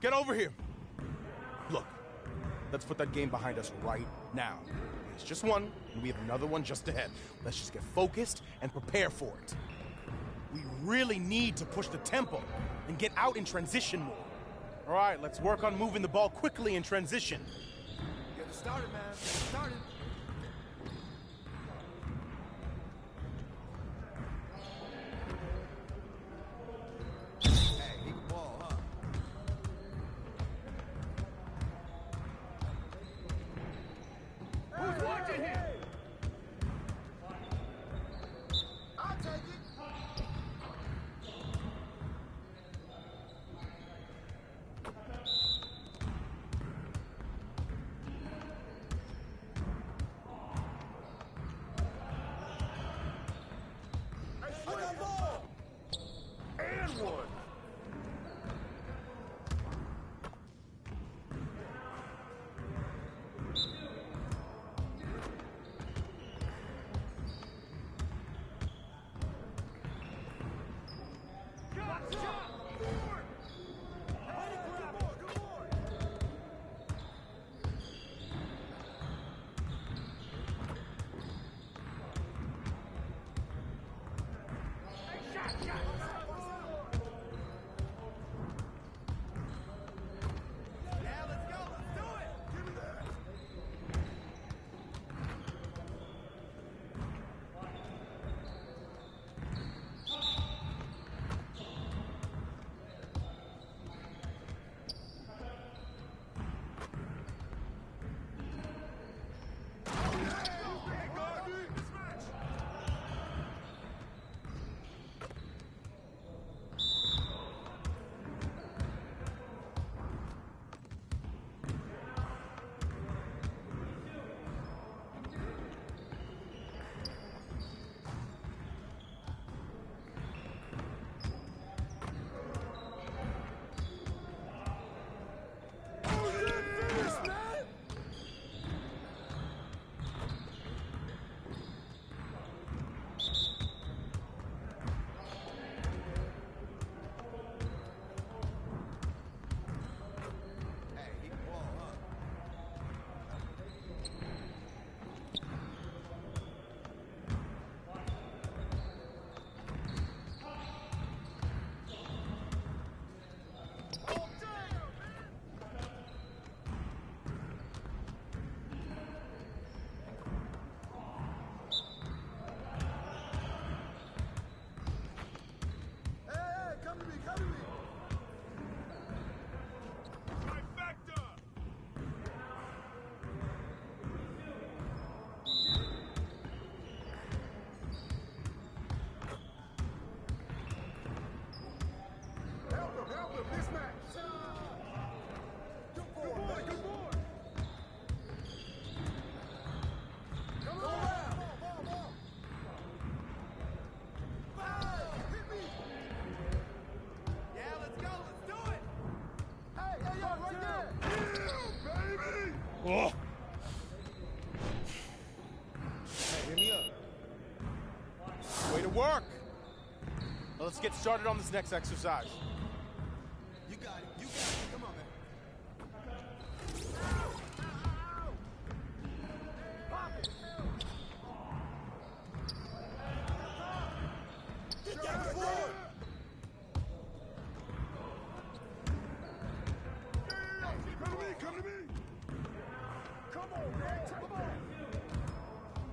Get over here. Look, let's put that game behind us right now. It's just one, and we have another one just ahead. Let's just get focused and prepare for it. We really need to push the tempo and get out in transition more. All right, let's work on moving the ball quickly in transition. Get it started, man. Get it started. Hey, he can ball, huh? Who's watching him? I'll take it. Oh. Hey, hit me up. Way to work. Now let's get started on this next exercise. You got it. You got it. Come on, man. Pop it. Get that forward. Come to me. Come to me. Come on, man. Come on.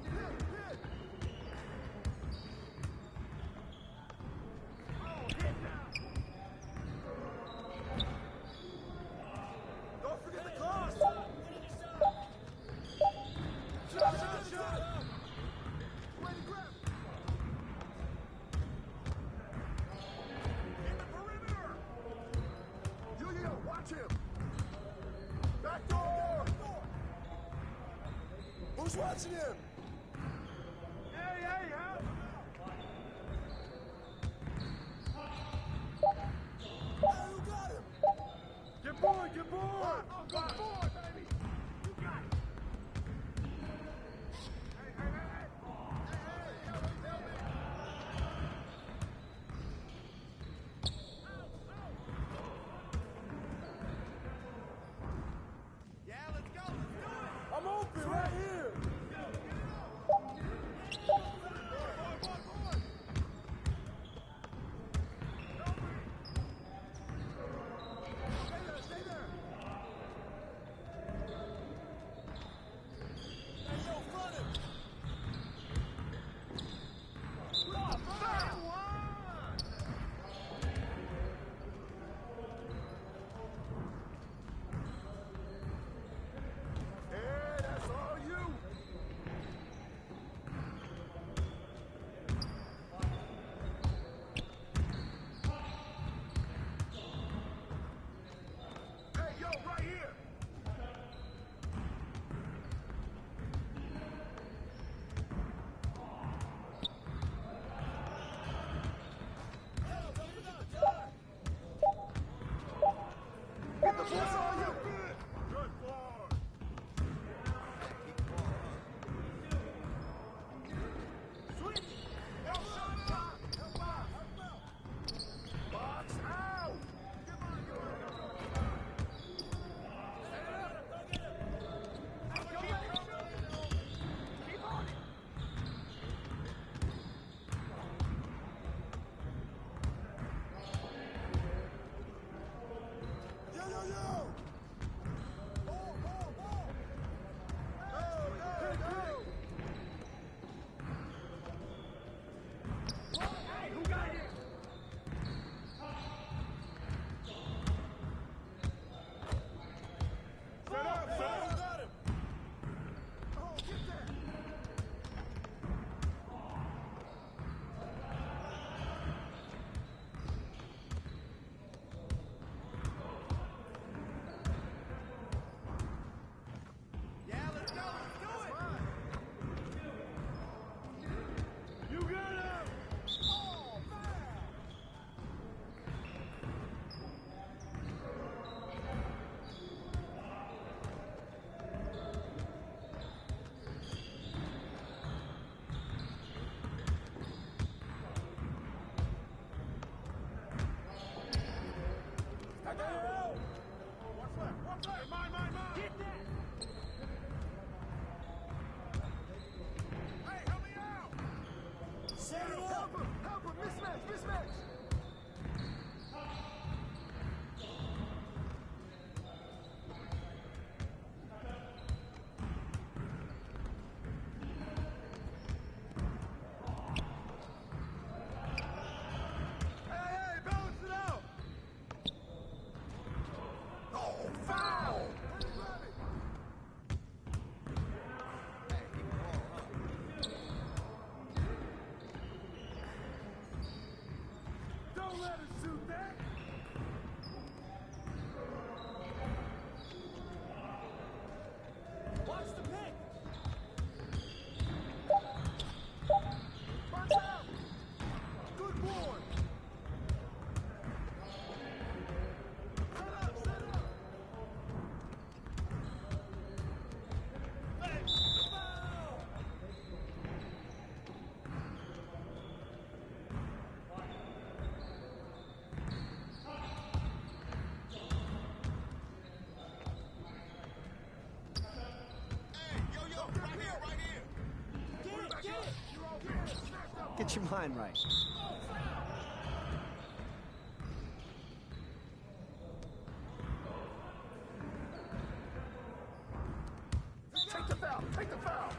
Hit. Don't forget the cross! Shot! Way to grab! In the perimeter! Yo, watch him! Back door! Who's watching him? Hey, help! Who got him? Get board! Get board! Get board, baby! You got it! Hey! Hey, help me! Don't let us shoot that! Watch the pick! Watch out! Good boy! Set up, set up! Hey, foul! Get your mind right. Take the foul! Take the foul!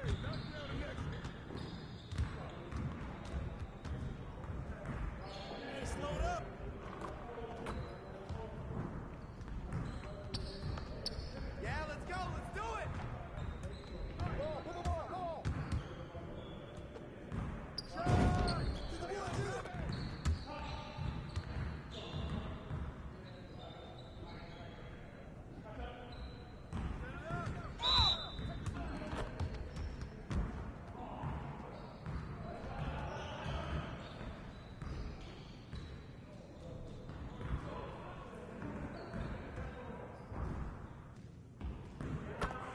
Hey, knock down the next one. Hey, slow it up! Yeah, let's go! Let's do it! Ball, put the ball, ball! Shot! To the one, to the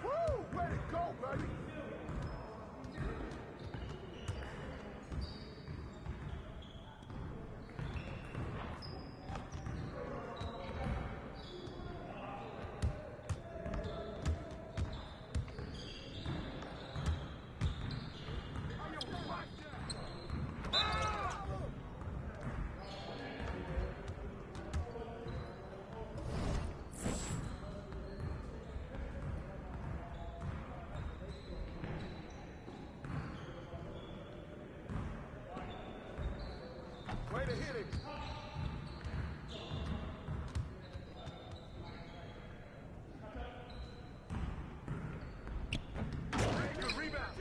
Woo! Way to go, baby! Way to hit it! Good rebound!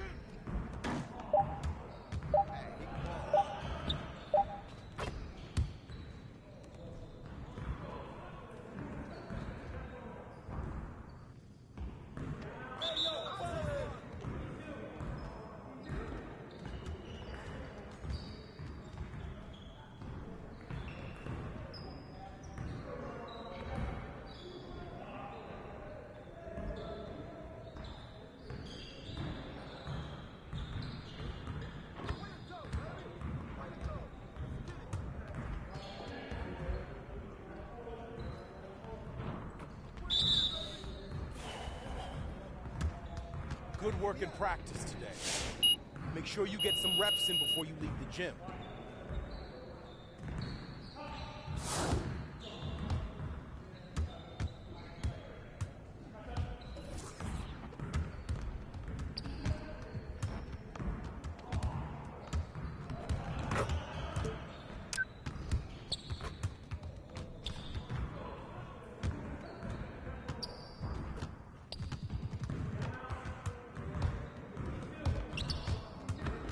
Good work in practice today. Make sure you get some reps in before you leave the gym.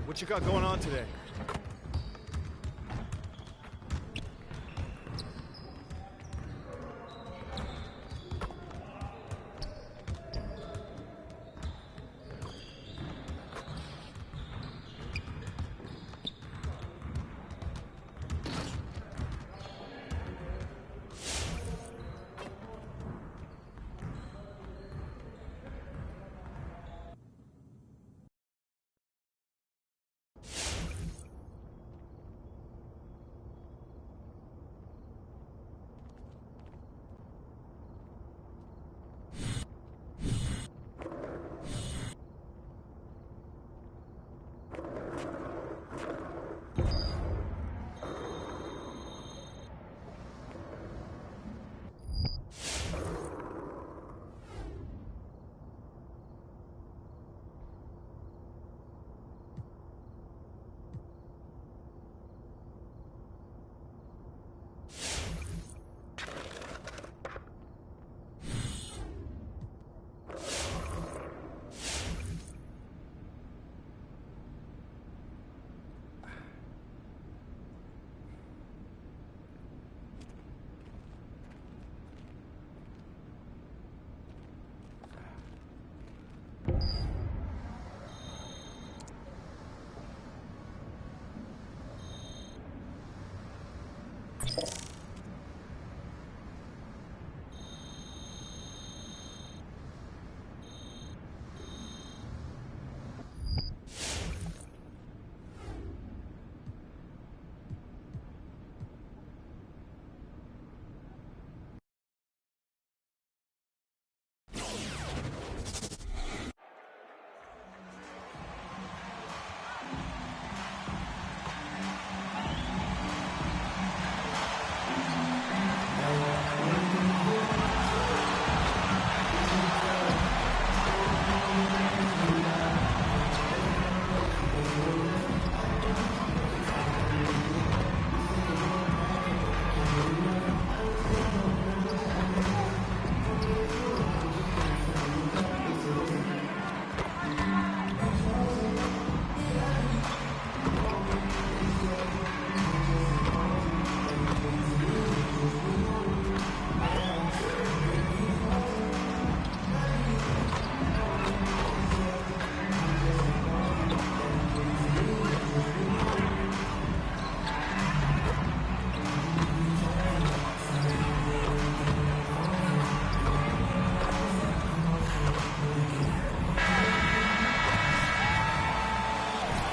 What you got going on today?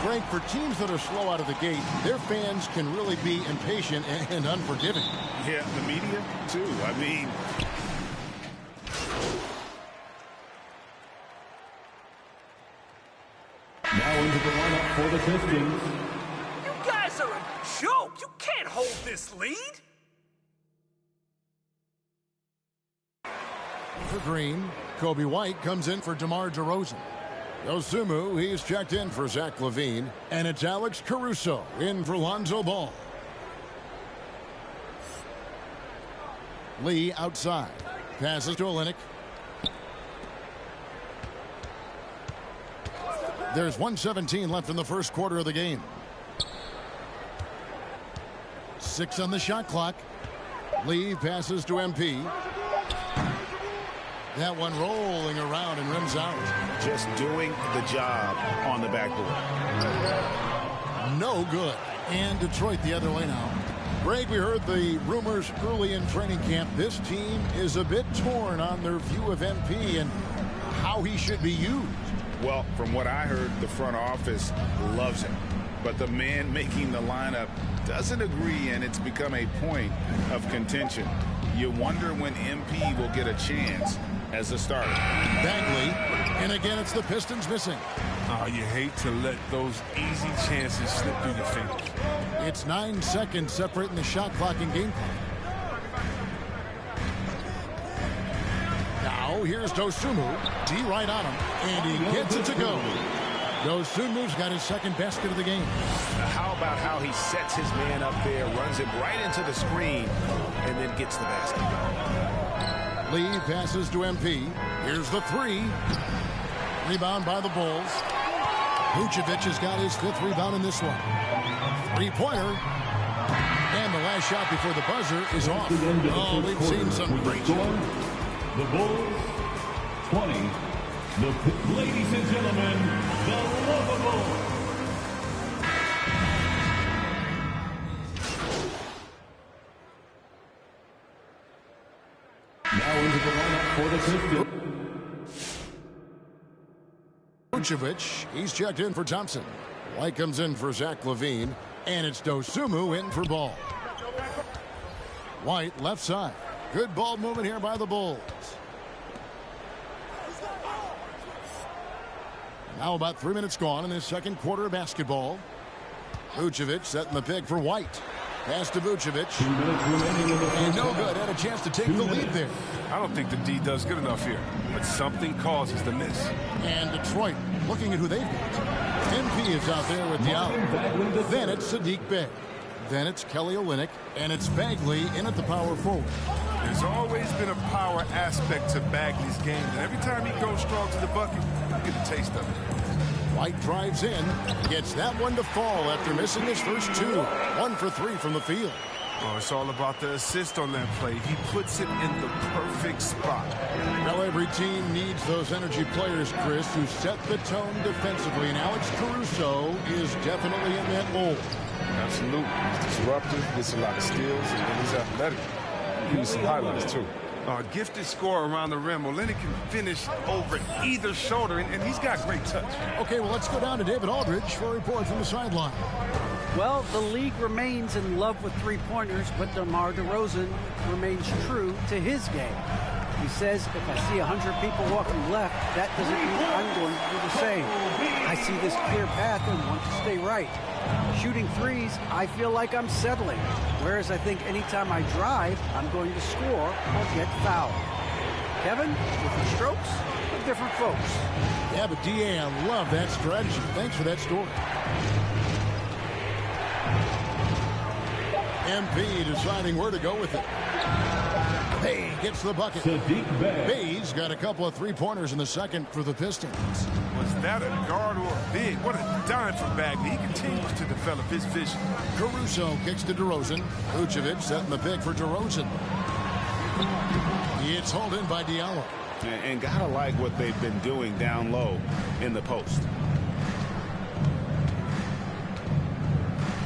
Frank, for teams that are slow out of the gate, their fans can really be impatient and unforgiving. Yeah, the media, too. I mean... Now into the lineup for the Pistons. You guys are a joke. You can't hold this lead. For Green, Kobe White comes in for DeMar DeRozan. Dosunmu, he's checked in for Zach LaVine. And it's Alex Caruso in for Lonzo Ball. Lee outside. Passes to Olynyk. There's 1:17 left in the first quarter of the game. 6 on the shot clock. Lee passes to MP. That one rolling around and rims out. Just doing the job on the backboard. No good. And Detroit the other way now. Greg, we heard the rumors early in training camp. This team is a bit torn on their view of MP and how he should be used. Well, from what I heard, the front office loves him. But the man making the lineup doesn't agree, and it's become a point of contention. You wonder when MP will get a chance as a starter. Bagley, and again it's the Pistons missing. Oh, you hate to let those easy chances slip through your fingers. It's 9 seconds separating the shot clock and game clock. Now here's Dosunmu. D right on him, and he gets it to go. Dosunmu's got his second basket of the game. Now how about how he sets his man up there, runs him right into the screen, and then gets the basket. Lee passes to MP. Here's the three. Rebound by the Bulls. Vucevic has got his 5th rebound in this one. Three-pointer. And the last shot before the buzzer is off. Oh, we've seen some great shots. The Bulls, 20. Ladies and gentlemen, the lovable. Now into the lineup for the Pistons. Vucevic, he's checked in for Thompson. White comes in for Zach LaVine, and it's Dosunmu in for Ball. White left side. Good ball movement here by the Bulls. Now about 3 minutes gone in this second quarter of basketball. Vucevic setting the pick for White. Pass to Vucevic. 2 minutes remaining in the And first no half. good. Had a chance to take the lead there. I don't think the D does good enough here, but something causes the miss. And Detroit looking at who they've got. MP is out there with the out. Then it's Sadiq Bey. Then it's Kelly Olynyk. And it's Bagley in at the power forward. There's always been a power aspect to Bagley's game, and every time he goes strong to the bucket, you get a taste of it. White drives in. Gets that one to fall after missing his first two. 1 for 3 from the field. Oh, it's all about the assist on that play. He puts it in the perfect spot. Now every team needs those energy players, Chris, who set the tone defensively. And Alex Caruso is definitely in that mold. Absolutely. He's disruptive, gets a lot of steals, and he's athletic. Give me some highlights, too. Gifted scorer around the rim. Olynyk can finish over either shoulder, and he's got great touch. Okay, well, let's go down to David Aldridge for a report from the sideline. Well, the league remains in love with three-pointers, but DeMar DeRozan remains true to his game. He says, if I see 100 people walking left, that doesn't mean I'm going to do the same. I see this clear path and want to stay right. Shooting threes, I feel like I'm settling. Whereas I think anytime I drive, I'm going to score or get fouled. Kevin, different strokes for different folks. Yeah, but DA, I love that strategy. Thanks for that story. MP deciding where to go with it. Bay gets the bucket. Bay's got a couple of three-pointers in the second for the Pistons. Was that a guard or a big? What a dime for Bagley. He continues to develop his vision. Caruso kicks to DeRozan. Vucevic setting the pick for DeRozan. It's hauled in by Diallo. And gotta like what they've been doing down low in the post.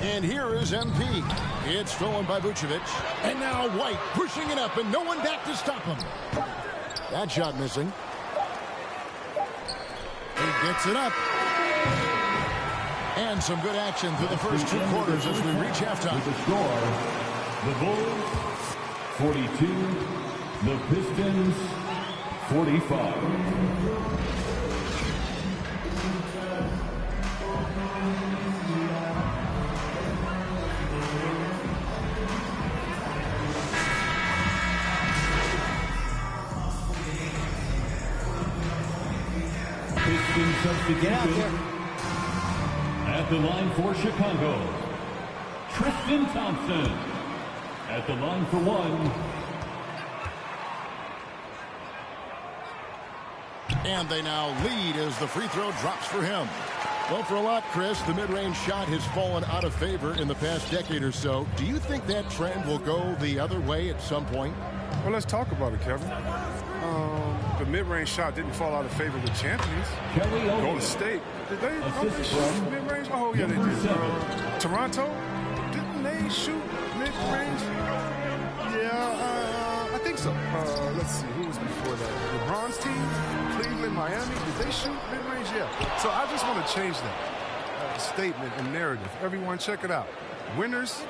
And here is MP. It's stolen by Vucevic. And now White pushing it up and no one back to stop him. That shot missing. He gets it up. And some good action through the first two quarters as we reach halftime. The score, the Bulls 42, the Pistons 45. Substitution at the line for Chicago, Tristan Thompson. At the line for one. And they now lead as the free throw drops for him. Well, for a lot, Chris, the mid-range shot has fallen out of favor in the past decade or so. Do you think that trend will go the other way at some point? Well, let's talk about it, Kevin. The mid-range shot didn't fall out of favor with champions. Golden State. Did they shoot mid-range? Oh, yeah, they did. Toronto? Didn't they shoot mid-range? Yeah, I think so. Let's see. Who was before that? LeBron's team? Cleveland, Miami? Did they shoot mid-range? Yeah. So I just want to change that statement and narrative. Everyone, check it out. Winners,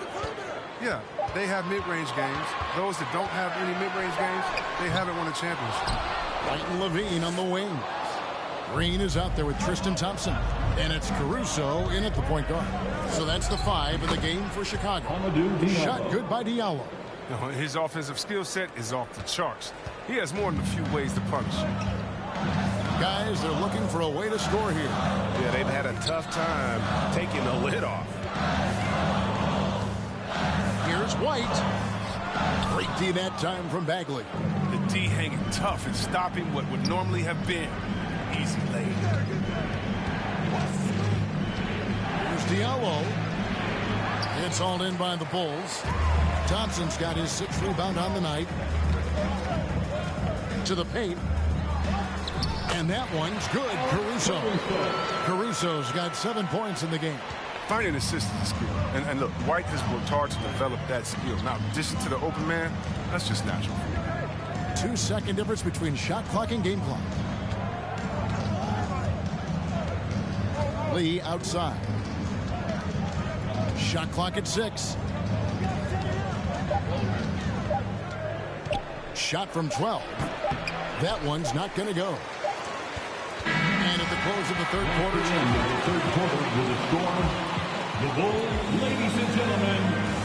yeah, they have mid-range games. Those that don't have any mid-range games, they haven't won a championship. White and Levine on the wing. Green is out there with Tristan Thompson. And it's Caruso in at the point guard. So that's the 5 in the game for Chicago. Shot good by Diallo. His offensive skill set is off the charts. He has more than a few ways to punish. Guys, they're looking for a way to score here. Yeah, they've had a tough time taking the lid off. Here's White. Great D that time from Bagley. The D hanging tough and stopping what would normally have been easy lay. Here's Diallo. It's hauled in by the Bulls. Thompson's got his 6th rebound on the night. To the paint. And that one's good. Caruso's got 7 points in the game. Finding assists is a skill. And look, White has worked hard to develop that skill. Now, in addition to the open man, that's just natural. 2-second difference between shot clock and game clock. Lee outside. Shot clock at 6. Shot from 12. That one's not going to go. And at the close of the third quarter, with a score, the Bulls, ladies and gentlemen,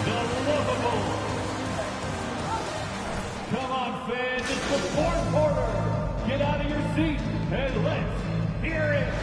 the Lovables. Come on, fans, it's the fourth quarter. Get out of your seat and let's hear it.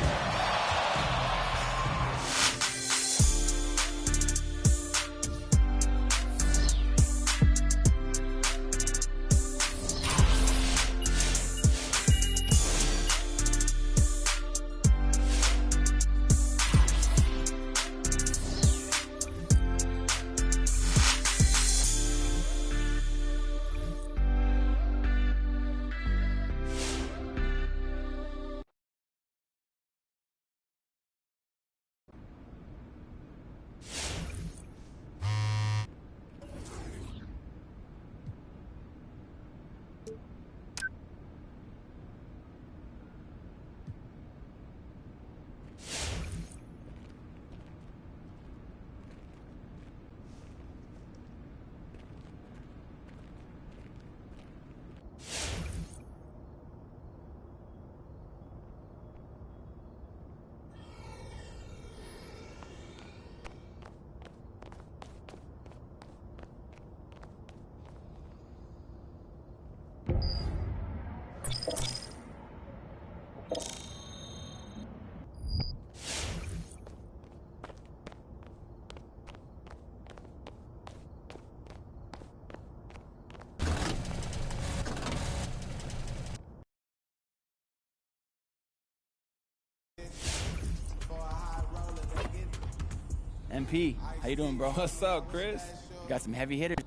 MP, how you doing, bro? What's up, Chris? You got some heavy hitters.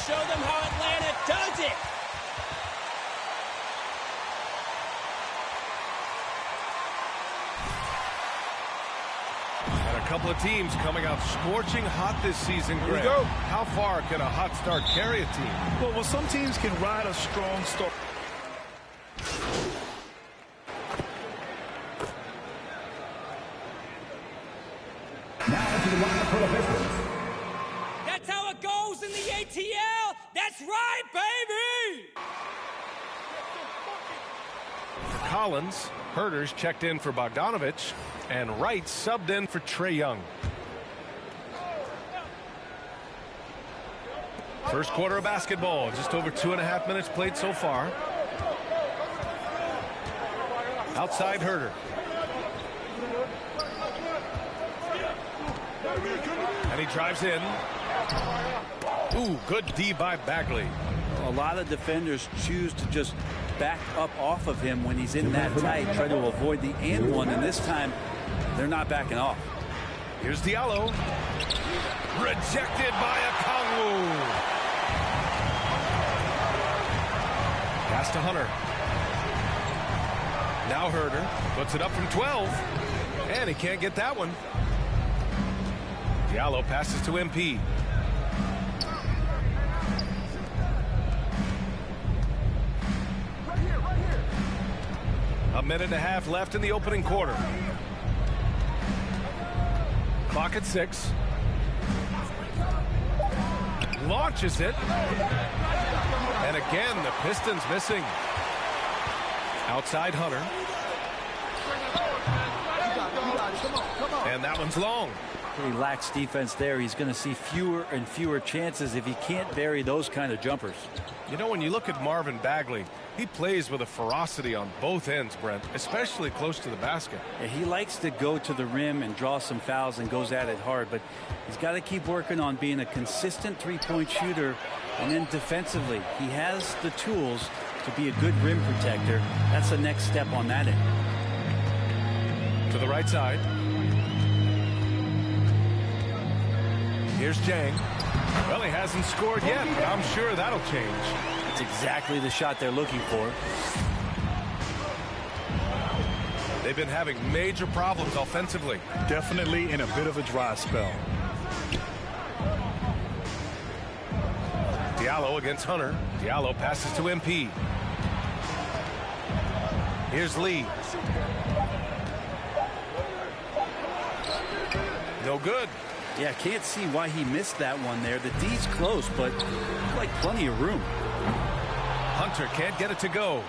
Show them how Atlanta does it! Had a couple of teams coming out scorching hot this season, Greg. Here we go. How far can a hot start carry a team? Well, some teams can ride a strong start. Now to the lineup for the Pistons. That's how it goes in the ATL. That's right, baby. Collins, Herder's checked in for Bogdanovich, and Wright subbed in for Trae Young. First quarter of basketball, just over 2.5 minutes played so far. Outside Herder. And he drives in. Ooh, good D by Bagley. A lot of defenders choose to just back up off of him when he's in that tight, try to avoid the and one, and this time they're not backing off. Here's Diallo. Rejected by Okongwu. Pass to Hunter. Now Herder puts it up from 12, and he can't get that one. Diallo passes to MP. A minute and a half left in the opening quarter. Clock at 6. Launches it. And again, the Pistons missing. Outside Hunter. And that one's long. He lacks defense there. He's going to see fewer and fewer chances if he can't bury those kind of jumpers. You know, when you look at Marvin Bagley, he plays with a ferocity on both ends, Brent, especially close to the basket. Yeah, he likes to go to the rim and draw some fouls and goes at it hard, but he's got to keep working on being a consistent three-point shooter. And then defensively, he has the tools to be a good rim protector. That's the next step on that end. To the right side. Here's Jang. Well, he hasn't scored yet, but I'm sure that'll change. It's exactly the shot they're looking for. They've been having major problems offensively. Definitely in a bit of a dry spell. Diallo against Hunter. Diallo passes to MP. Here's Lee. No good. Yeah, can't see why he missed that one there. The D's close, but like plenty of room. Hunter can't get it to go.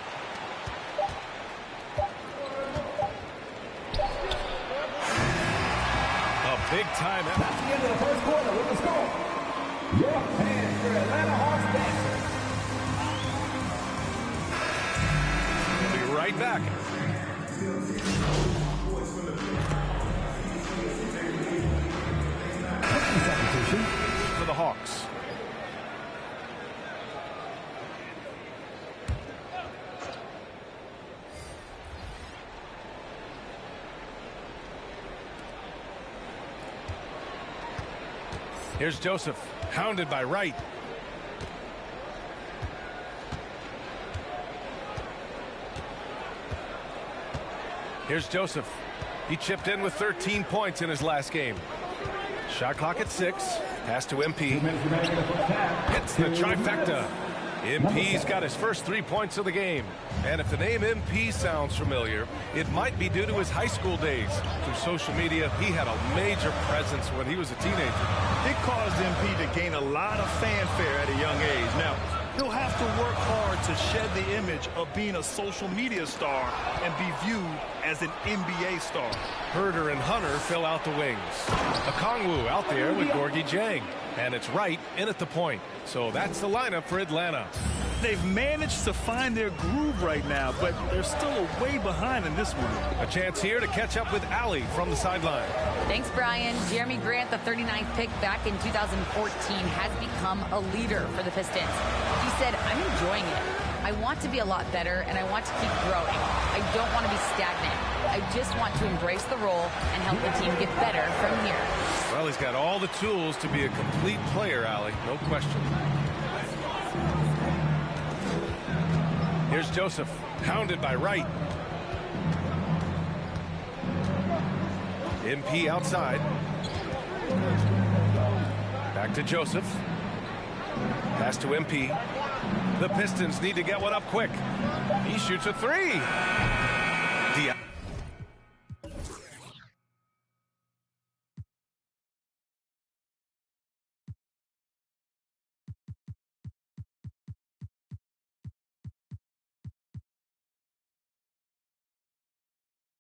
A big time. That's the end of the first quarter with the score. Your fans for Atlanta Hawks basket. We'll be right back. For the Hawks. Here's Joseph, hounded by Wright. Here's Joseph. He chipped in with 13 points in his last game. Shot clock at 6. Pass to MP. Hits the trifecta. MP's got his first 3 points of the game. And if the name MP sounds familiar, it might be due to his high school days. Through social media, he had a major presence when he was a teenager. It caused MP to gain a lot of fanfare at a young age. Now, he'll have to work hard to shed the image of being a social media star and be viewed as an NBA star. Herder and Hunter fill out the wings. Okongwu out there with Gorgui Dieng. And it's Wright in at the point. So that's the lineup for Atlanta. They've managed to find their groove right now, but they're still a way behind in this one. A chance here to catch up with Allie from the sideline. Thanks, Brian. Jeremy Grant, the 39th pick back in 2014, has become a leader for the Pistons. He said, "I'm enjoying it. I want to be a lot better, and I want to keep growing. I don't want to be stagnant. I just want to embrace the role and help the team get better from here." Well, he's got all the tools to be a complete player, Allie. No question. Here's Joseph, hounded by Wright. MP outside. Back to Joseph. Pass to MP. The Pistons need to get one up quick. He shoots a three.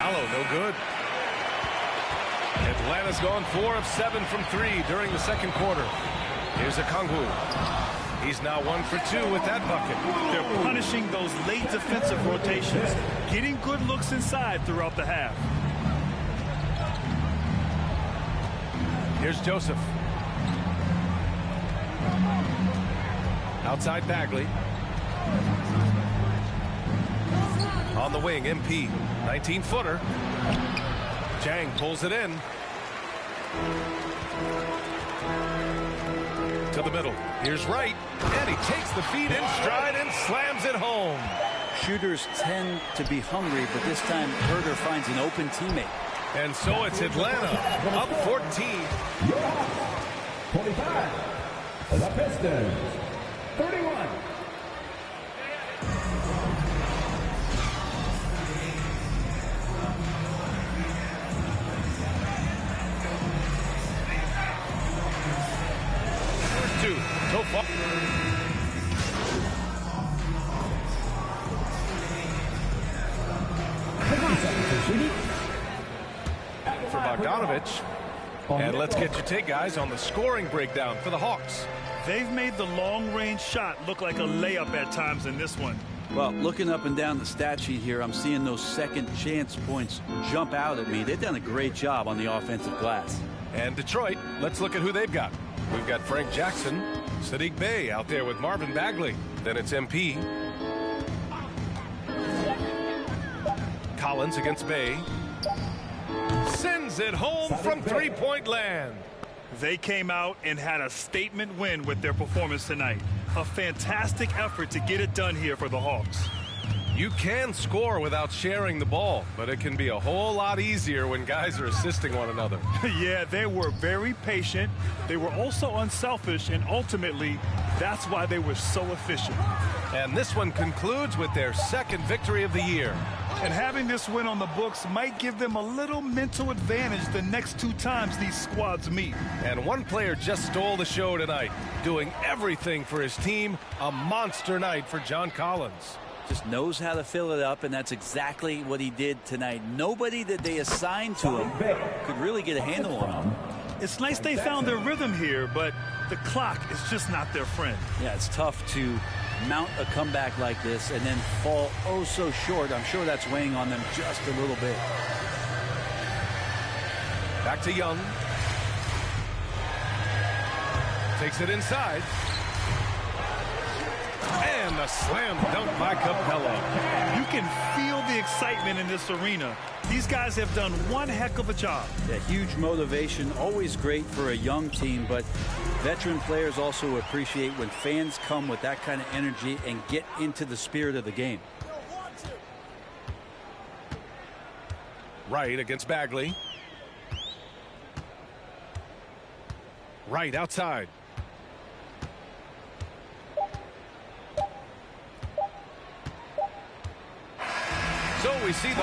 No good. Atlanta's gone 4 of 7 from 3 during the second quarter. Here's Okongwu. He's now 1 for 2 with that bucket. They're punishing those late defensive rotations, getting good looks inside throughout the half. Here's Joseph. Outside Bagley. On the wing, MP. 19-footer. Jang pulls it in. To the middle. Here's Wright. And he takes the feed in stride and slams it home. Shooters tend to be hungry, but this time Herter finds an open teammate. And so it's Atlanta up 14. 25. The Pistons. 31. So far. For Bogdanovich. And let's get your take, guys, on the scoring breakdown for the Hawks. They've made the long-range shot look like a layup at times in this one. Well, looking up and down the stat sheet here, I'm seeing those second chance points jump out at me. They've done a great job on the offensive glass. And Detroit, let's look at who they've got. We've got Frank Jackson, Sadiq Bey out there with Marvin Bagley. Then it's MP. Collins against Bey. Sends it home from three-point land. They came out and had a statement win with their performance tonight. A fantastic effort to get it done here for the Hawks. You can score without sharing the ball, but it can be a whole lot easier when guys are assisting one another. Yeah, they were very patient. They were also unselfish, and ultimately, that's why they were so efficient. And this one concludes with their second victory of the year. And having this win on the books might give them a little mental advantage the next 2 times these squads meet. And one player just stole the show tonight, doing everything for his team. A monster night for John Collins. Just knows how to fill it up, and that's exactly what he did tonight. Nobody that they assigned to him could really get a handle on him. It's nice they found their rhythm here, but the clock is just not their friend. Yeah, it's tough to mount a comeback like this and then fall oh so short. I'm sure that's weighing on them just a little bit. Back to Young. Takes it inside. And a slam dunk by Capella. You can feel the excitement in this arena. These guys have done one heck of a job. Yeah, huge motivation, always great for a young team, but veteran players also appreciate when fans come with that kind of energy and get into the spirit of the game. Wright against Bagley. Wright outside. So we see the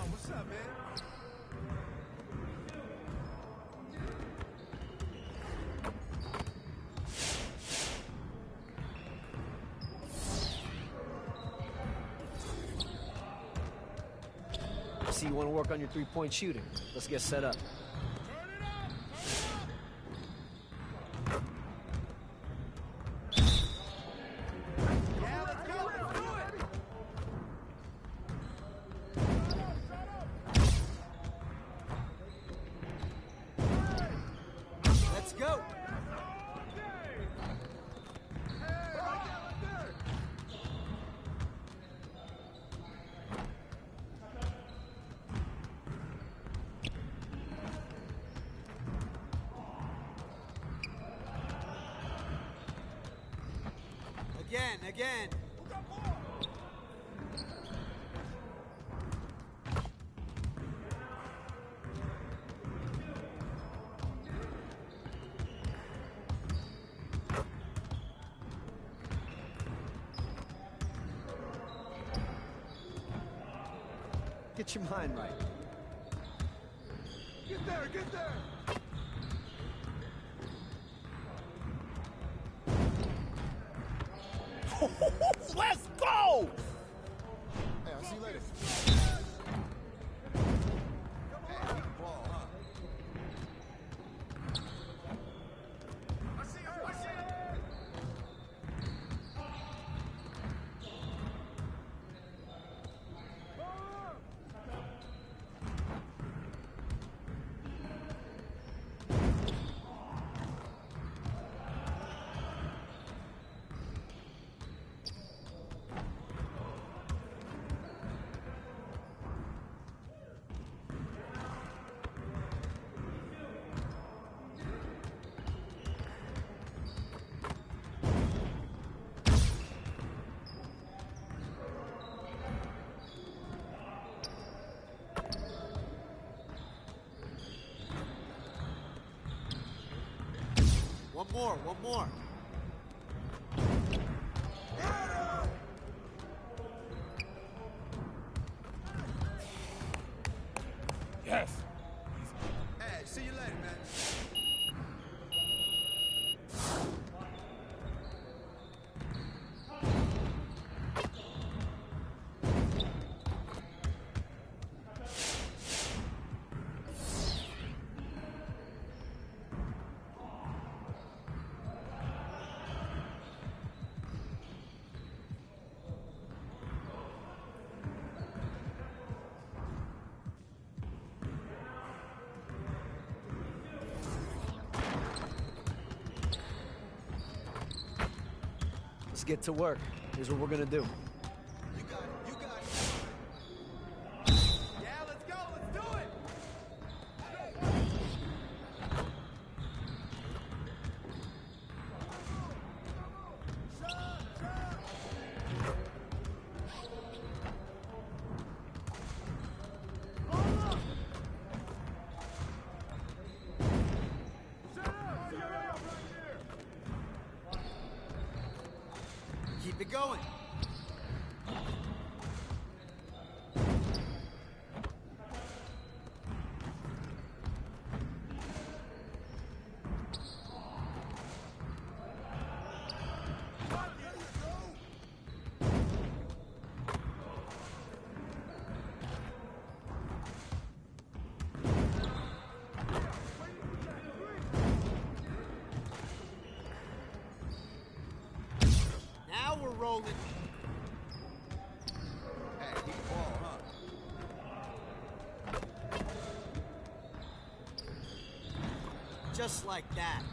What's up, man? see you want to work on your three-point shooting. Let's get set up. Let's go. Again. Get your mind right. Get there. Let's go! Hey, I'll see you later. One more. Yes. Hey, see you later, man. Let's get to work. Here's what we're gonna do. You got it. Yeah, let's go. Let's do it. Keep it going. Now we're rolling. Hey, he ball, huh? Just like that.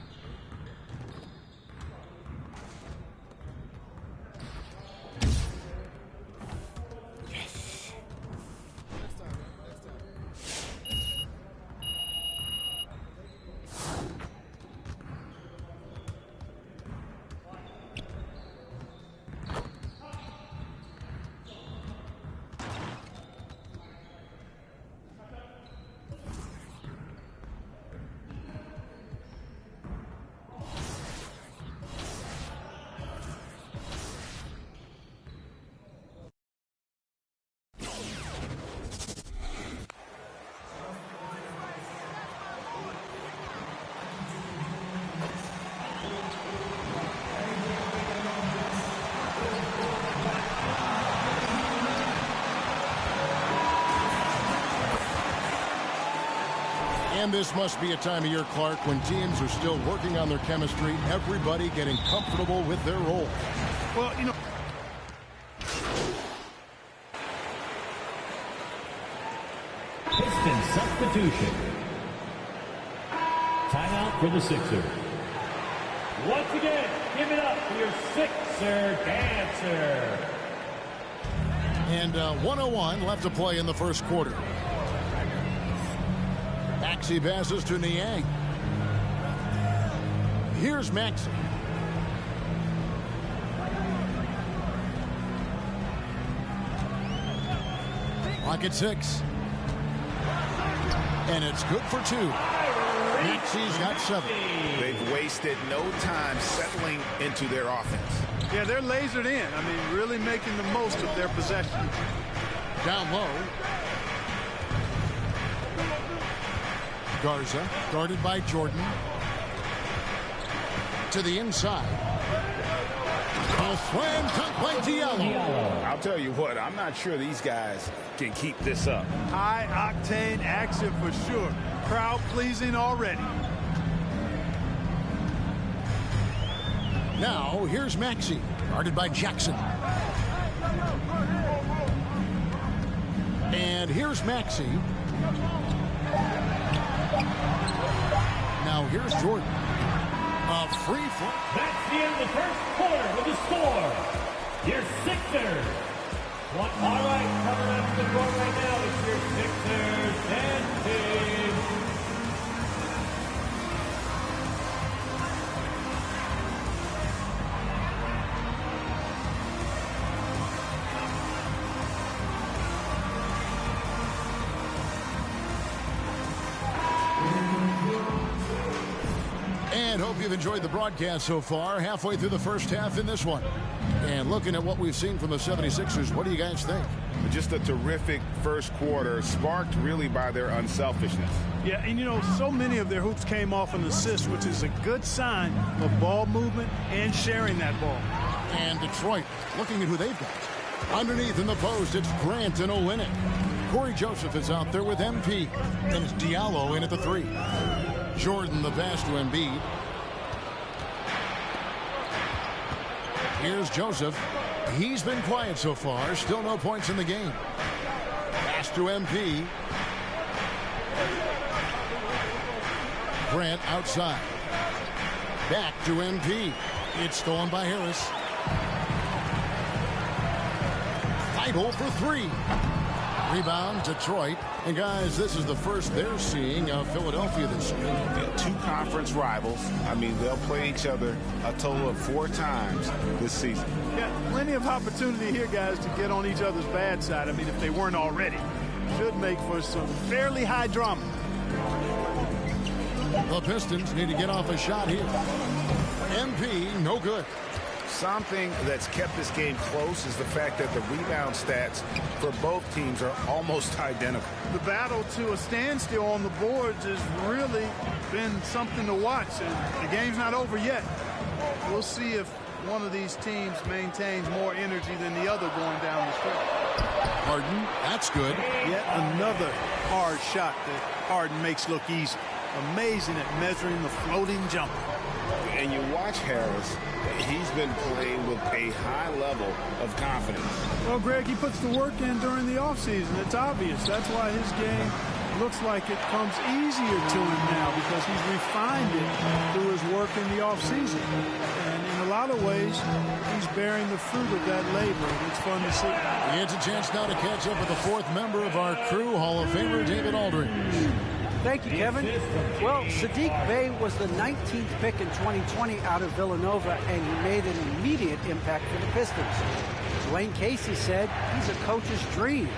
And this must be a time of year, Clark, when teams are still working on their chemistry, everybody getting comfortable with their role. Well, you know. Piston substitution. Timeout for the Sixers. Once again, give it up for your Sixer dancer. And 1:01 left to play in the first quarter. Maxey passes to Niang. Here's Maxey. Clock at 6. And it's good for 2. Maxey's got 7. They've wasted no time settling into their offense. Yeah, they're lasered in. I mean, really making the most of their possession. Down low. Garza, guarded by Jordan. To the inside. A slam dunk by Diallo. I'll tell you what, I'm not sure these guys can keep this up. High-octane action for sure. Crowd-pleasing already. Now, here's Maxey, guarded by Jackson. And here's Maxey. Now, here's Jordan. A free throw. That's the end of the first quarter with the score. Your Sixers. All right, coming up to the court right now is your Sixers dancing. And hope you've enjoyed the broadcast so far. Halfway through the first half in this one. And looking at what we've seen from the 76ers, what do you guys think? Just a terrific first quarter, sparked really by their unselfishness. Yeah, and you know, so many of their hoops came off an assist, which is a good sign of ball movement and sharing that ball. And Detroit, looking at who they've got. Underneath in the post, it's Grant and Olynyk. Corey Joseph is out there with MP. And it's Diallo in at the 3. Jordan the pass to Embiid. Here's Joseph. He's been quiet so far. Still no points in the game. Pass to MP. Grant outside. Back to MP. It's stolen by Harris. Feigl for 3. Rebound, Detroit. And guys, this is the first they're seeing of Philadelphia this year. Yeah, 2 conference rivals. I mean, they'll play each other a total of 4 times this season. Yeah, plenty of opportunity here, guys, to get on each other's bad side. I mean, if they weren't already. Should make for some fairly high drama. The Pistons need to get off a shot here. MP, no good. Something that's kept this game close is the fact that the rebound stats for both teams are almost identical. The battle to a standstill on the boards has really been something to watch, and the game's not over yet. We'll see if one of these teams maintains more energy than the other going down the stretch. Harden, that's good. Yet another hard shot that Harden makes look easy. Amazing at measuring the floating jumper. And you watch Harris, he's been playing with a high level of confidence. Well, Greg, he puts the work in during the offseason. It's obvious. That's why his game looks like it comes easier to him now, because he's refined it through his work in the offseason. And in a lot of ways, he's bearing the fruit of that labor. It's fun to see. It's a chance now to catch up with the 4th member of our crew, Hall of Famer David Aldridge. Thank you, Kevin. Well, Saddiq Bey was the 19th pick in 2020 out of Villanova, and he made an immediate impact for the Pistons. Dwayne Casey said he's a coach's dream,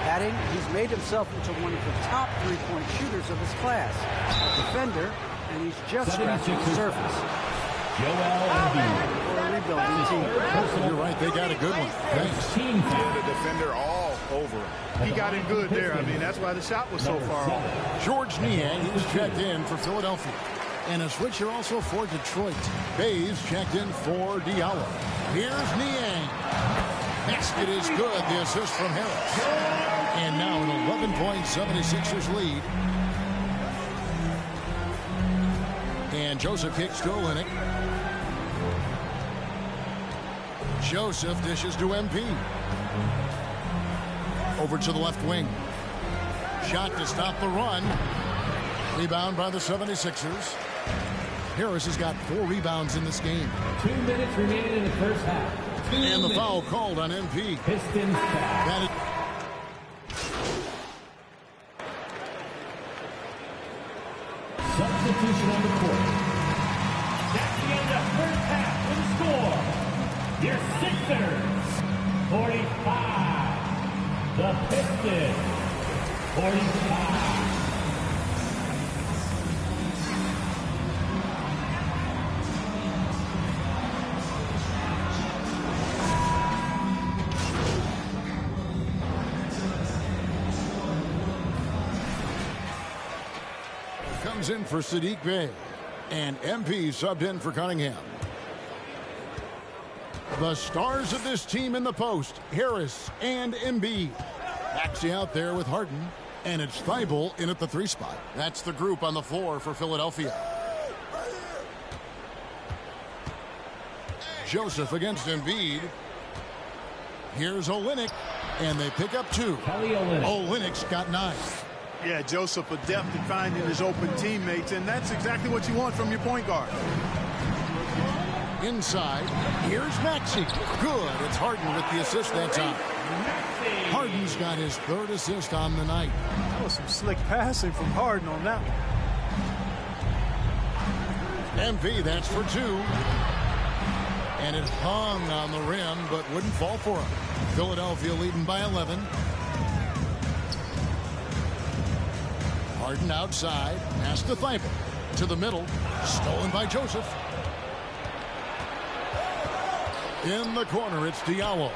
adding he's made himself into one of the top 3-point shooters of his class, a defender, and he's just scratching the surface. Joel Embiid. For a rebuilding team. You're right, they got a good one. Thanks. Yeah, the defender all over him. He got it good there. I mean, that's why the shot was so far off. George Niang, he was checked in for Philadelphia. And a switcher also for Detroit. Bayes checked in for Diallo. Here's Niang. Basket is good. The assist from Harris. And now an 11-point 76ers lead. And Joseph kicks to Olynyk. Joseph dishes to MP. Over to the left wing. Shot to stop the run. Rebound by the 76ers. Harris has got 4 rebounds in this game. 2 minutes remaining in the first half. And the foul called on MP. Pistons foul. Substitution on the court. That's the end of first half with the score. Your Sixers, 45. The Pistons, 45. Comes in for Sadiq Bey. And MP subbed in for Cunningham. The stars of this team in the post, Harris and Embiid. Maxey out there with Harden. And it's Thibault in at the 3 spot. That's the group on the floor for Philadelphia. Joseph against Embiid. Here's Olynyk. And they pick up 2. Olynyk's got 9. Yeah, Joseph adept at finding his open teammates, and that's exactly what you want from your point guard. Inside, here's Maxey. Good. It's Harden with the assist that time. Harden's got his 3rd assist on the night. That was some slick passing from Harden on that one. MP, that's for 2. And it hung on the rim, but wouldn't fall for him. Philadelphia leading by 11. Harden outside. Pass to Thibault. To the middle. Stolen by Joseph. In the corner, it's Diallo.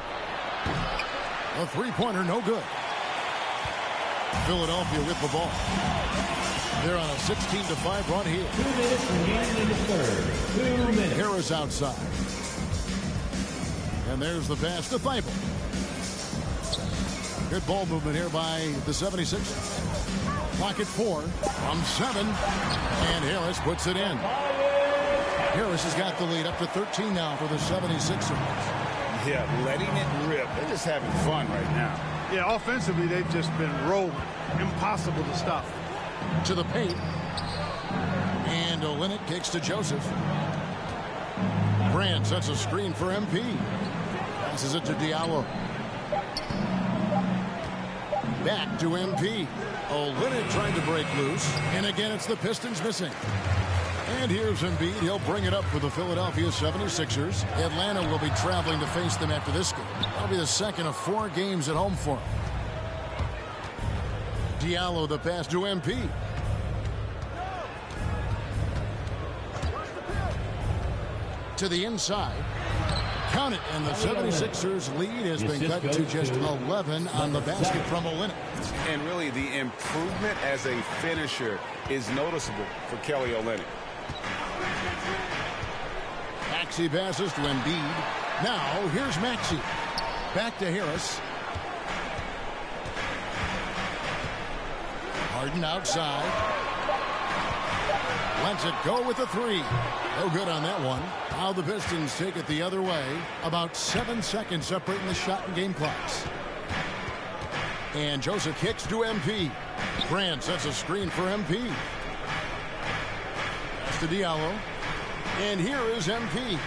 A 3-pointer, no good. Philadelphia with the ball. They're on a 16-5 run here. 2 minutes remaining in the third. 2 minutes. Harris outside. And there's the pass to Thibault. Good ball movement here by the 76ers. Clock at 4 from 7. And Harris puts it in. Harris has got the lead up to 13 now for the 76ers. Yeah, letting it rip. They're just having fun right now. Yeah, offensively, they've just been rolling. Impossible to stop. To the paint. And Olynyk kicks to Joseph. Grant sets a screen for MP. Passes it to Diallo. Back to MP. Olynyk trying to break loose. And again, it's the Pistons missing. And here's Embiid. He'll bring it up for the Philadelphia 76ers. Atlanta will be traveling to face them after this game. That'll be the second of 4 games at home for him. Diallo the pass to MP. To the inside. Count it, and the 76ers lead has been cut to just 11 on the basket from Olynyk. And really, the improvement as a finisher is noticeable for Kelly Olynyk. Maxey passes to Embiid. Now, here's Maxey. Back to Harris. Harden outside. Lets it go with a 3. No good on that one. Now the Pistons take it the other way. About 7 seconds separating the shot and game clocks. And Joseph kicks to MP. Grant sets a screen for MP. That's to Diallo. And here is MP.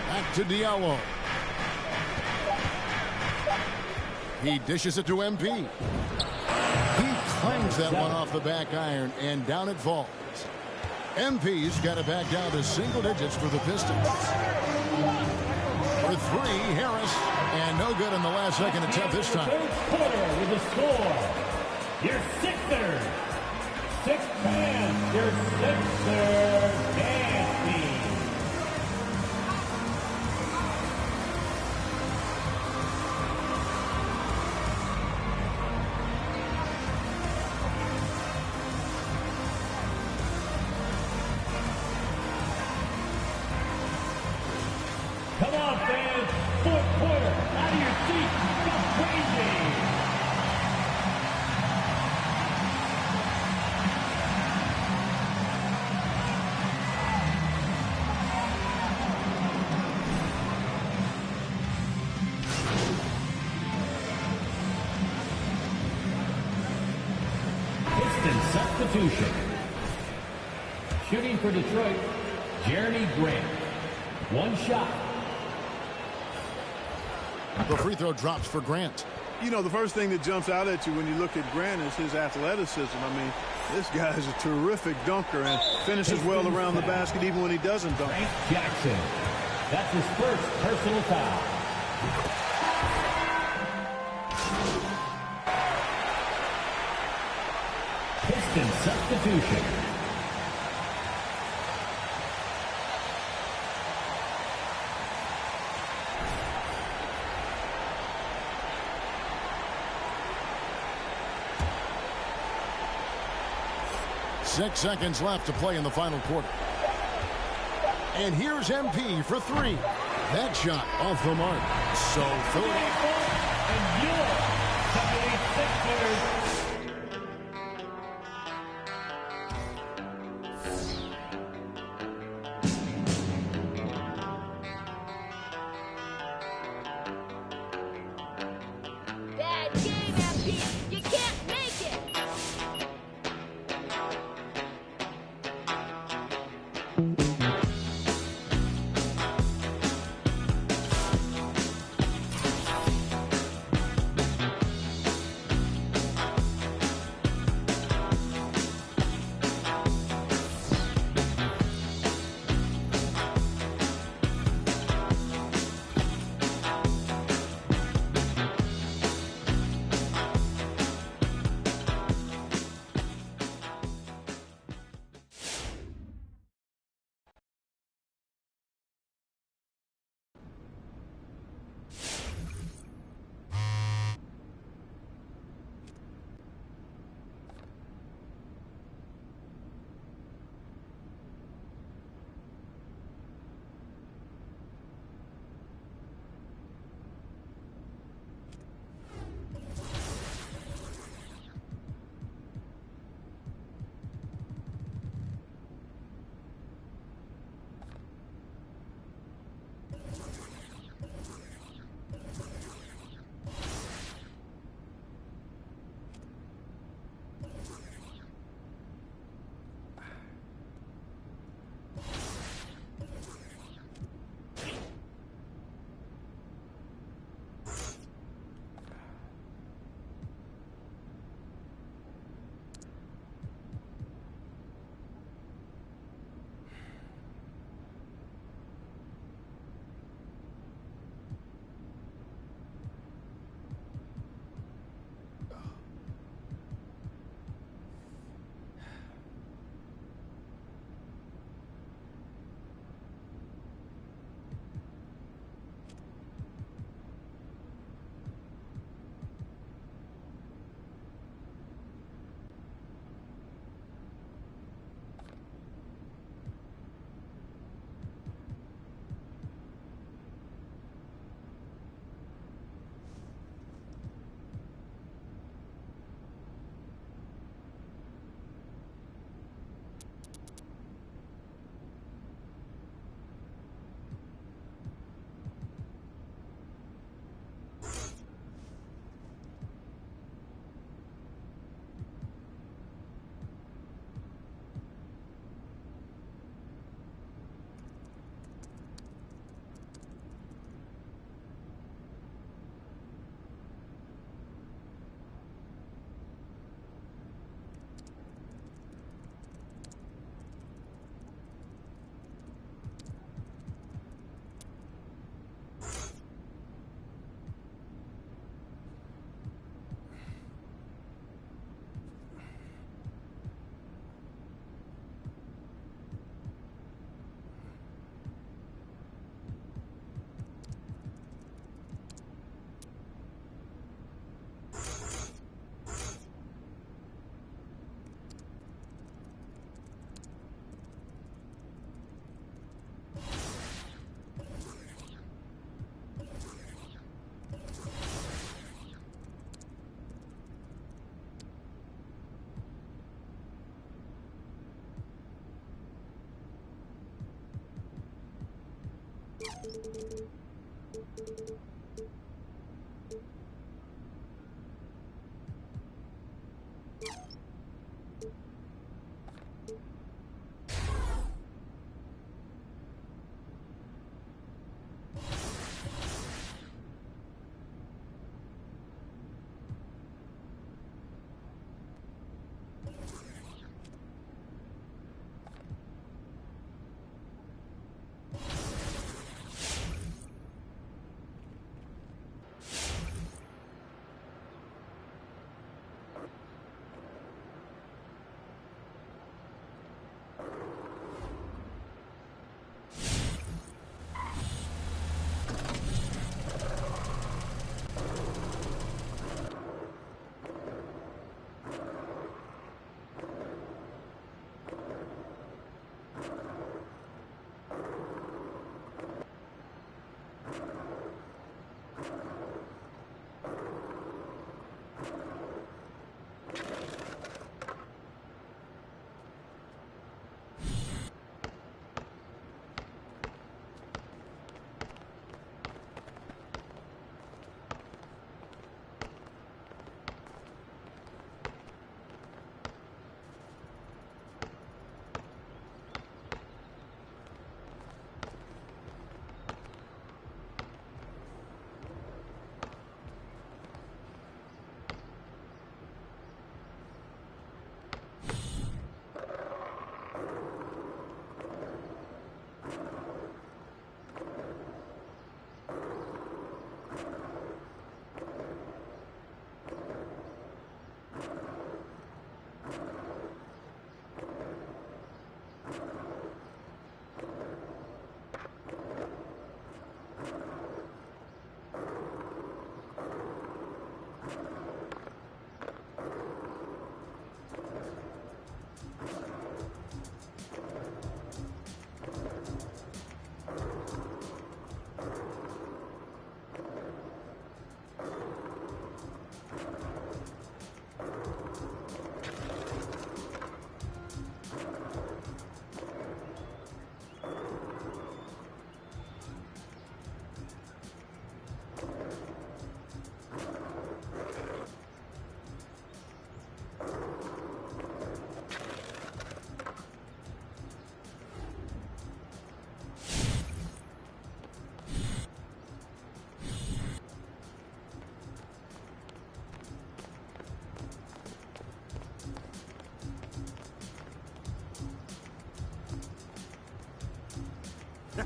Back to Diallo. He dishes it to MP. He clangs that one off the back iron, and down it falls. MP's got it back down to single digits for the Pistons. For 3, Harris. And no good in the last second attempt this time. Third quarter with the score. Your Sixers. 6-10. Your Sixers. Nasty. Come on, fans. Fourth quarter. Out of your seats. Go crazy. substitution. Shooting for Detroit, Jeremy Grant. One shot. The free throw drops for Grant. You know, the first thing that jumps out at you when you look at Grant is his athleticism. I mean, this guy is a terrific dunker and finishes well around the basket even when he doesn't dunk. Frank Jackson. That's his first personal foul. Pistons substitution. Six seconds left to play in the final quarter. And here's MP for three. That shot off the mark. So 30. And your 76ers. Bad game, MP. You can't make it.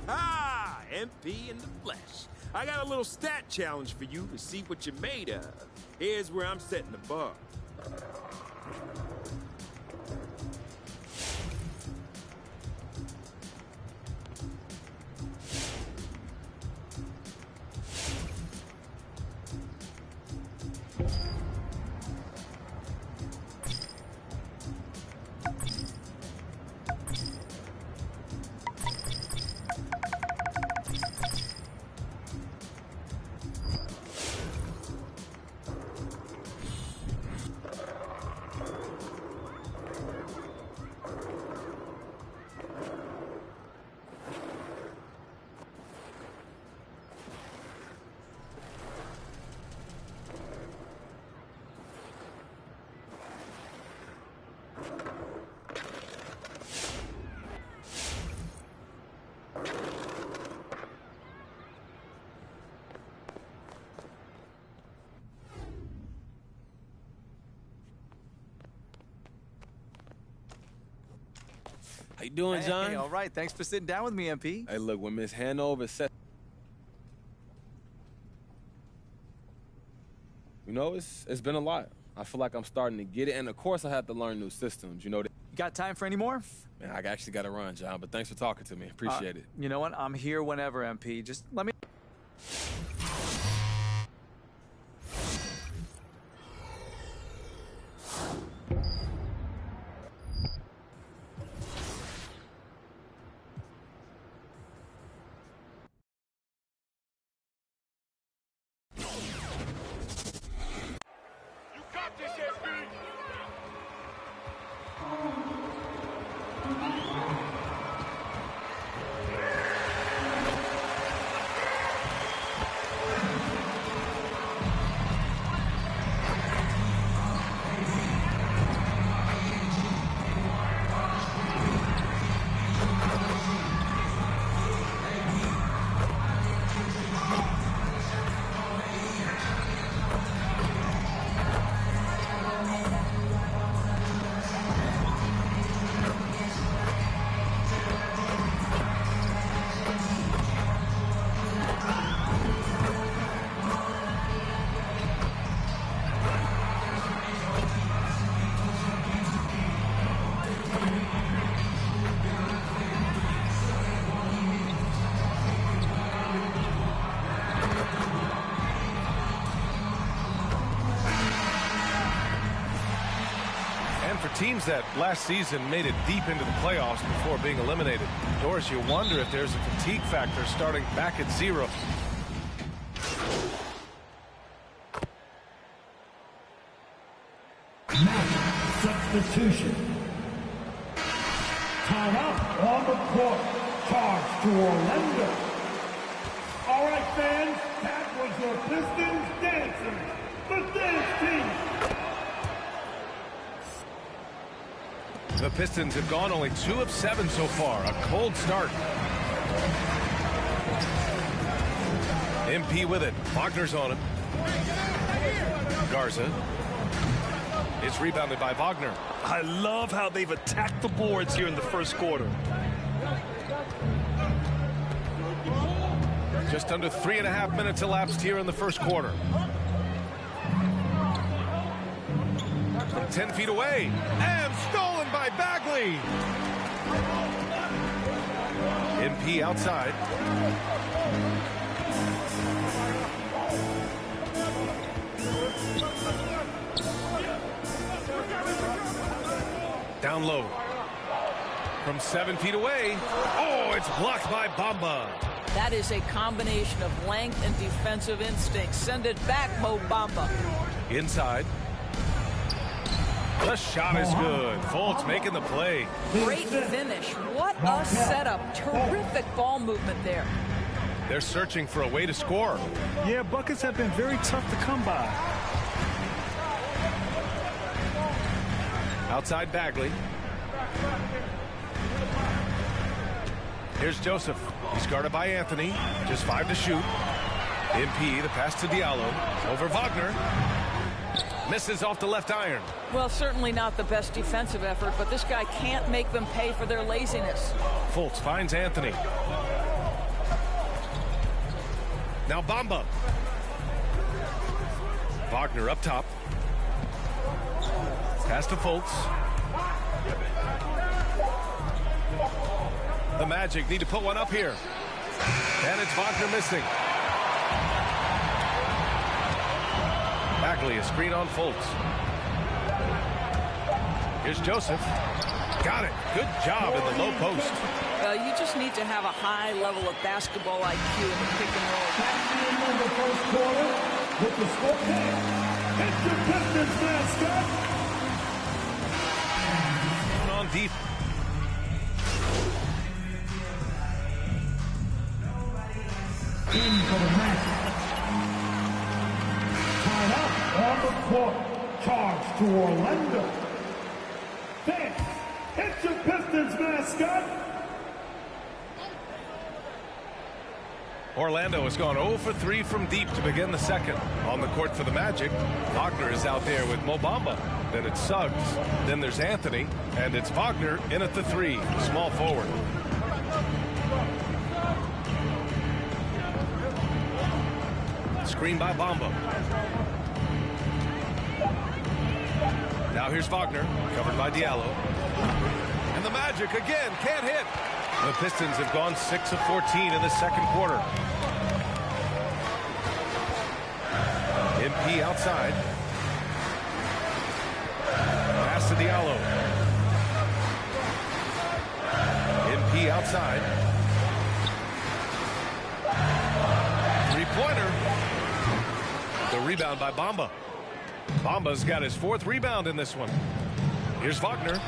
Ha! MP in the flesh. I got a little stat challenge for you to see what you're made of. Here's where I'm setting the bar. How you doing, John? Hey, all right. Thanks for sitting down with me, MP. Hey, look, when Miss Hanover said, you know, it's been a lot. I feel like I'm starting to get it, and of course I have to learn new systems. You know, You got time for any more? man, I actually got to run, John. But thanks for talking to me. Appreciate it. You know what? I'm here whenever, MP. Just let me. Teams that last season made it deep into the playoffs before being eliminated. Doris, you wonder if there's a fatigue factor starting back at zero. Substitution. Timeout on the court. Charge to Orlando. All right, fans, that was your Pistons dancers. The dance team. The Pistons have gone only 2 of 7 so far. A cold start. MP with it. Wagner's on him. Garza. It's rebounded by Wagner. I love how they've attacked the boards here in the first quarter. Just under 3.5 minutes elapsed here in the first quarter. From 10 feet away. And stolen by Bagley. MP outside. Down low. From 7 feet away. Oh, it's blocked by Bamba. That is a combination of length and defensive instinct. Send it back, Mo Bamba. Inside. The shot is good. Fultz making the play. Great finish. What a setup. Terrific ball movement there. They're searching for a way to score. Yeah, buckets have been very tough to come by. Outside Bagley. Here's Joseph. He's guarded by Anthony. Just 5 to shoot. MP, the pass to Diallo. Over Wagner. Misses off the left iron. Well, certainly not the best defensive effort, but this guy can't make them pay for their laziness. Fultz finds Anthony. Now Bamba. Wagner up top. Pass to Fultz. The Magic need to put one up here. And it's Wagner missing. Bagley, a screen on Fultz. Here's Joseph. Got it. Good job in the low post. You just need to have a high level of basketball IQ in the pick and roll. In the first quarter, with the score, it's your Pistons mascot. On deep. In for the match. Tied up on the court. Charge to Orlando. Thanks. It's your Pistons mascot. Orlando has gone 0 for 3 from deep to begin the second. On the court for the Magic, Wagner is out there with Mo Bamba. Then it's Suggs. Then there's Anthony. And it's Wagner in at the 3, small forward. Screen by Bamba. Now here's Wagner, covered by Diallo. And the Magic again can't hit. The Pistons have gone 6 of 14 in the second quarter. MP outside. Pass to Diallo. MP outside. Three-pointer. The rebound by Bamba. Bamba's got his 4th rebound in this one. Here's Wagner.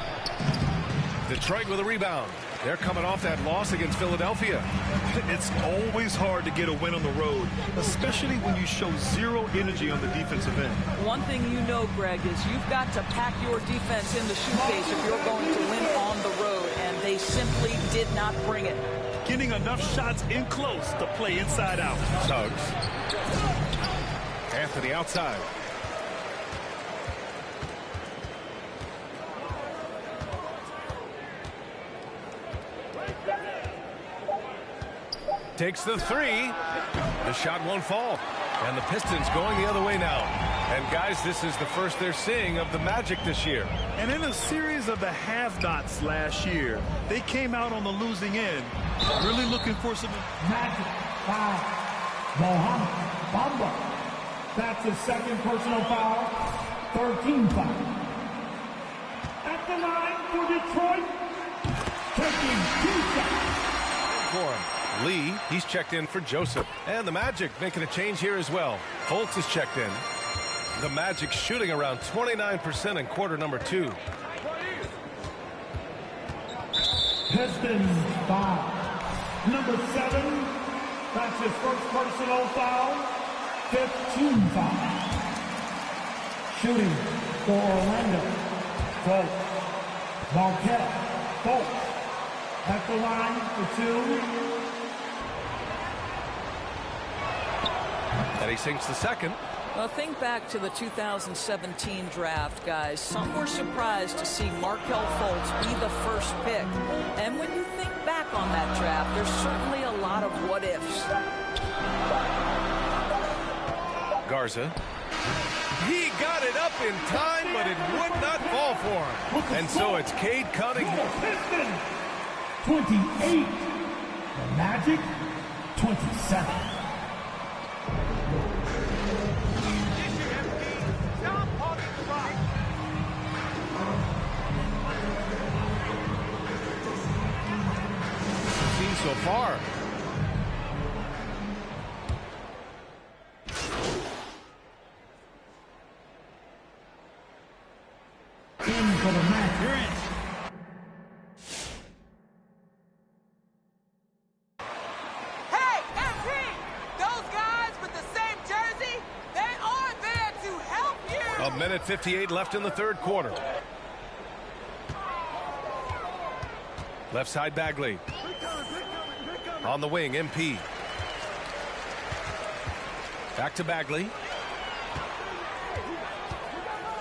Detroit with a rebound. They're coming off that loss against Philadelphia. It's always hard to get a win on the road, especially when you show zero energy on the defensive end. One thing you know, Greg, is you've got to pack your defense in the suitcase if you're going to win on the road, and they simply did not bring it. Getting enough shots in close to play inside out. Suggs. Anthony outside. Takes the 3. The shot won't fall. And the Pistons going the other way now. And guys, this is the first they're seeing of the Magic this year. And in a series of the have-nots last year, they came out on the losing end, really looking for some... Magic foul. Mohamed Bamba. That's his 2nd personal foul. 13 foul. At the line for Detroit. Taking 2 shots. For him. Lee, he's checked in for Joseph. And the Magic making a change here as well. Fultz is checked in. The Magic shooting around 29% in quarter number 2. Pistons foul. Number 7. That's his 1st personal foul. 15 foul. Shooting for Orlando. Fultz. Marquette. Fultz. At the line for 2. And he sinks the 2nd. Well, think back to the 2017 draft, guys. Some were surprised to see Markelle Fultz be the 1st pick. And when you think back on that draft, there's certainly a lot of what-ifs. Garza. He got it up in time, but it would not fall for him. And so it's Cade Cunningham. 28. The Magic, 27. for the match. You're in. Hey, MP! Those guys with the same jersey, they are there to help you! 1:58 left in the third quarter. Left side Bagley. On the wing, MP. Back to Bagley.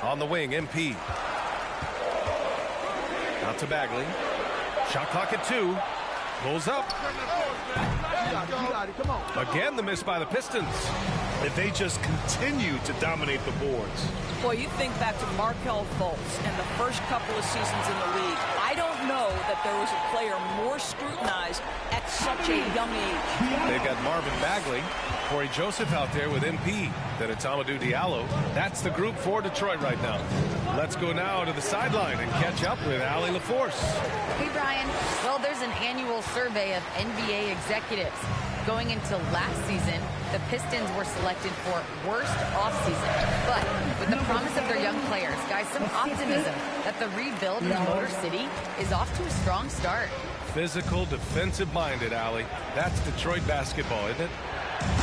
On the wing, MP. Out to Bagley. Shot clock at 2. Pulls up. Again, the miss by the Pistons. If they just continue to dominate the boards. Boy, you think back to Markelle Fultz and the first couple of seasons in the league. I don't know that there was a player more scrutinized at such a young age. They've got Marvin Bagley, Corey Joseph out there with MP. Then it's Amadou Diallo. That's the group for Detroit right now. Let's go now to the sideline and catch up with Allie LaForce. Hey, Brian. Well, there's an annual survey of NBA executives. Going into last season, the Pistons were selected for worst offseason. But with the promise of their young players, guys, some optimism that the rebuild in Motor City is off to a strong start. Physical, defensive-minded, Allie. That's Detroit basketball, isn't it?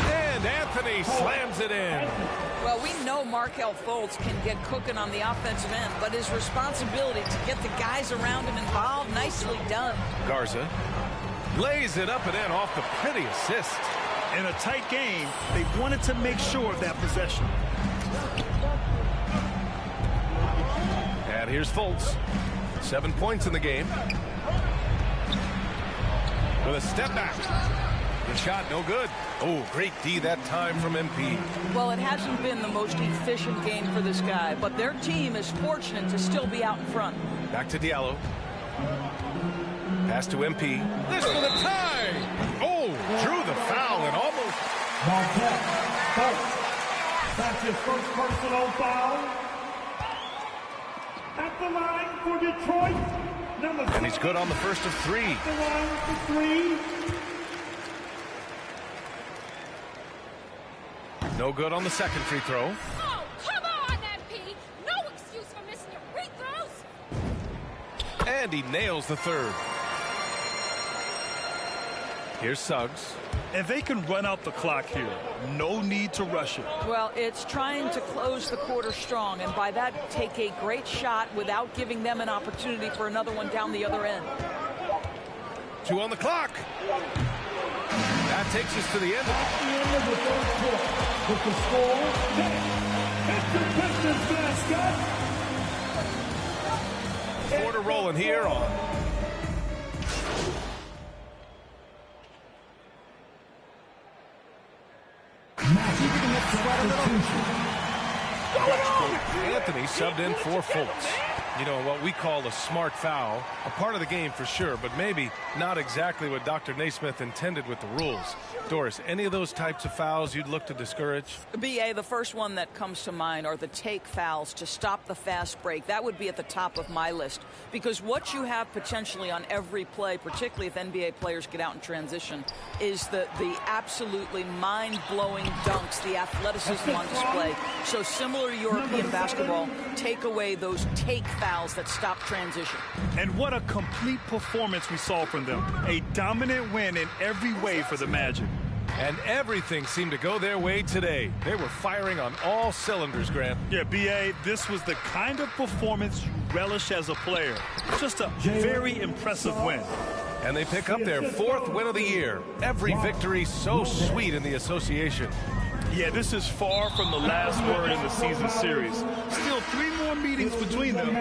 And Anthony slams it in. Well, we know Markelle Fultz can get cooking on the offensive end, but his responsibility to get the guys around him involved, nicely done. Garza lays it up and in off the pretty assist. In a tight game, they wanted to make sure of that possession. And here's Fultz. 7 points in the game. With a step back. The shot no good. Oh, great D that time from MP. Well, it hasn't been the most efficient game for this guy, but their team is fortunate to still be out in front. Back to Diallo. Pass to MP. This for the tie. Oh, drew the foul and almost. Markelle Fultz. That's his first personal foul. At the line for Detroit. And he's good on the first of 3. At the line for 3. No good on the second free throw. Oh, come on, MP! No excuse for missing your free throws! And he nails the third. Here's Suggs. And they can run out the clock here. No need to rush it. Well, it's trying to close the quarter strong, and by that, take a great shot without giving them an opportunity for another one down the other end. 2 on the clock. That takes us to the end. At the end of the third quarter, with the score, it's the Pistons basket. Quarter rolling here on. Anthony subbed in for Fultz. You know, what we call a smart foul, a part of the game for sure, but maybe not exactly what Dr. Naismith intended with the rules. Doris, any of those types of fouls you'd look to discourage? BA, the first one that comes to mind are the take fouls to stop the fast break. That would be at the top of my list, because what you have potentially on every play, particularly if NBA players get out in transition, is the absolutely mind-blowing dunks, the athleticism on display. So similar to European basketball, take away those take fouls that stop transition. And what a complete performance we saw from them. A dominant win in every way for the Magic. And everything seemed to go their way today. They were firing on all cylinders, Grant. Yeah, B.A., this was the kind of performance you relish as a player. Just a very impressive win. And they pick up their 4th win of the year. Every victory so sweet in the association. Yeah, this is far from the last word in the season series. Still 3 more meetings between them.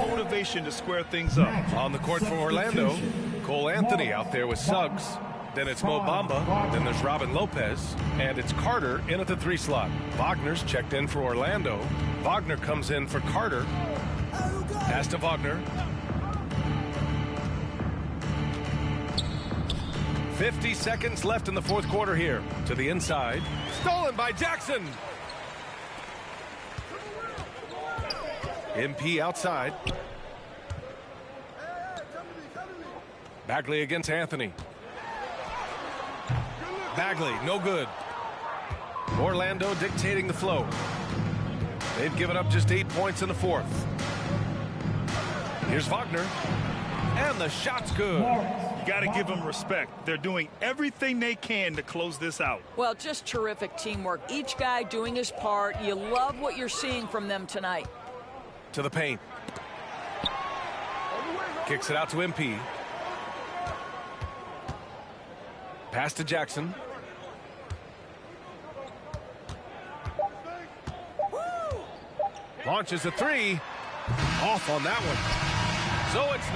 Motivation to square things up. On the court for Orlando, Cole Anthony out there with Suggs. Then it's Mo Bamba. Then there's Robin Lopez. And it's Carter in at the 3 slot. Wagner's checked in for Orlando. Wagner comes in for Carter. Pass to Wagner. 50 seconds left in the 4th quarter here. To the inside. Stolen by Jackson. MP outside. Bagley against Anthony. Bagley, no good. Orlando dictating the flow. They've given up just 8 points in the 4th. Here's Wagner. And the shot's good. You got to give them respect. They're doing everything they can to close this out. Well, just terrific teamwork. Each guy doing his part. You love what you're seeing from them tonight. To the paint. Kicks it out to MP. Pass to Jackson. Launches a three. Off on that one. So it's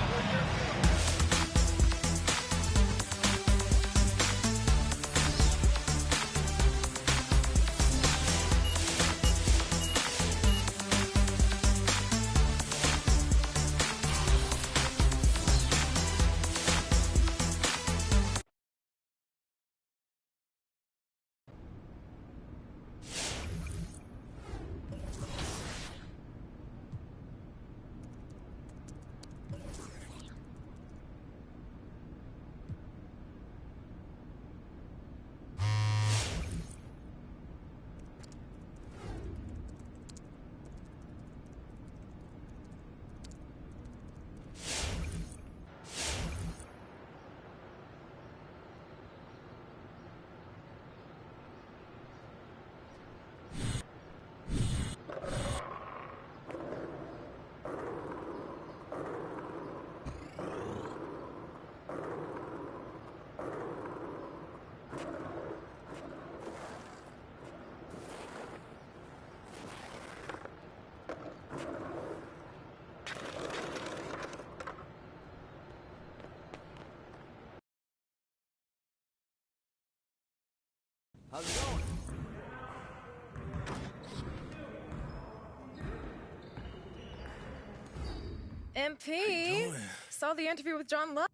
How's it going? MP, saw the interview with John Love.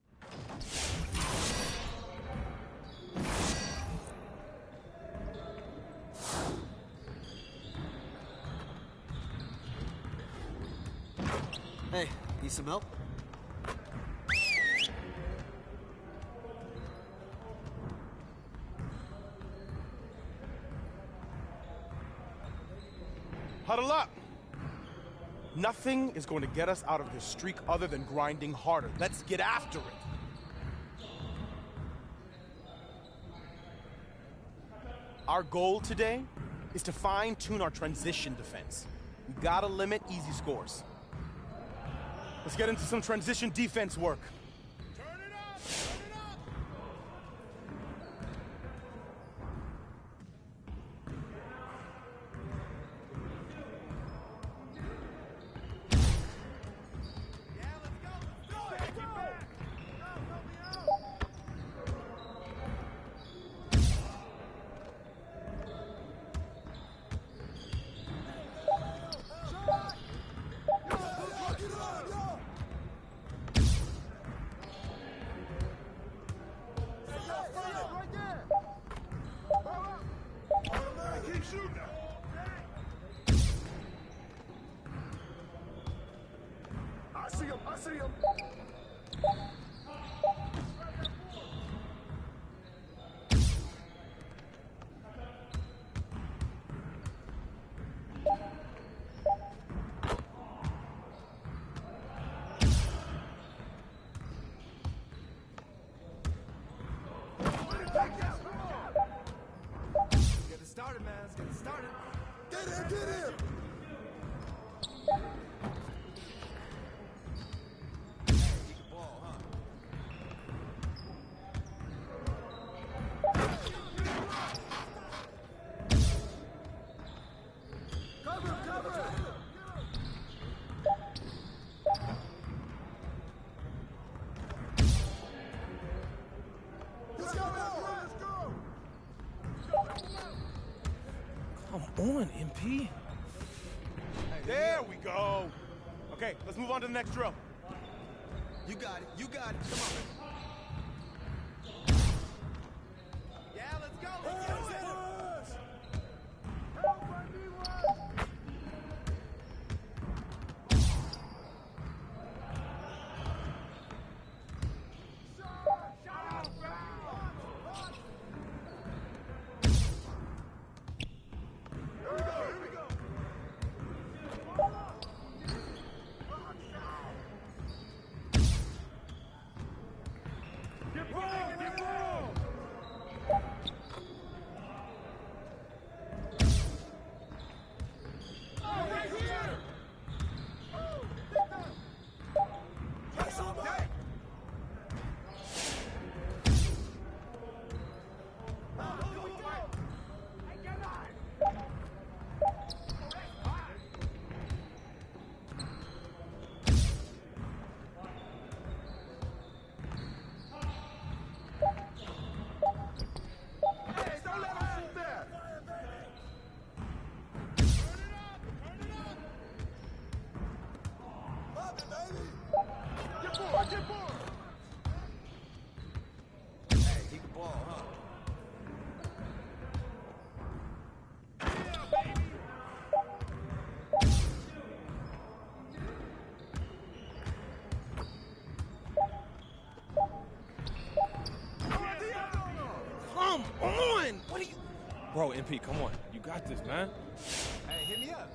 Hey, need some help? Huddle up. Nothing is going to get us out of this streak other than grinding harder. Let's get after it. Our goal today is to fine-tune our transition defense. We gotta limit easy scores. Let's get into some transition defense work. I see him. Get it started, man. Let's get it started. Get him, get him. Come on, MP. There we go. Okay, let's move on to the next drill. You got it. You got it. Come on. Yeah, let's go. Let's do it. Bro, MP, come on. You got this, man. Hey, hit me up.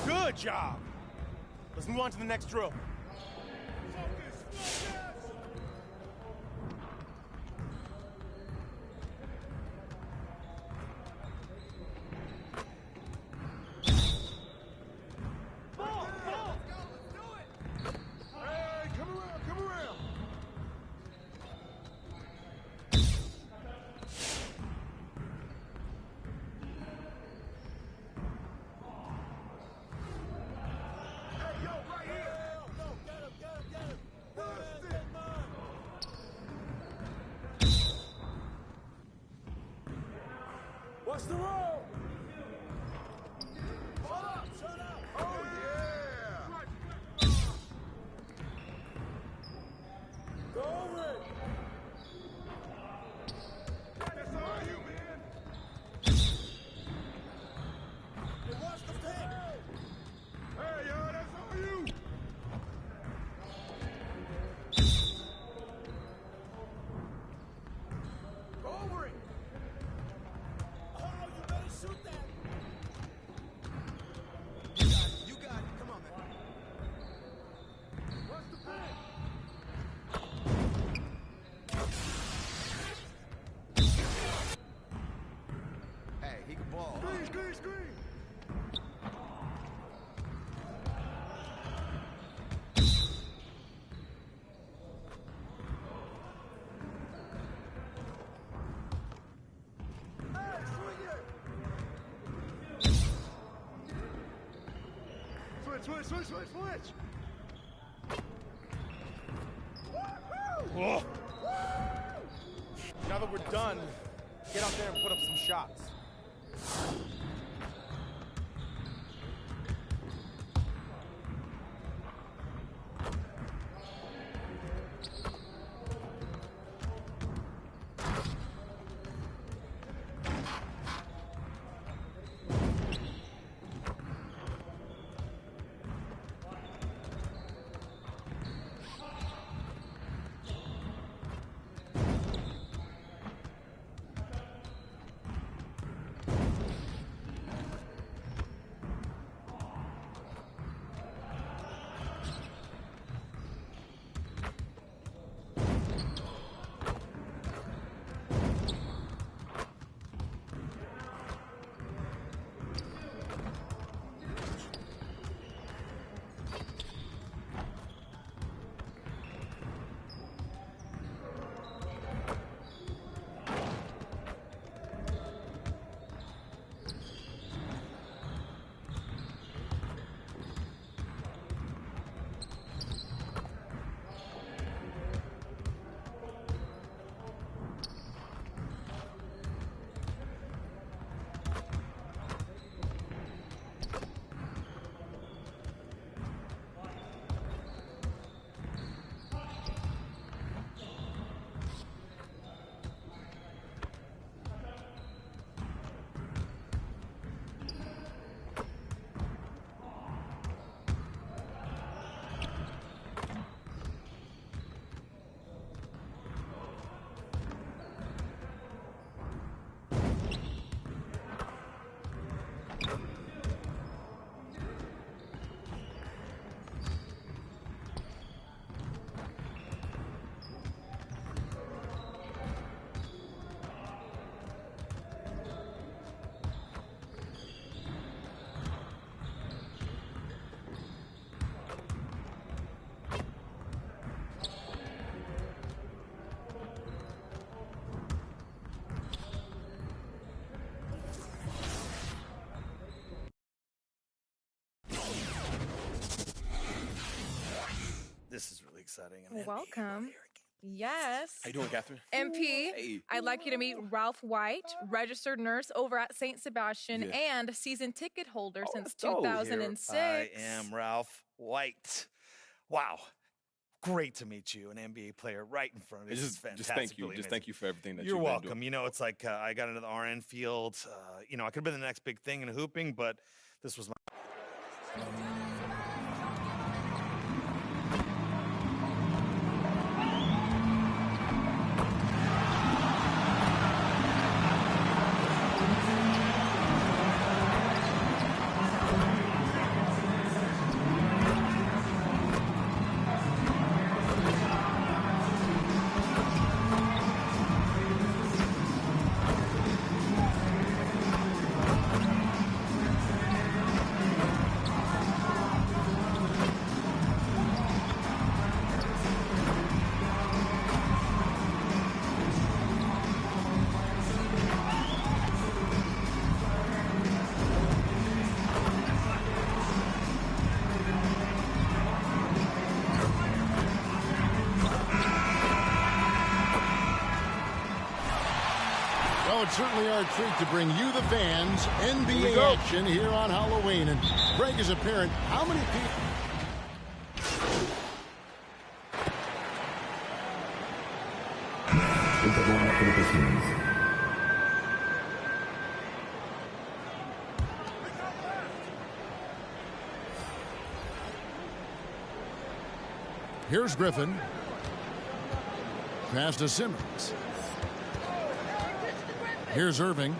Good job. Let's move on to the next drill. What's the roll? Hold up, shut up. Oh, yeah. Go over it. That's all you, man. Hey, watch the pick. Hey, yo, that's all you. Go over it. Shoot that! You got it. You got it. Come on, man. What's the play? Hey, he can ball. Screen. Switch! Whoa. Now that we're done, get out there and put up some shots. This is really exciting. I'm Welcome. Yes. How you doing, Catherine? MP, Hey. I'd like you to meet Ralph White, registered nurse over at St. Sebastian and season ticket holder since 2006. Here I am, Ralph White. Wow. Great to meet you, an NBA player right in front of me. This is fantastic. Just thank you. Really Just amazing. thank you for everything that You're you've welcome. been doing. You know, it's like I got into the RN field. You know, I could have been the next big thing in hooping, but this was my... Oh, it's certainly our treat to bring you, the fans, NBA action here on Halloween. And Greg, is a parent, how many people... Here's Griffin. Pass to Simmons. Here's Irving.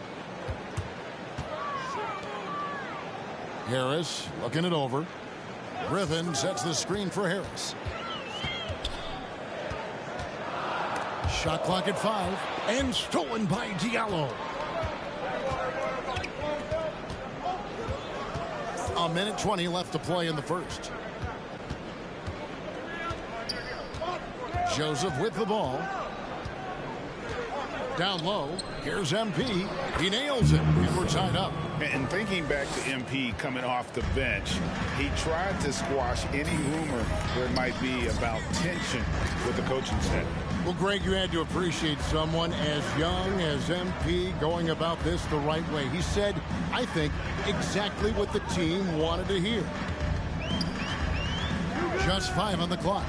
Harris looking it over. Griffin sets the screen for Harris. Shot clock at 5 and stolen by Diallo. A minute 20 left to play in the first. Joseph with the ball. Down low. Here's MP. He nails it. And we're tied up. And thinking back to MP coming off the bench, he tried to squash any rumor there might be about tension with the coaching staff. Well, Greg, you had to appreciate someone as young as MP going about this the right way. He said, I think, exactly what the team wanted to hear. Just 5 on the clock.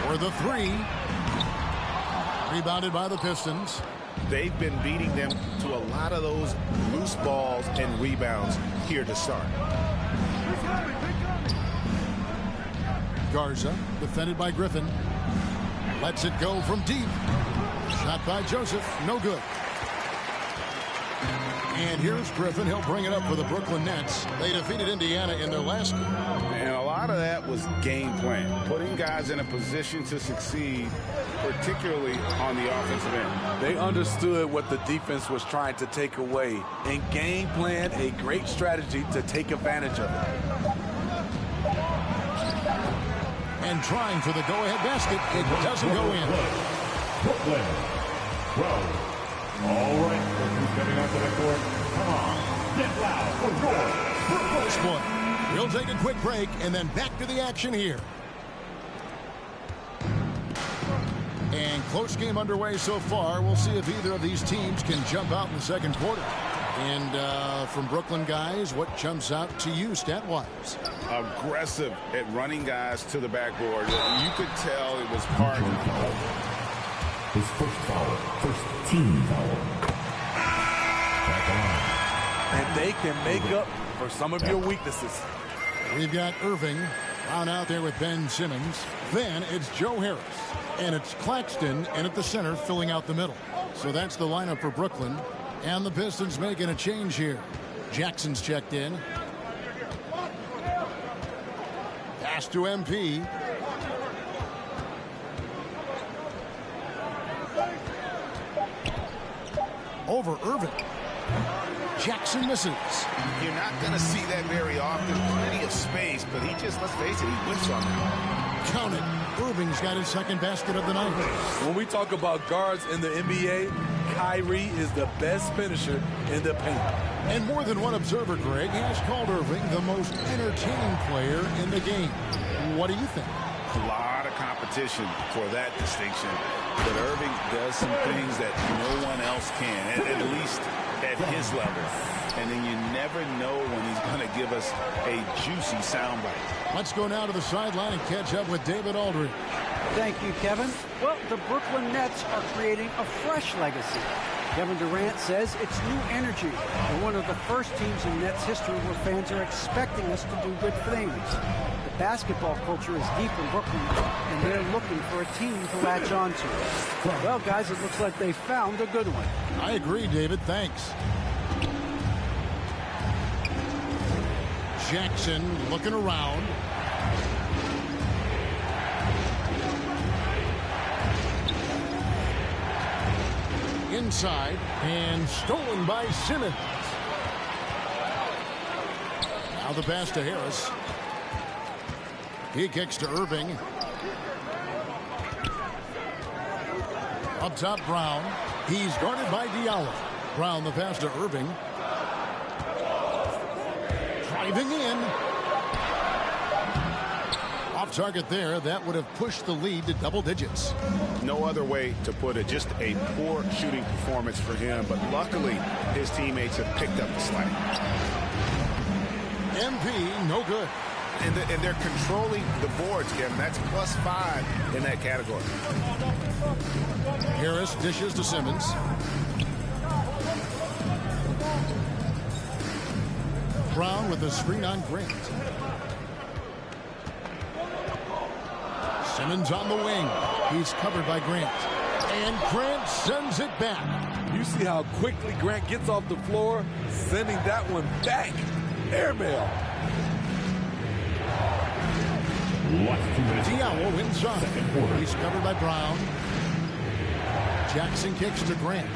For the 3. Rebounded by the Pistons. They've been beating them to a lot of those loose balls and rebounds here to start. Garza, defended by Griffin. Lets it go from deep. Shot by Joseph. No good. And here's Griffin. He'll bring it up for the Brooklyn Nets. They defeated Indiana in their last game. And a lot of that was game plan. Putting guys in a position to succeed, particularly on the offensive end. They understood what the defense was trying to take away and game plan a great strategy to take advantage of it. And trying for the go-ahead basket. It doesn't go in. Brooklyn, 12. All right, who's coming onto the court? Come on, get loud for your Brooklyn. Sport. We'll take a quick break and then back to the action here. And close game underway so far. We'll see if either of these teams can jump out in the second quarter. And from Brooklyn guys, what jumps out to you stat-wise? Aggressive at running guys to the backboard. You could tell it was part of his first foul, first team foul. And they can make up for some of your weaknesses. We've got Irving down out there with Ben Simmons. Then it's Joe Harris. And it's Claxton in at the center filling out the middle. So that's the lineup for Brooklyn. And the Pistons making a change here. Jackson's checked in. Pass to MP. Over Irving. Jackson misses. You're not going to see that very often. Plenty of space, but he just, let's face it, he whiffs on that. Count it. Irving's got his second basket of the night. When we talk about guards in the NBA, Kyrie is the best finisher in the paint. And more than one observer, Greg, has called Irving the most entertaining player in the game. What do you think? A lot of competition for that distinction. But Irving does some things that no one else can, at least at his level. And then you never know when he's going to give us a juicy soundbite. Let's go now to the sideline and catch up with David Aldridge. Thank you, Kevin. Well, the Brooklyn Nets are creating a fresh legacy. Kevin Durant says it's new energy. They're one of the first teams in Nets history where fans are expecting us to do good things. The basketball culture is deep in Brooklyn, and they're looking for a team to latch on to. Well, guys, it looks like they found a good one. I agree, David. Thanks. Jackson looking around. Inside and stolen by Simmons. Now the pass to Harris. He kicks to Irving. Up top, Brown. He's guarded by Diallo. Brown the pass to Irving. Driving in. Off target there, that would have pushed the lead to double digits. No other way to put it. Just a poor shooting performance for him, but luckily his teammates have picked up the slack. MP, no good. And they're controlling the boards, Kevin. That's +5 in that category. Harris dishes to Simmons. Brown with a screen on Grant. Simmons on the wing. He's covered by Grant. And Grant sends it back. You see how quickly Grant gets off the floor, sending that one back. Airmail. Diallo inside. He's covered by Brown. Jackson kicks to Grant.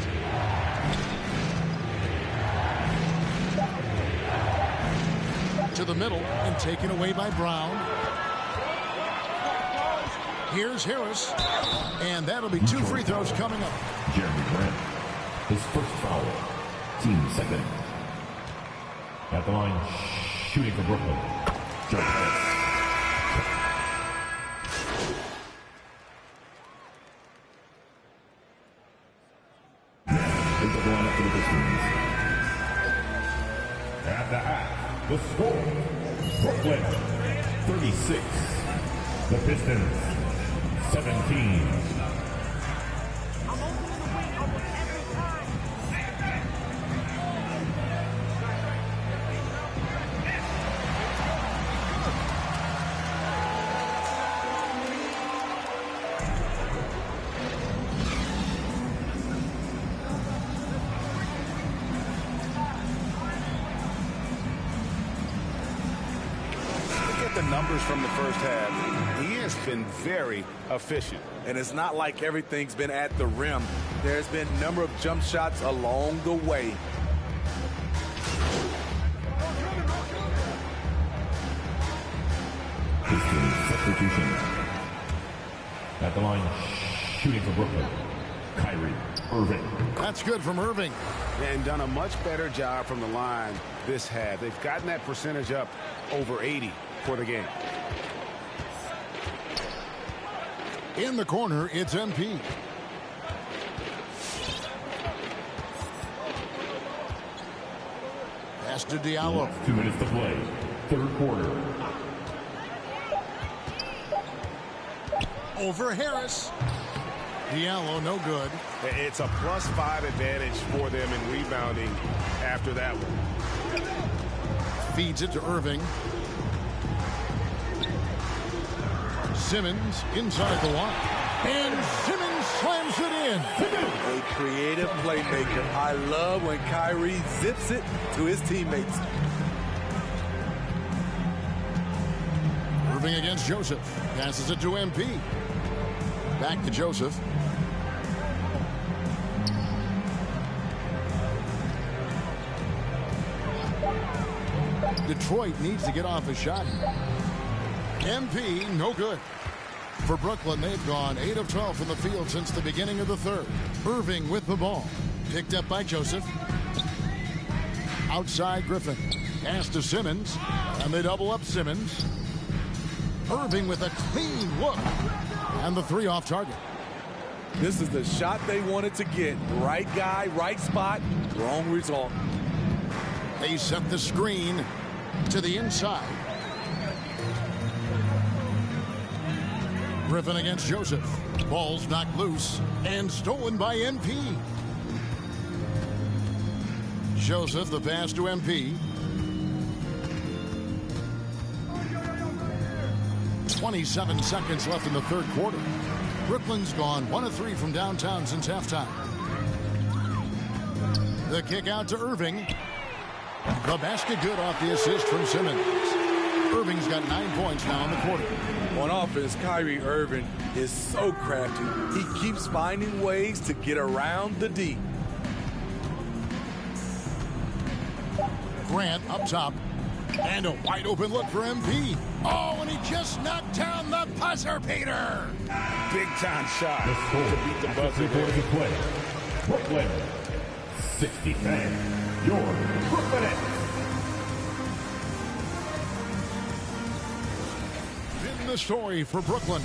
To the middle and taken away by Brown. Here's Harris. And that'll be 2 free throws coming up. Jeremy Grant, his first foul, team second. At the line, shooting for Brooklyn, Joe Harris. Is the line up for the Pistons. At the half, the score, Brooklyn 36, the Pistons 17. The numbers from the first half, he has been very efficient. And it's not like everything's been at the rim. There's been a number of jump shots along the way. Pistons substitution. At the line, shooting for Brooklyn, Kyrie Irving. That's good from Irving. And done a much better job from the line this half. They've gotten that percentage up over 80 for the game. In the corner, it's MP. Pass to Diallo. 2 minutes to play. Third quarter. Over Harris. Diallo, no good. It's a +5 advantage for them in rebounding after that one. Feeds it to Irving. Simmons inside the line. And Simmons slams it in. A creative playmaker. I love when Kyrie zips it to his teammates. Irving against Joseph. Passes it to MP. Back to Joseph. Detroit needs to get off a shot. MP, no good. For Brooklyn, they've gone 8 of 12 from the field since the beginning of the third. Irving with the ball. Picked up by Joseph. Outside Griffin. Pass to Simmons. And they double up Simmons. Irving with a clean look. And the 3 off target. This is the shot they wanted to get. Right guy, right spot, wrong result. They set the screen to the inside. Griffin against Joseph. Ball's knocked loose and stolen by MP. Joseph, the pass to MP. 27 seconds left in the third quarter. Brooklyn's gone 1 of 3 from downtown since halftime. The kick out to Irving. The basket good off the assist from Simmons. Irving's got 9 points now in the quarter. On offense, Kyrie Irving is so crafty. He keeps finding ways to get around the D. Grant up top. And a wide open look for MP. Oh, and he just knocked down the buzzer beater. Big time shot The score to beat the after buzzer. 3 quarters of play. Brooklyn 60-10. Your Brooklyn Nets. the story for Brooklyn.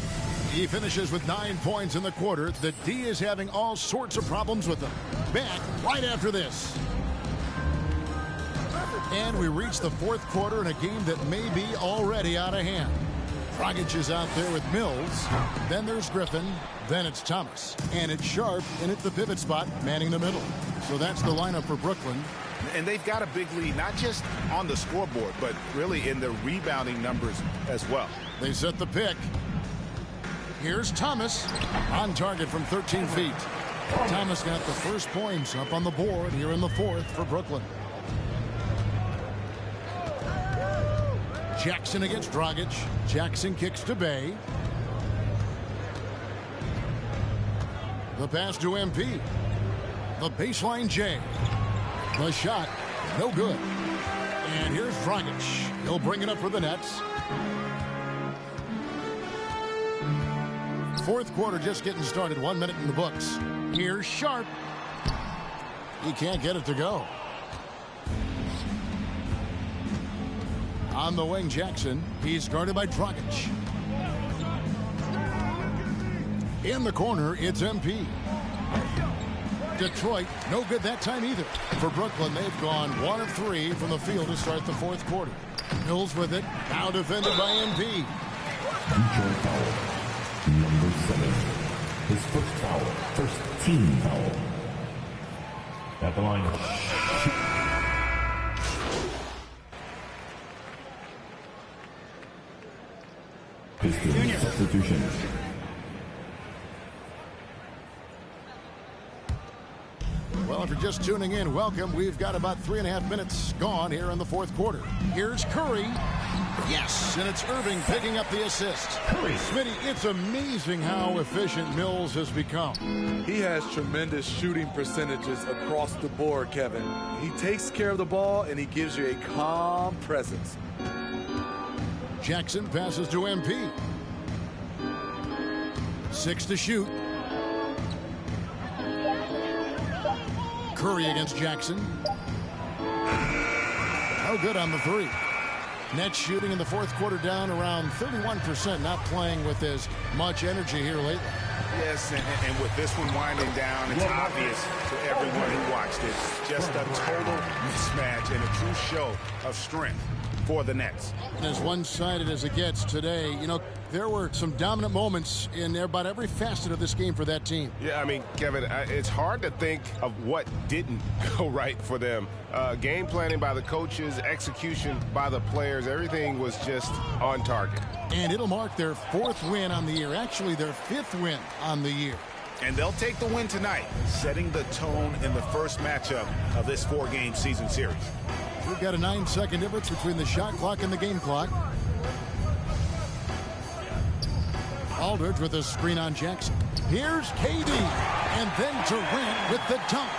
He finishes with 9 points in the quarter. The D is having all sorts of problems with them. Back right after this. And we reach the fourth quarter in a game that may be already out of hand. Dragic is out there with Mills. Then there's Griffin. Then it's Thomas. And it's Sharp in at the pivot spot, manning the middle. So that's the lineup for Brooklyn. And they've got a big lead, not just on the scoreboard, but really in the rebounding numbers as well. They set the pick. Here's Thomas on target from 13 feet. Thomas got the first points up on the board here in the fourth for Brooklyn. Jackson against Dragic. Jackson kicks to Bay. The pass to MP. The baseline J. The shot, no good. And here's Dragic. He'll bring it up for the Nets. Fourth quarter just getting started. 1 minute in the books. Here's Sharp. He can't get it to go. On the wing, Jackson. He's guarded by Dragic. In the corner, it's MP. Detroit, no good that time either. For Brooklyn, they've gone 1 of 3 from the field to start the fourth quarter. Mills with it. Now defended by MP. Detroit foul. Number 7. His first foul. First team foul. At the line. Pistons substitution. Well, if you're just tuning in, welcome. We've got about 3.5 minutes gone here in the fourth quarter. Here's Curry. Yes, and it's Irving picking up the assist. Curry. Smitty, it's amazing how efficient Mills has become. He has tremendous shooting percentages across the board, Kevin. He takes care of the ball, and he gives you a calm presence. Jackson passes to MP. 6 to shoot. Curry against Jackson. No good on the 3. Nets shooting in the fourth quarter down around 31%, not playing with as much energy here lately. Yes, and with this one winding down, it's obvious to everyone who watched it. Just a total mismatch and a true show of strength for the Nets. And as one-sided as it gets today, you know, there were some dominant moments in about every facet of this game for that team. Yeah, I mean, Kevin, it's hard to think of what didn't go right for them. Game planning by the coaches, execution by the players, everything was just on target. And it'll mark their 4th win on the year, actually their 5th win on the year. And they'll take the win tonight, setting the tone in the first matchup of this 4-game season series. We've got a 9-second difference between the shot clock and the game clock. Aldridge with a screen on Jackson. Here's KD. And then Durant with the dunk.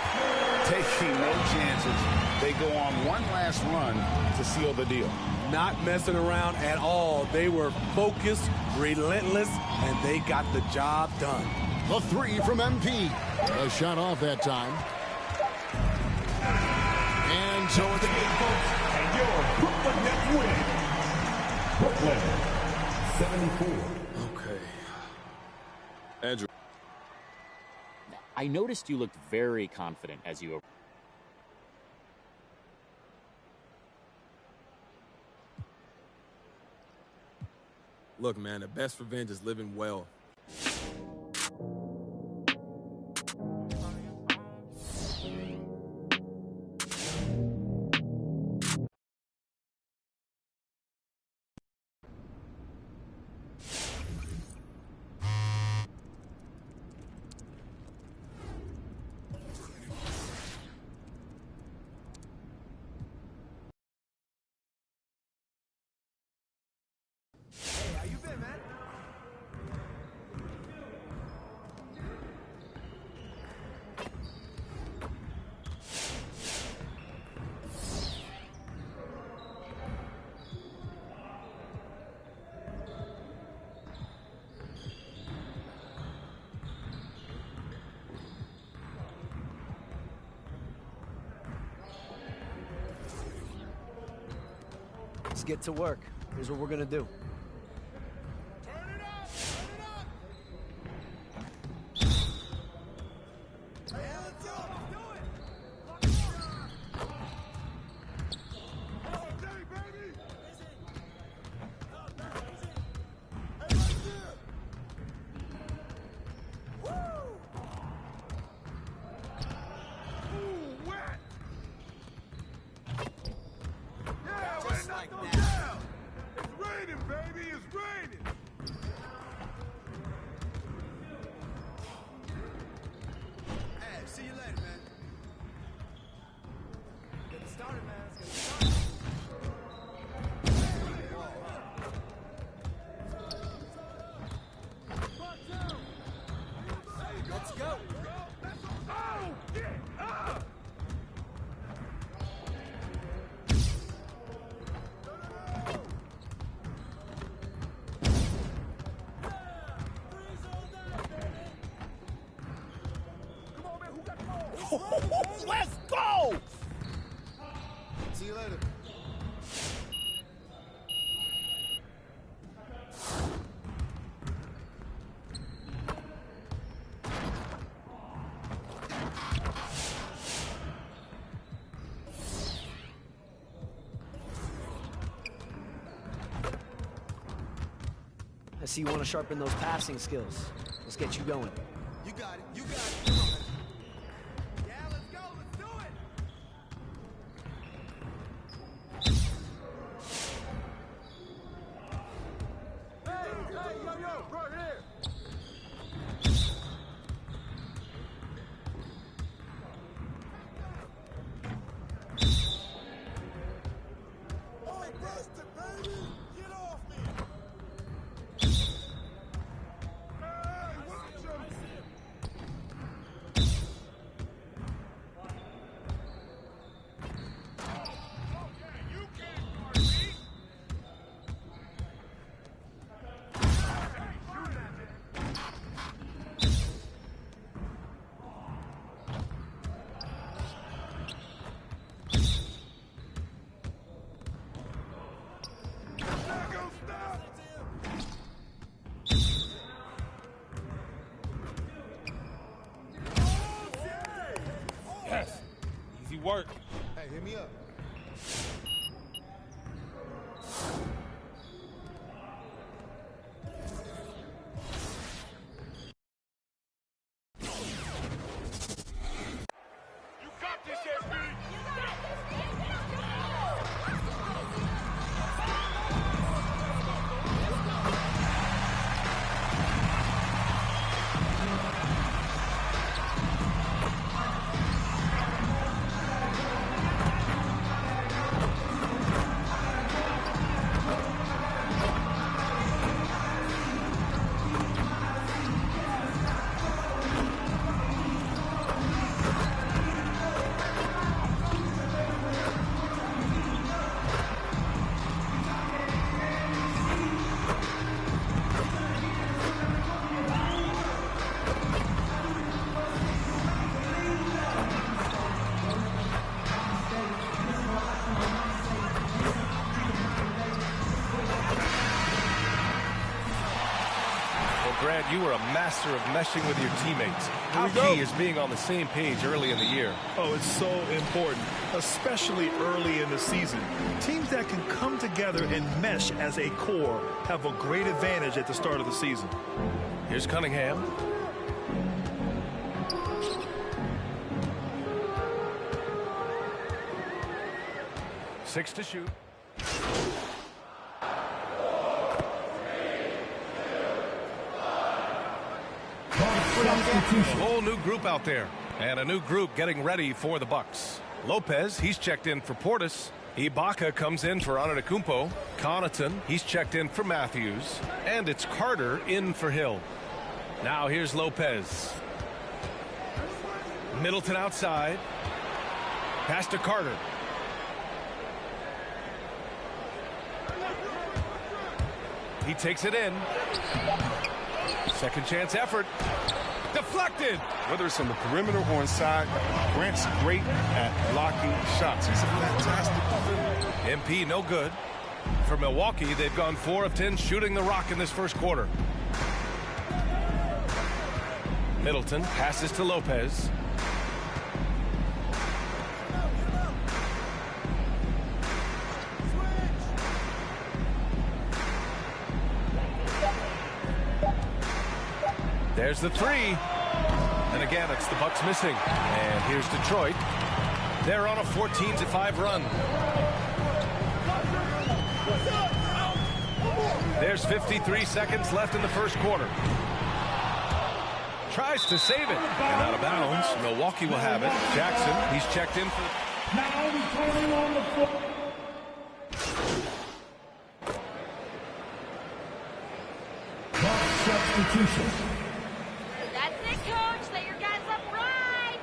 Taking no chances. They go on one last run to seal the deal. Not messing around at all. They were focused, relentless, and they got the job done. The 3 from MP. A shot off that time. And so it's and your Brooklyn Nets win. Brooklyn 74. Okay. Andrew. I noticed you looked very confident as you. Look, man, the best revenge is living well. Let's get to work. Here's what we're going to do. Let's go! See you later. I see you want to sharpen those passing skills. Let's get you going. You got it. You got it. Come on. Yeah, let's go. Let's do it. Hey, yo, right here. Oh, busted, baby. Get off me. Yes. Easy work. Hey, hit me up. Grant, you were a master of meshing with your teammates. How key is being on the same page early in the year? Oh, it's so important, especially early in the season. Teams that can come together and mesh as a core have a great advantage at the start of the season. Here's Cunningham. Six to shoot. A whole new group out there, and a new group getting ready for the Bucks. Lopez, he's checked in for Portis. Ibaka comes in for Antetokounmpo. Connaughton, he's checked in for Matthews. And it's Carter in for Hill. Now here's Lopez. Middleton outside. Pass to Carter. He takes it in. Second chance effort. Deflected. Whether it's on the perimeter or inside, Grant's great at blocking shots. He's a fantastic defender. MP no good. For Milwaukee, they've gone 4 of 10 shooting the rock in this first quarter. Middleton passes to Lopez. There's the three. And again, it's the Bucks missing. And here's Detroit. They're on a 14-5 run. There's 53 seconds left in the first quarter. Tries to save it. And out of bounds. Milwaukee will have it. Jackson, he's checked in for... Now returning on the floor. Substitution. That's it, Coach. Set your guys up right.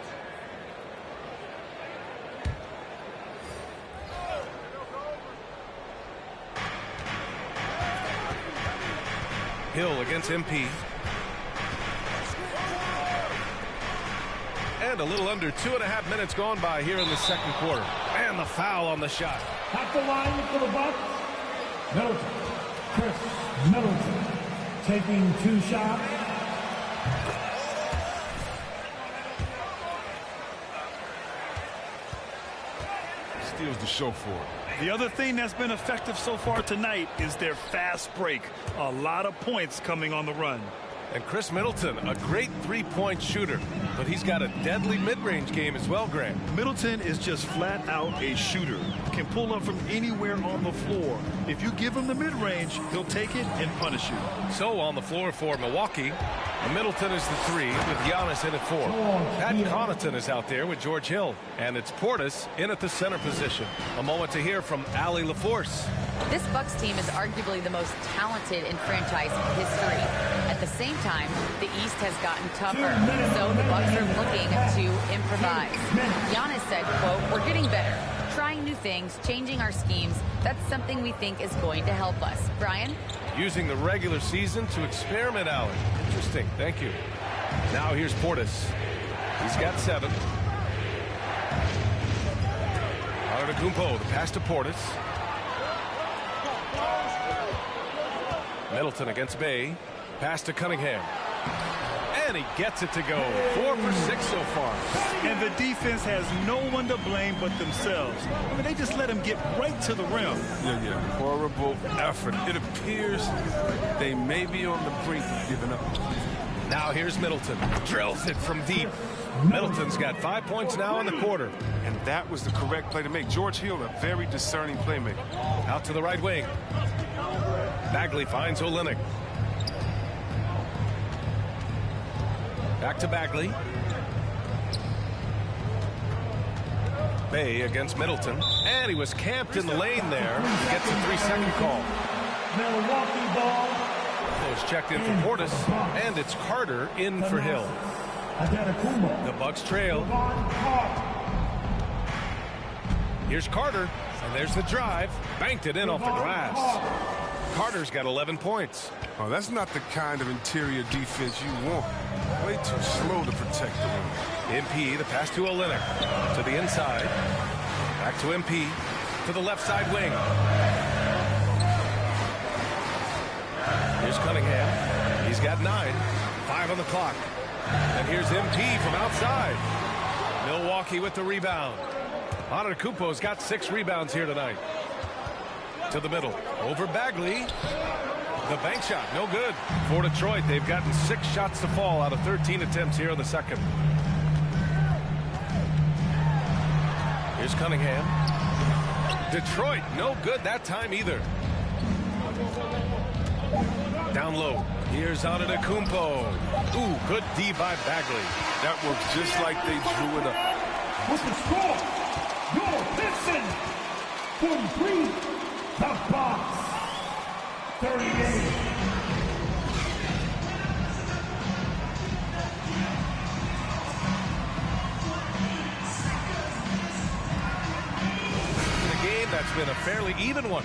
Hill against MP. And a little under 2.5 minutes gone by here in the second quarter. And the foul on the shot. At the line for the Bucks, Middleton. Chris Middleton taking 2 shots. Steals the show for it. The other thing that's been effective so far tonight is their fast break. A lot of points coming on the run. And Chris Middleton, a great three-point shooter, but he's got a deadly mid-range game as well, Grant. Middleton is just flat out a shooter. Can pull up from anywhere on the floor. If you give him the mid-range, he'll take it and punish you. So on the floor for Milwaukee, Middleton is the 3 with Giannis in at 4. Pat Connaughton is out there with George Hill. And it's Portis in at the center position. A moment to hear from Allie LaForce. This Bucks team is arguably the most talented in franchise history. At the same time, the East has gotten tougher, so the Bucks are looking to improvise. Giannis said, quote, "We're getting better, trying new things, changing our schemes. That's something we think is going to help us." Brian? Using the regular season to experiment, Allie. Interesting. Thank you. Now here's Portis. He's got 7. Antetokounmpo, the pass to Portis. Middleton against Bay. Pass to Cunningham. And he gets it to go. 4 for 6 so far. And the defense has no one to blame but themselves. I mean, they just let him get right to the rim. Yeah. Horrible effort. It appears they may be on the brink of giving up. Now here's Middleton. Drills it from deep. Middleton's got 5 points now in the quarter. And that was the correct play to make. George Hill, a very discerning playmaker. Out to the right wing. Bagley finds Olynyk. Back to Bagley. Bay against Middleton. And he was camped in the lane there. He gets a 3-second call. Milwaukee ball. Close checked in for Portis. And it's Carter in for Hill. The Bucks trail. Here's Carter. And there's the drive. Banked it in off the glass. Carter's got 11 points. Oh, that's not the kind of interior defense you want. Way too slow to protect the rim. MP, the pass to Olynyk. To the inside. Back to MP. To the left side wing. Here's Cunningham. He's got 9. 5 on the clock. And here's MP from outside. Milwaukee with the rebound. Antetokounmpo's got 6 rebounds here tonight. To the middle. Over Bagley. The bank shot. No good. For Detroit, they've gotten 6 shots to fall out of 13 attempts here in the second. Here's Cunningham. Detroit, no good that time either. Down low. Here's Antetokounmpo. Ooh, good D by Bagley. That works just like they drew it up. What's the score? Your Pistons 43. The Bucks 38. In a game that's been a fairly even one.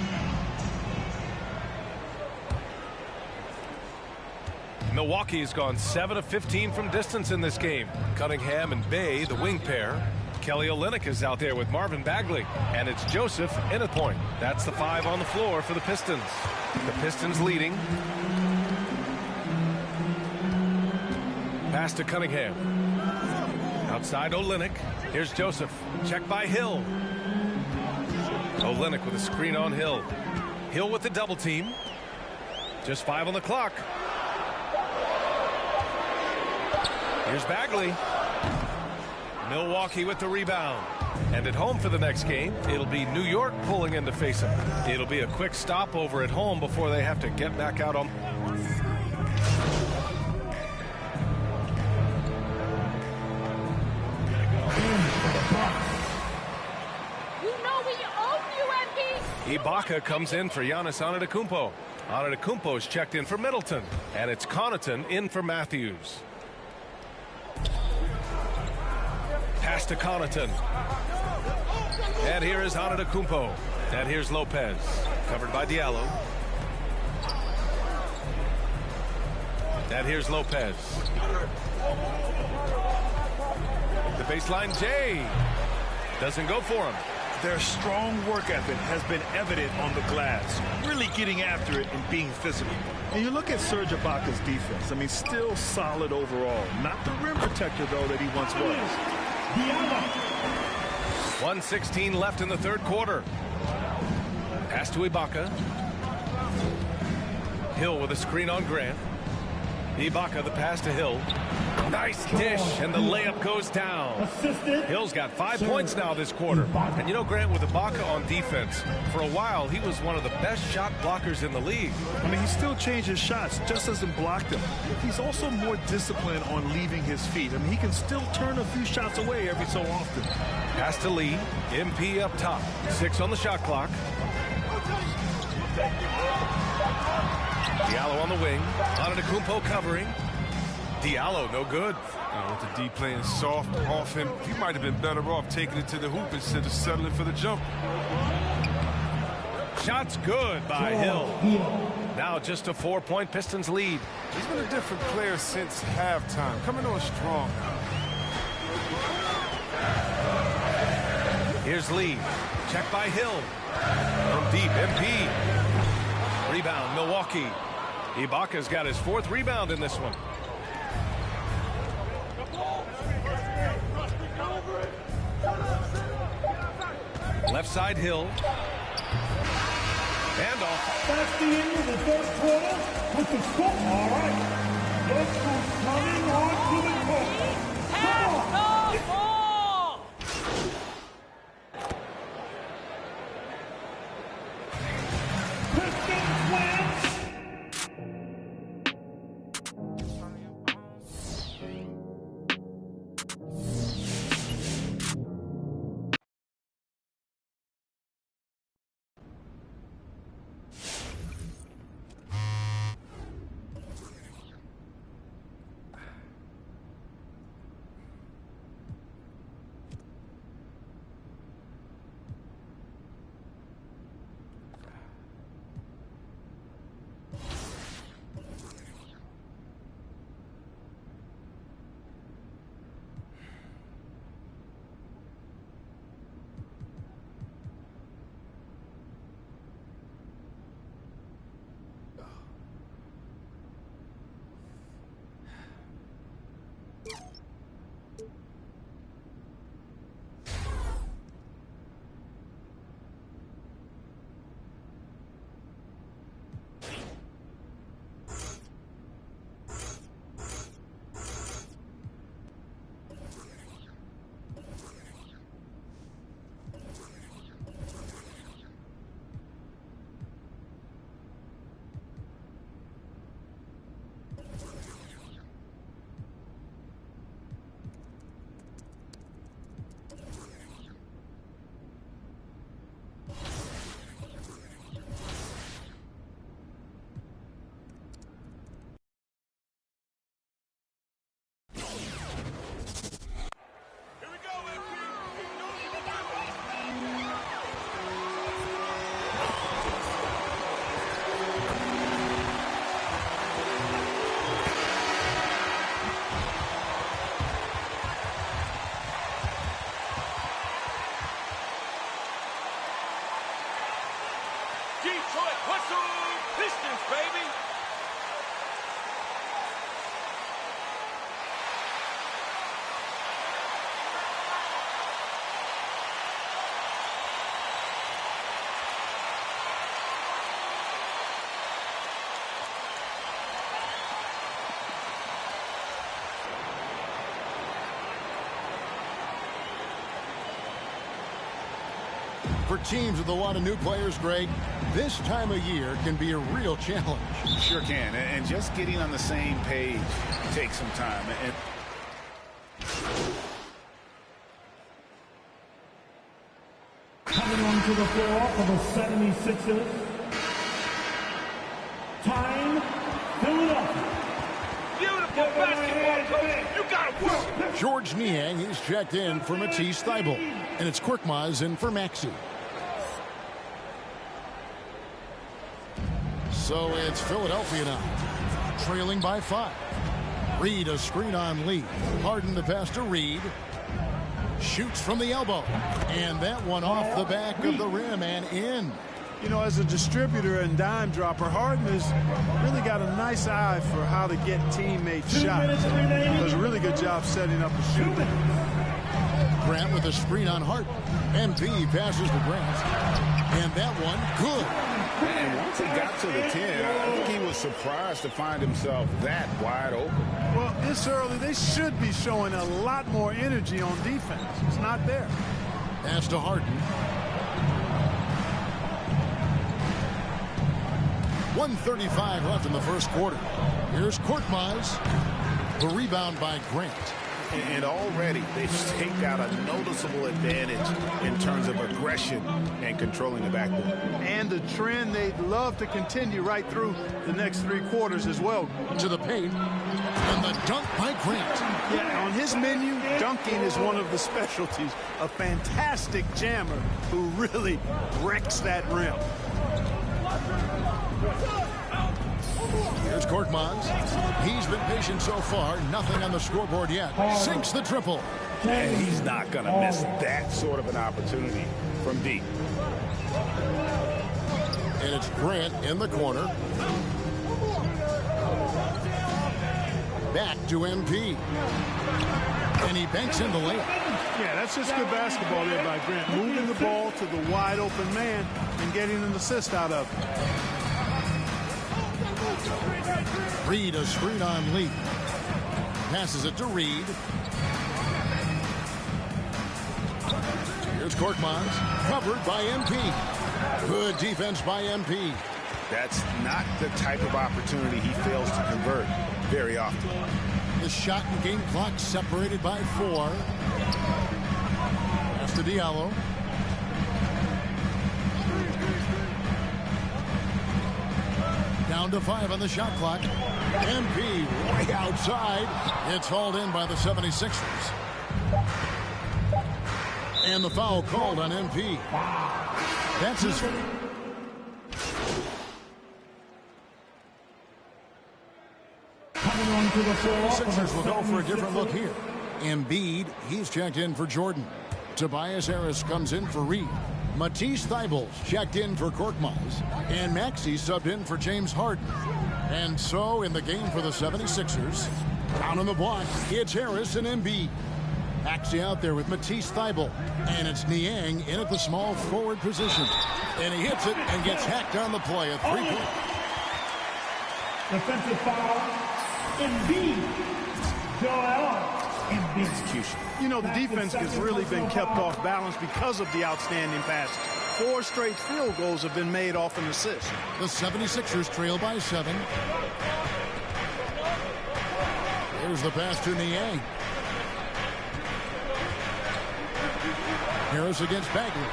Milwaukee has gone 7 of 15 from distance in this game. Cunningham and Bay, the wing pair. Kelly Olynyk is out there with Marvin Bagley. And it's Joseph in a point. That's the 5 on the floor for the Pistons. The Pistons leading. Pass to Cunningham. Outside Olynyk. Here's Joseph. Check by Hill. Olynyk with a screen on Hill. Hill with the double team. Just 5 on the clock. Here's Bagley. Milwaukee with the rebound. And at home for the next game, it'll be New York pulling in to face them. It'll be a quick stopover at home before they have to get back out on. You know we own you, MP. Ibaka comes in for Giannis Antetokounmpo. Antetokounmpo's checked in for Middleton. And it's Connaughton in for Matthews. Pass to Connaughton. And here is Antetokounmpo. And here's Lopez. Covered by Diallo. And here's Lopez. The baseline J. Doesn't go for him. Their strong work ethic has been evident on the glass, really getting after it and being physical. And you look at Serge Ibaka's defense, I mean, still solid overall. Not the rim protector, though, that he once was. 1:16 left in the third quarter. Pass to Ibaka. Hill with a screen on Grant. Ibaka, the pass to Hill. Nice dish, and the layup goes down. Hill's got 5 points now this quarter. And you know, Grant, with Ibaka on defense, for a while, he was one of the best shot blockers in the league. I mean, he still changes his shots, just doesn't block them. He's also more disciplined on leaving his feet. I mean, he can still turn a few shots away every so often. Pass to Lee. MP up top. 6 on the shot clock. Diallo on the wing. Antetokounmpo covering. Diallo, no good. With the D playing soft off him, he might have been better off taking it to the hoop instead of settling for the jump. Shot's good by Hill. Now just a 4-point Pistons lead. He's been a different player since halftime, coming on strong. Here's Lee. Check by Hill. From deep, MP. Rebound, Milwaukee. Ibaka's got his 4th rebound in this one. Left side, Hill. Handoff. That's the end of the third quarter with the score. All right. Look who's coming on to the court. Come on. Detroit Whistle Pistons, baby! For teams with a lot of new players, Greg, this time of year can be a real challenge. Sure can, and just getting on the same page takes some time. And coming onto the floor for the 76ers. Time, Philadelphia. Beautiful basketball, coach. You gotta work. George Niang, he's checked in for Matisse Thybulle. And it's Korkmaz in for Maxey. So it's Philadelphia now, trailing by 5. Reed a screen on Lee. Harden the pass to Reed. Shoots from the elbow. And that one off the back of the rim and in. You know, as a distributor and dime dropper, Harden has really got a nice eye for how to get teammates shots. Does a really good job setting up the shoot. Grant with a screen on Harden. MP passes to Grant. And that one, good. And once he got to the 10, I think he was surprised to find himself that wide open. Well, this early, they should be showing a lot more energy on defense. It's not there. Pass to Harden. 1:35 left in the first quarter. Here's Korkmaz. The rebound by Grant. And already they've staked out a noticeable advantage in terms of aggression and controlling the backboard. And the trend they'd love to continue right through the next 3 quarters as well. To the paint. And the dunk by Grant. Yeah, on his menu, dunking is one of the specialties. A fantastic jammer who really wrecks that rim. Here's Korkmaz. He's been patient so far. Nothing on the scoreboard yet. Sinks the triple. And he's not going to miss that sort of an opportunity from deep. And it's Grant in the corner. Back to MP. And he banks in the layup. Yeah, that's just good basketball there by Grant. Moving the ball to the wide open man and getting an assist out of it. Reed a screen on Lee. Passes it to Reed. Here's Korkmaz. Covered by MP. Good defense by MP. That's not the type of opportunity he fails to convert very often. The shot and game clock separated by 4. Pass to Diallo. Down to 5 on the shot clock. MP way outside. It's hauled in by the 76ers. And the foul called on MP. That's his... Sixers will go for a different look here. Embiid, he's checked in for Jordan. Tobias Harris comes in for Reed. Matisse Thybulle checked in for Korkmaz. And Maxey subbed in for James Harden. And so in the game for the 76ers, down on the block, it's Harris and Embiid. Maxey out there with Matisse Thybulle. And it's Niang in at the small forward position. And he hits it and gets hacked on the play. A 3-point. Defensive foul. Embiid. Joel Embiid. Execution. You know, the defense has really been kept off balance because of the outstanding passes. 4 straight field goals have been made off an assist. The 76ers trail by 7. Here's the pass to Niang. Harris against Bagley.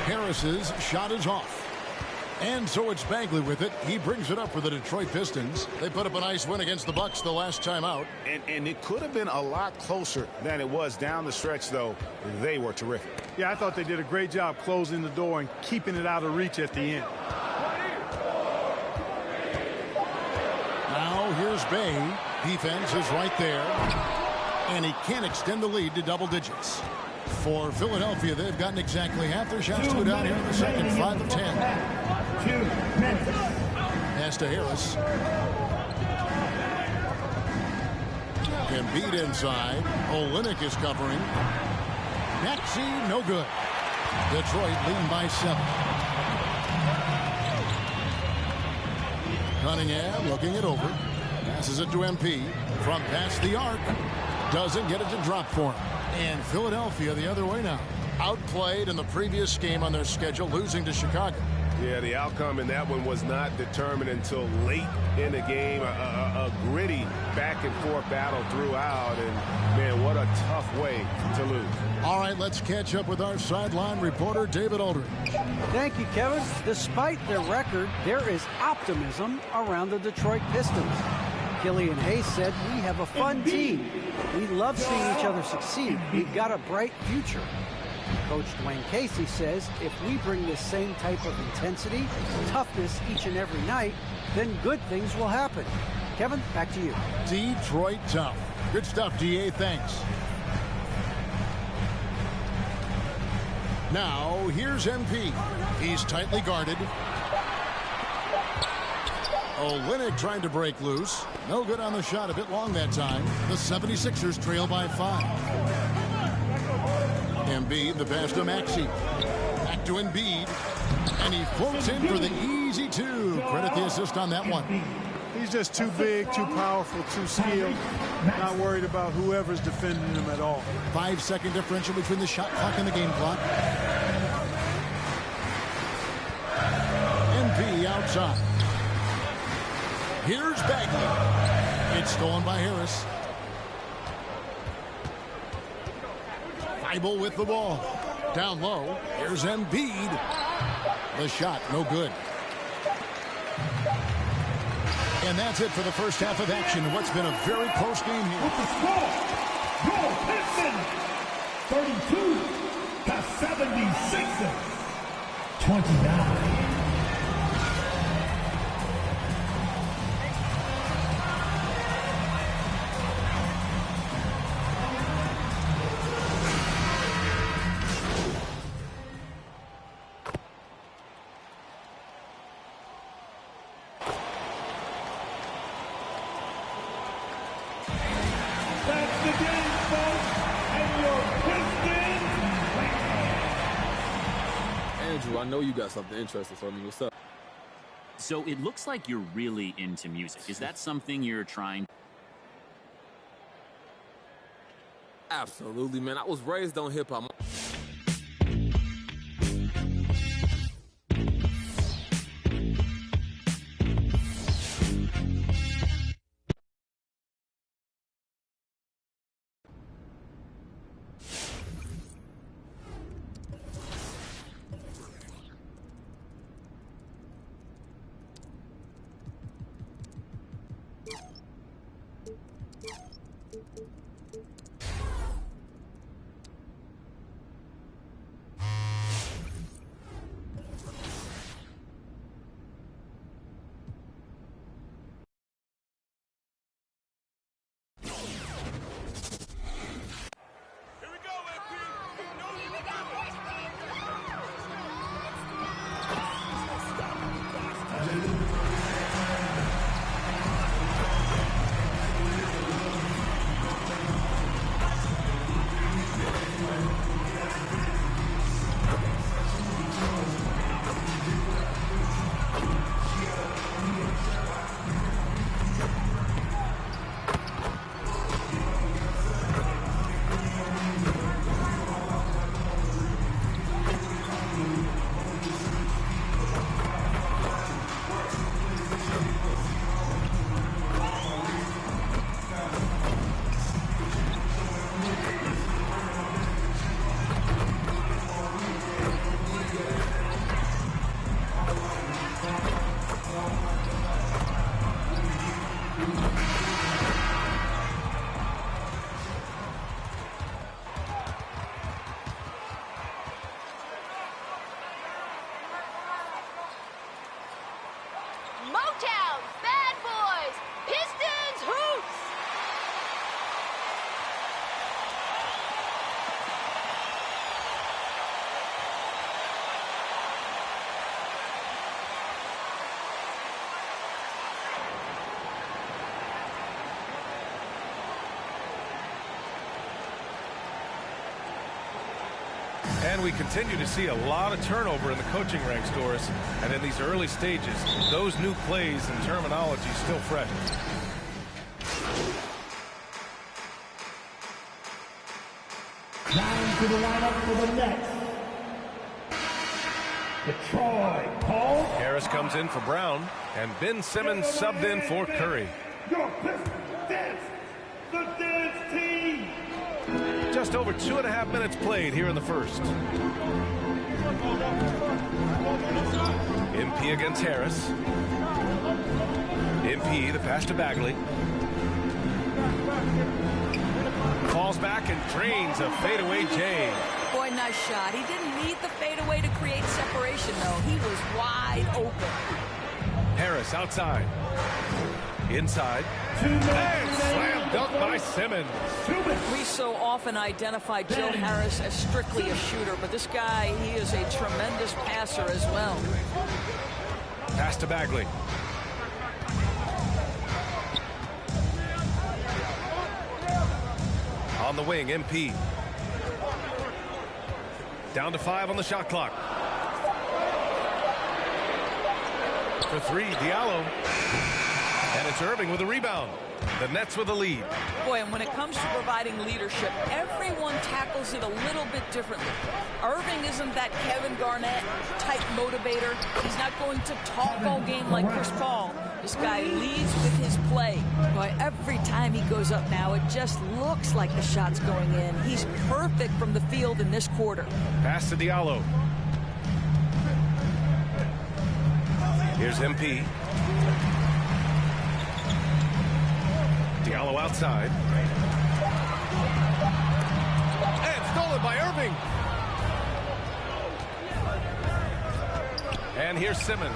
Harris's shot is off. And so it's Bagley with it. He brings it up for the Detroit Pistons. They put up a nice win against the Bucks the last time out. And it could have been a lot closer than it was down the stretch, though. They were terrific. Yeah, I thought they did a great job closing the door and keeping it out of reach at the end. Now here's Bay. Defense is right there. And he can't extend the lead to double digits. For Philadelphia, they've gotten exactly half their shots to go down here in the second. 5 of 10. Pass to Harris. Embiid inside. Olynyk is covering. Maxey, no good. Detroit leading by 7. Cunningham looking it over. Passes it to MP. From past the arc. Doesn't get it to drop for him. And Philadelphia the other way now. Outplayed in the previous game on their schedule, losing to Chicago. Yeah, the outcome in that one was not determined until late in the game. A gritty back-and-forth battle throughout. And, man, what a tough way to lose. All right, let's catch up with our sideline reporter, David Aldridge. Thank you, Kevin. Despite their record, there is optimism around the Detroit Pistons. Killian Hayes said, "We have a fun team. We love seeing each other succeed. We've got a bright future." Coach Dwayne Casey says, if we bring this same type of intensity, toughness each and every night, then good things will happen. Kevin, back to you. Detroit tough. Good stuff, DA. Thanks. Now, here's MP. He's tightly guarded. Olynyk trying to break loose. No good on the shot. A bit long that time. The 76ers trail by 5. Embiid, the pass to Maxey. Back to Embiid. And he floats in for the easy 2. Credit the assist on that one. He's just too big, too powerful, too skilled. Not worried about whoever's defending him at all. 5-second differential between the shot clock and the game clock. MP outside. Here's Bagley. It's stolen by Harris. Thibault with the ball. Down low. Here's Embiid. The shot, no good. And that's it for the first half of action. What's been a very close game here. With the score, your Pistons 32 to 76ers 29. Andrew, I know you got something interesting for me. What's up? So it looks like you're really into music. Is that something you're trying? Absolutely, man. I was raised on hip-hop. Motown, Bad Boys, Pistons, Hoops! And we continue to see a lot of turnover in the coaching ranks, Doris. And in these early stages, those new plays and terminology still fresh. Down to the lineup for the Nets. Detroit, Paul. Harris comes in for Brown, and Ben Simmons subbed in for Curry. Your Pistons dance, the dance team. Just over 2.5 minutes played here in the first. MP against Harris. MP, the pass to Bagley. Falls back and drains a fadeaway J. Boy, nice shot. He didn't need the fadeaway to create separation, though. He was wide open. Harris outside. Inside. And slam Built by Simmons. We so often identify Joe Harris as strictly a shooter, but this guy, he is a tremendous passer as well. Pass to Bagley. On the wing, MP. Down to 5 on the shot clock. For 3, Diallo. And it's Irving with a rebound. The Nets with a lead. Boy, and when it comes to providing leadership, everyone tackles it a little bit differently. Irving isn't that Kevin Garnett type motivator. He's not going to talk all game like Chris Paul. This guy leads with his play. Boy, every time he goes up now, it just looks like the shot's going in. He's perfect from the field in this quarter. Pass to Diallo. Here's MP. Diallo outside. And stolen by Irving. And here's Simmons.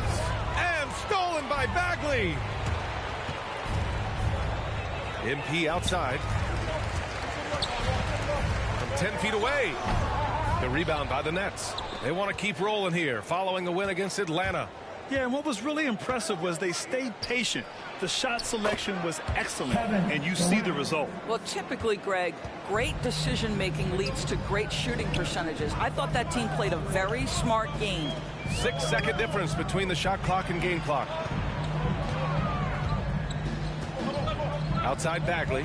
And stolen by Bagley. MP outside. From 10 feet away. The rebound by the Nets. They want to keep rolling here following a win against Atlanta. Yeah, and what was really impressive was they stayed patient. The shot selection was excellent, and you see the result. Well, typically, Greg, great decision-making leads to great shooting percentages. I thought that team played a very smart game. 6-second difference between the shot clock and game clock. Outside Bagley.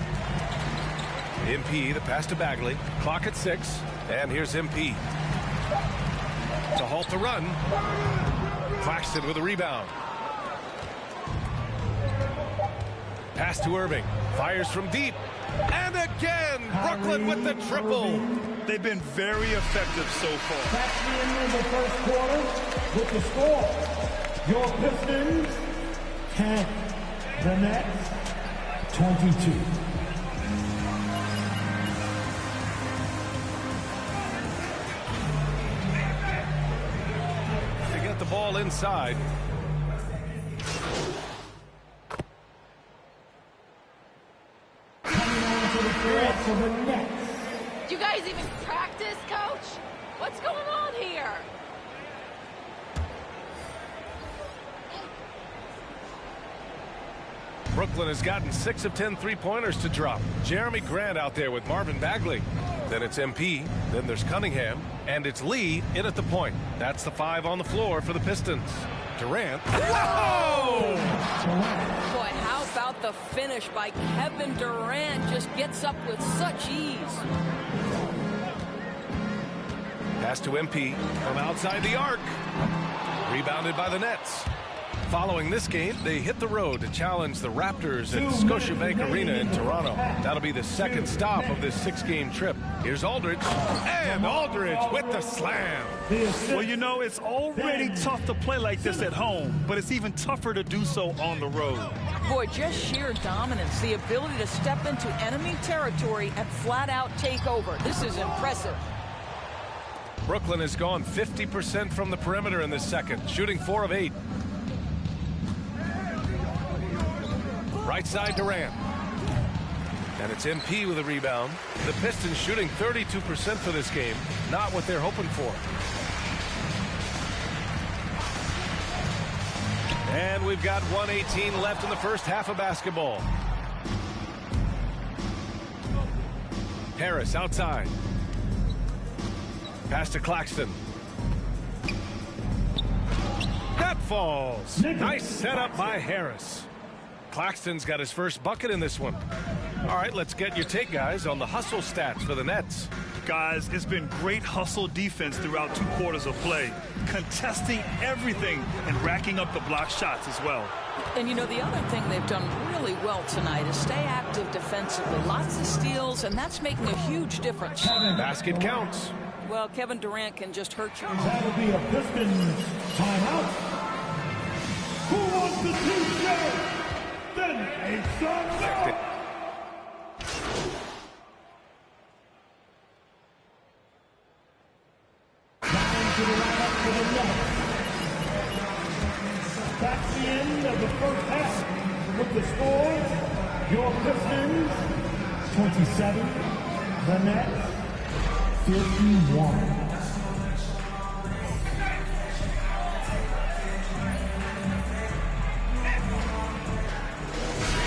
MP, the pass to Bagley. Clock at 6, and here's MP. To halt the run. Claxton with a rebound. Pass to Irving. Fires from deep. And again, Brooklyn with the triple. They've been very effective so far. That's the end of the first quarter with the score. Your Pistons, 10. The Nets, 22. They get the ball inside. You guys even practice, Coach? What's going on here? Brooklyn has gotten 6 of 10 three-pointers to drop. Jeremy Grant out there with Marvin Bagley. Then it's MP. Then there's Cunningham. And it's Lee in at the point. That's the 5 on the floor for the Pistons. Durant. Whoa! Boy, how about the finish by Kevin Durant? Just gets up with such ease. Pass to MP from outside the arc. Rebounded by the Nets. Following this game, they hit the road to challenge the Raptors at Scotiabank Arena in Toronto. That'll be the second stop of this 6-game trip. Here's Aldridge. And Aldridge with the slam. Well, you know, it's already tough to play like this at home, but it's even tougher to do so on the road. Boy, just sheer dominance, the ability to step into enemy territory and flat out take over. This is impressive. Brooklyn has gone 50% from the perimeter in this second, shooting 4 of 8. Right side Durant. And it's MP with a rebound. The Pistons shooting 32% for this game. Not what they're hoping for. And we've got 1:18 left in the first half of basketball. Harris outside. Pass to Claxton. That falls. Nice setup by Harris. Claxton's got his first bucket in this one. All right, let's get your take, guys, on the hustle stats for the Nets. Guys, it's been great hustle defense throughout 2 quarters of play, contesting everything and racking up the block shots as well. And, you know, the other thing they've done really well tonight is stay active defensively. Lots of steals, and that's making a huge difference. Basket counts. Well, Kevin Durant can just hurt you. That'll be a Pistons timeout. Who wants the 2-shot? Then it's on. To the lineup for the Nets. That's the end of the first half. With the score, your Pistons 27. The Nets, 51.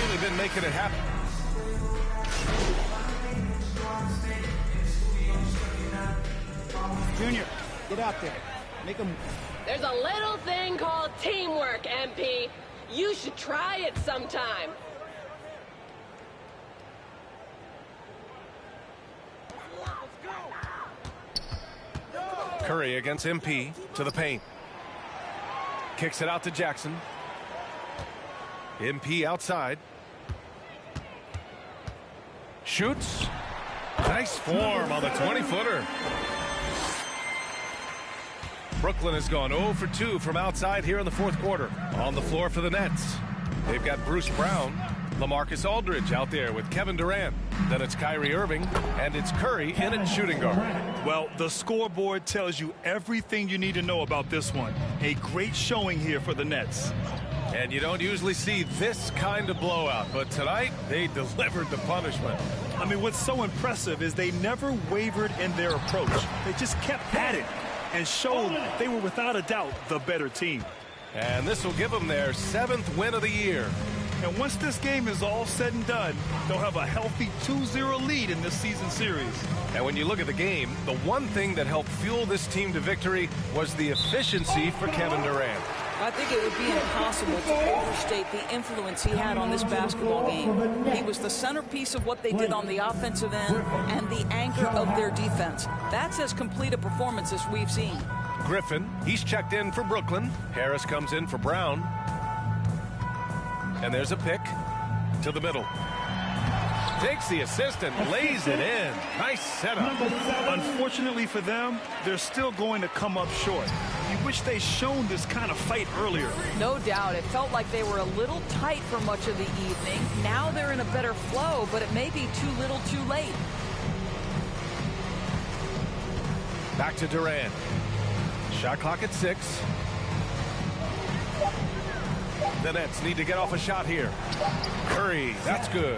Really been making it happen. Junior, get out there. Make them. There's a little thing called teamwork, MP. You should try it sometime. Curry against MP to the paint. Kicks it out to Jackson. MP outside. Shoots. Nice form on the 20-footer. Brooklyn has gone 0 for 2 from outside here in the fourth quarter. On the floor for the Nets, they've got Bruce Brown, LaMarcus Aldridge out there with Kevin Durant. Then it's Kyrie Irving, and it's Curry in at shooting guard. Well, the scoreboard tells you everything you need to know about this one. A great showing here for the Nets. And you don't usually see this kind of blowout, but tonight they delivered the punishment. I mean, what's so impressive is they never wavered in their approach. They just kept at it and showed they were without a doubt the better team. And this will give them their 7th win of the year. And once this game is all said and done, they'll have a healthy 2-0 lead in this season series. And when you look at the game, the one thing that helped fuel this team to victory was the efficiency for Kevin Durant. I think it would be impossible to overstate the influence he had on this basketball game. He was the centerpiece of what they did on the offensive end and the anchor of their defense. That's as complete a performance as we've seen. Griffin, he's checked in for Brooklyn. Harris comes in for Brown. And there's a pick to the middle. Takes the assist and lays it in. Nice setup. Unfortunately for them, they're still going to come up short. You wish they shown this kind of fight earlier. No doubt. It felt like they were a little tight for much of the evening. Now they're in a better flow, but it may be too little too late. Back to Durant. Shot clock at 6. The Nets need to get off a shot here. Curry, that's good.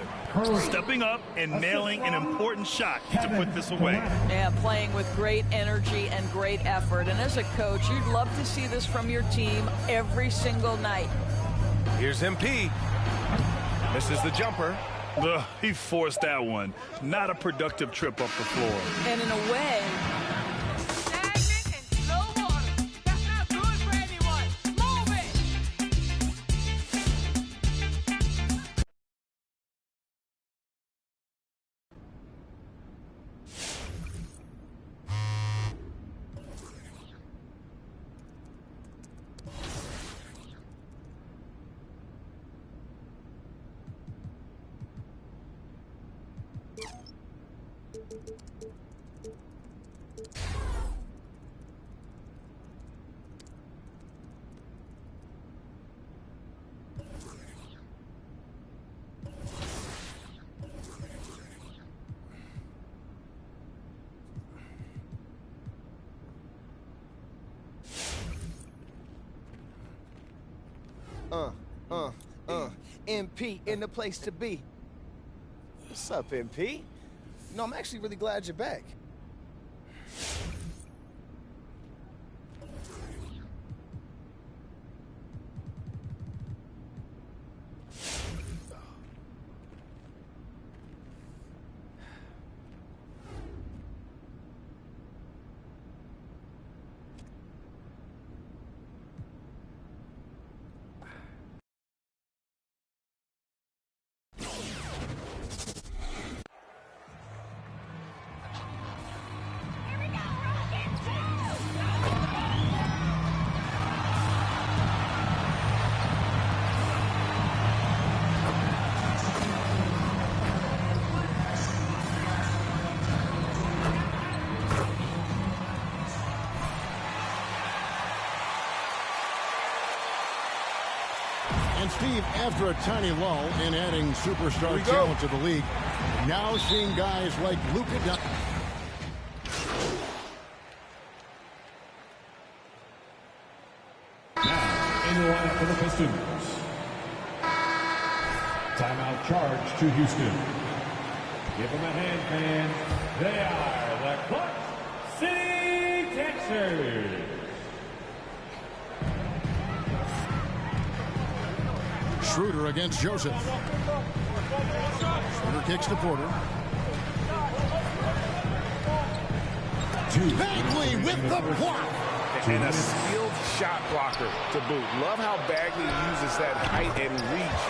Stepping up and nailing an important shot to put this away. Yeah, playing with great energy and great effort. And as a coach, you'd love to see this from your team every single night. Here's MP. Misses the jumper. Ugh, he forced that one. Not a productive trip up the floor. And in a way, MP in the place to be. What's up, MP? No, I'm actually really glad you're back. And Steve, after a tiny lull in adding superstar talent to the league, now seeing guys like Luka Doncic. Now, in the lineup for the Pistons. Timeout charge to Houston. Give them a hand, fans. They are the Clutch City Texans. Schroeder against Joseph. Schroeder kicks to Porter. Bagley with the block. And a skilled shot blocker to boot. Love how Bagley uses that height and reach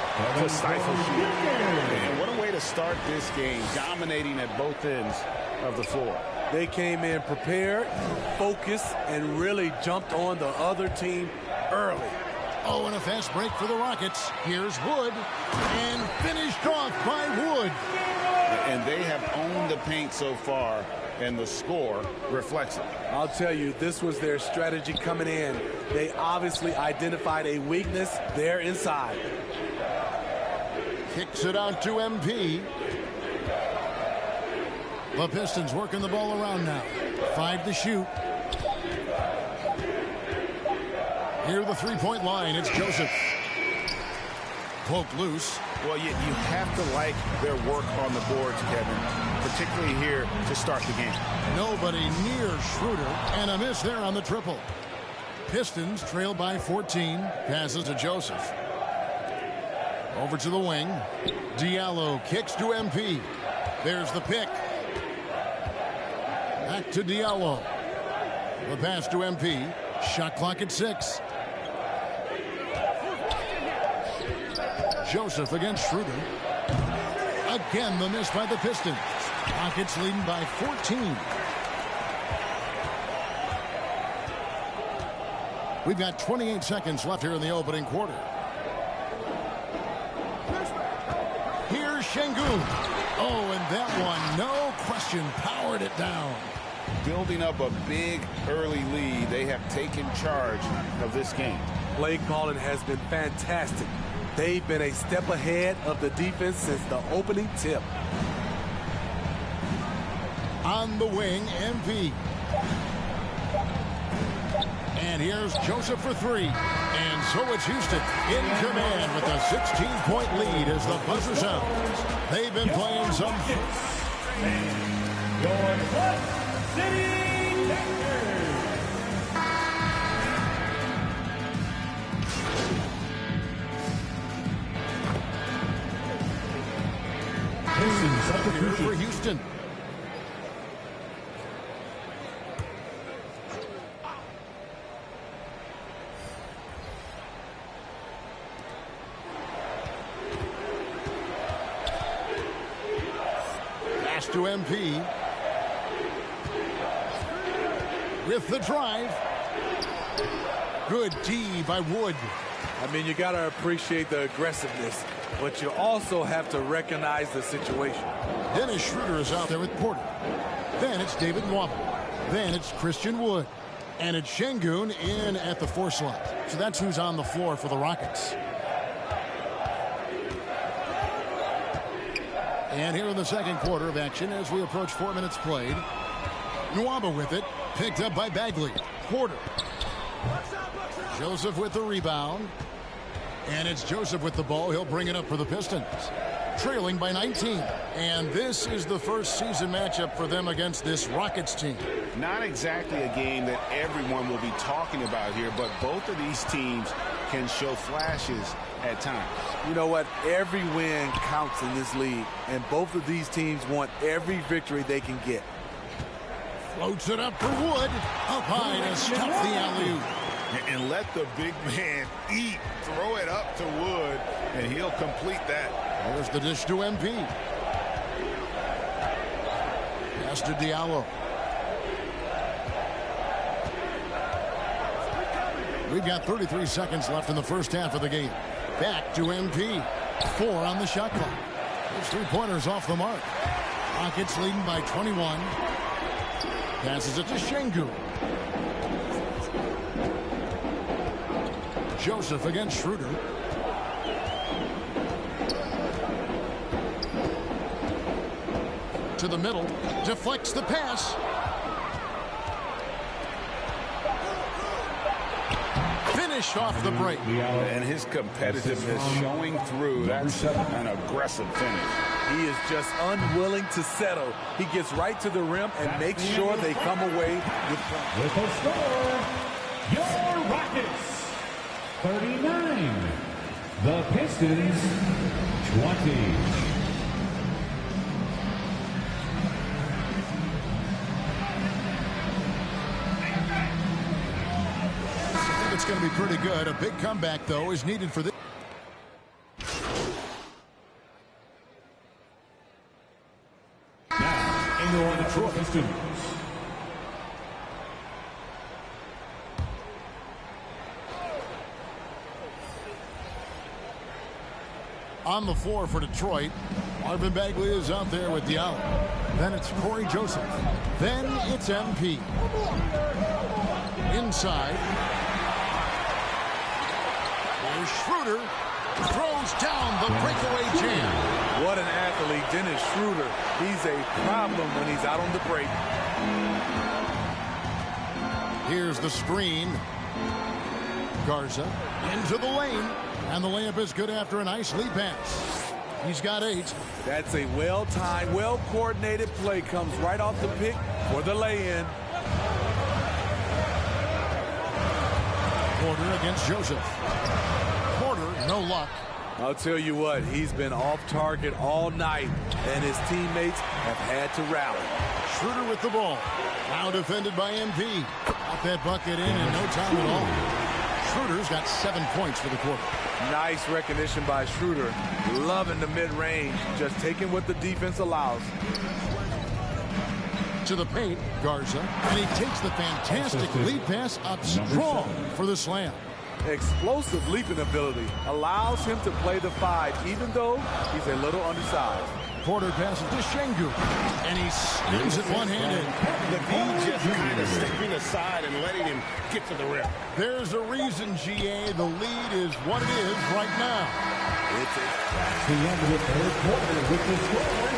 to stifle shooting. And what a way to start this game, dominating at both ends of the floor. They came in prepared, focused, and really jumped on the other team early. Oh, and a fast break for the Rockets. Here's Wood, and finished off by Wood. And they have owned the paint so far, and the score reflects it. I'll tell you, this was their strategy coming in. They obviously identified a weakness there inside. Kicks it out to MP. The Pistons working the ball around now. 5 to shoot. Near the three-point line, it's Joseph. Poke loose. Well, you have to like their work on the boards, Kevin, particularly here to start the game. Nobody near Schroeder, and a miss there on the triple. Pistons trail by 14. Passes to Joseph. Over to the wing. Diallo kicks to MP. There's the pick. Back to Diallo. The pass to MP. Shot clock at 6. Joseph against Schroeder. Again, the miss by the Pistons. Rockets leading by 14. We've got 28 seconds left here in the opening quarter. Here's Şengün. Oh, and that one, no question, powered it down. Building up a big early lead, they have taken charge of this game. Play calling has been fantastic. They've been a step ahead of the defense since the opening tip. On the wing, MP. And here's Joseph for 3. And so it's Houston in command with a 16-point lead as the buzzer sounds. They've been playing some... Your Clutch City Texans. For Houston. Pass to MP. With the drive. Good D by Wood. I mean, you got to appreciate the aggressiveness, but you also have to recognize the situation. Dennis Schroeder is out there with Porter. Then it's David Nwaba. Then it's Christian Wood. And it's Şengün in at the 4 slot. So that's who's on the floor for the Rockets. And here in the second quarter of action as we approach 4 minutes played. Nwaba with it. Picked up by Bagley. Porter. Joseph with the rebound. And it's Joseph with the ball. He'll bring it up for the Pistons. Trailing by 19. And this is the first season matchup for them against this Rockets team. Not exactly a game that everyone will be talking about here, but both of these teams can show flashes at times. You know what? Every win counts in this league, and both of these teams want every victory they can get. Floats it up for Wood. Up high to stop the alley-oop. And let the big man eat. Throw it up to Wood, and he'll complete that. There's the dish to MP. Pass to Diallo. We've got 33 seconds left in the first half of the game. Back to MP. 4 on the shot clock. Those 3-pointers off the mark. Rockets leading by 21. Passes it to Şengün. Joseph against Schroeder. To the middle. Deflects the pass. finished off the break. And his competitiveness showing through. That's an aggressive finish. He is just unwilling to settle. He gets right to the rim and makes sure they come away with the score, your Rockets 39, the Pistons 20. It's going to be pretty good. A big comeback, though, is needed for this. Now, in your Detroit Pistons. On the floor for Detroit, Marvin Bagley is out there with Diallo. Then it's Corey Joseph. Then it's MP. Inside. Here's Schroeder. Throws down the breakaway jam. What an athlete, Dennis Schroeder. He's a problem when he's out on the break. Here's the screen. Garza into the lane. And the layup is good after a nice lead pass. He's got 8. That's a well-timed, well-coordinated play. Comes right off the pick for the lay-in. Porter against Joseph. Porter, no luck. I'll tell you what, he's been off target all night, and his teammates have had to rally. Schroeder with the ball. Now defended by MP. Got that bucket in no time at all. Schroeder's got 7 points for the quarter. Nice recognition by Schroeder. Loving the mid-range, just taking what the defense allows. To the paint, Garza, and he takes the fantastic lead pass up strong for the slam. Explosive leaping ability allows him to play the 5, even though he's a little undersized. Porter passes to Şengün, and he slams it one-handed. The D just kind of stepping aside and letting him get to the rim. There's a reason, GA, the lead is what it is right now. It's the end of the third quarter with the score,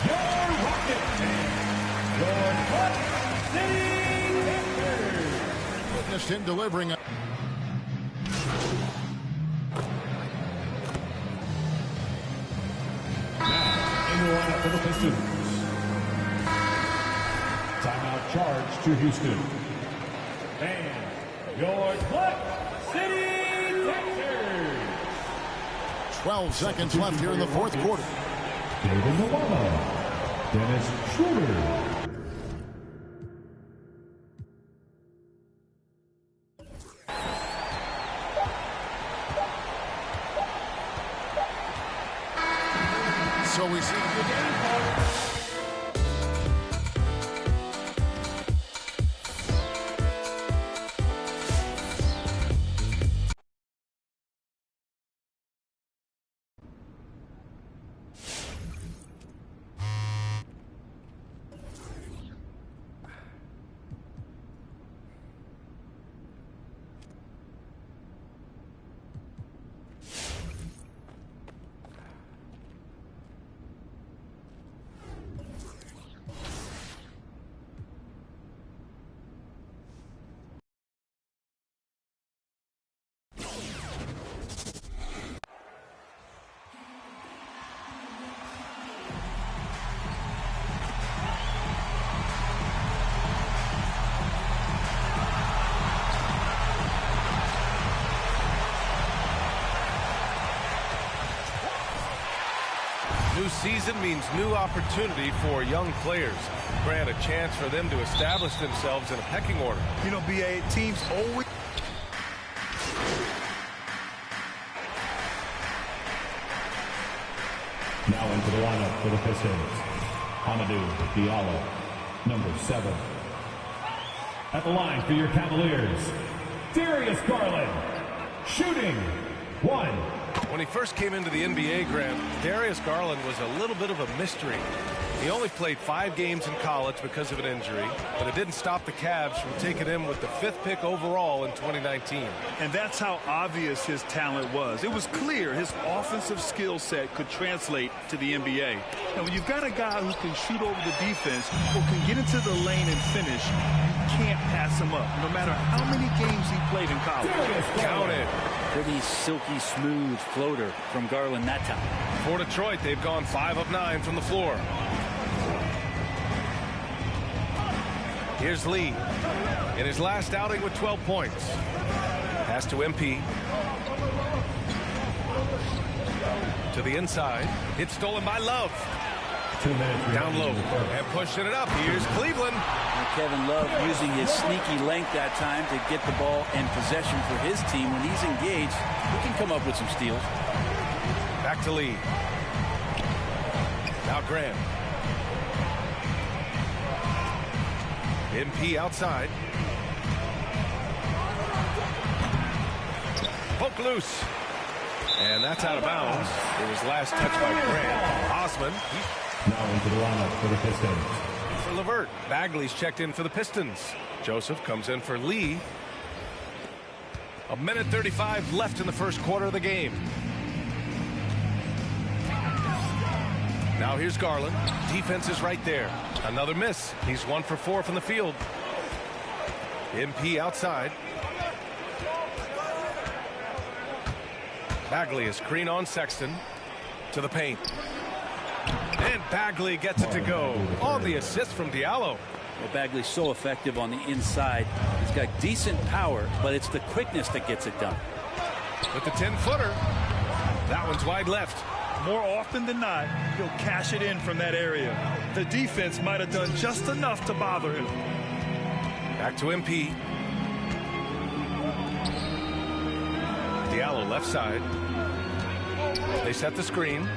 your Rockets, your Clutch City Thunder. Witnessed him delivering a for the Pistons. Timeout charge to Houston. And your Clutch City Texans. 12 seconds left here in the fourth quarter. David Nwaba, Dennis Schroeder. So we see the game. New season means new opportunity for young players. Grant a chance for them to establish themselves in a pecking order. You know, BA, teams always... Now into the lineup for the Pistons. Hamidou Diallo, number 7. At the line for your Cavaliers, Darius Garland, shooting 1. When he first came into the NBA, Grant, Darius Garland was a little bit of a mystery. He only played 5 games in college because of an injury, but it didn't stop the Cavs from taking him with the 5th pick overall in 2019. And that's how obvious his talent was. It was clear his offensive skill set could translate to the NBA. And when you've got a guy who can shoot over the defense or can get into the lane and finish, you can't pass him up, no matter how many games he played in college. Count it. Pretty silky smooth floater from Garland that time. For Detroit, they've gone 5 of 9 from the floor. Here's Lee in his last outing with 12 points. Pass to MP. To the inside. It's stolen by Love. 2 minutes. Down low and pushing it up. Here's Cleveland. And Kevin Love using his sneaky length that time to get the ball in possession for his team. When he's engaged, he can come up with some steals. Back to Lee. Now Graham. MP outside. Poke loose. And that's out of bounds. It was last touched by Grant. Osman. Now into the lineup for the Pistons. For LeVert. Bagley's checked in for the Pistons. Joseph comes in for Lee. 1:35 left in the first quarter of the game. Now here's Garland. Defense is right there. Another miss. He's 1 for 4 from the field. MP outside. Bagley is screen on Sexton. To the paint. And Bagley gets it to go. On the assist from Diallo. Well, Bagley's so effective on the inside. He's got decent power, but it's the quickness that gets it done. With the 10-footer. That one's wide left. More often than not, he'll cash it in from that area. The defense might have done just enough to bother him. Back to MP. Diallo left side. They set the screen.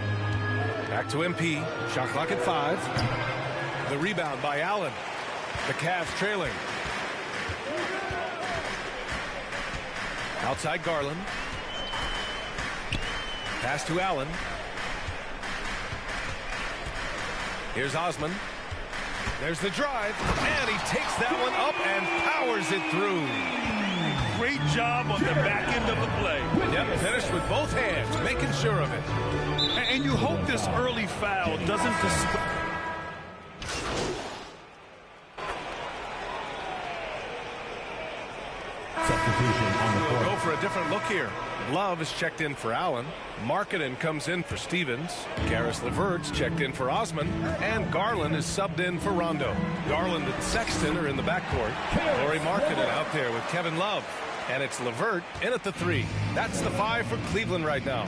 Back to MP. Shot clock at 5. The rebound by Allen. The Cavs trailing. Outside Garland. Pass to Allen. Here's Osman. There's the drive, and he takes that one up and powers it through. Great job on the back end of the play. Yep, finished with both hands, making sure of it. And you hope this early foul doesn't Substitution on the court. We'll go for a different look here. Love is checked in for Allen. Markkanen comes in for Stevens. Karis LeVert's checked in for Osman. And Garland is subbed in for Rondo. Garland and Sexton are in the backcourt. Lauri Markkanen out there with Kevin Love. And it's LeVert in at the 3. That's the 5 for Cleveland right now.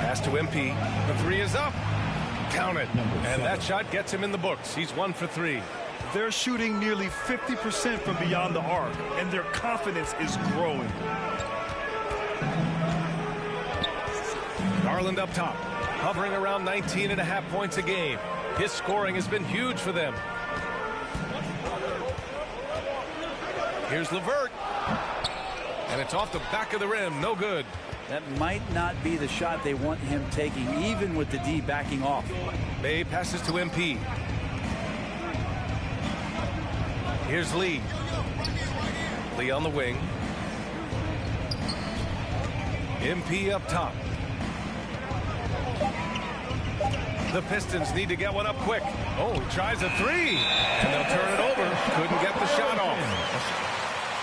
Pass to MP. The 3 is up. Count it. And that shot gets him in the books. He's 1 for 3. They're shooting nearly 50% from beyond the arc, and their confidence is growing. Garland up top, hovering around 19.5 points a game. His scoring has been huge for them. Here's LeVert. And it's off the back of the rim. No good. That might not be the shot they want him taking, even with the D backing off. May passes to MP. Here's Lee. Lee on the wing. MP up top. The Pistons need to get one up quick. Oh, he tries a 3. And they'll turn it over. Couldn't get the shot off.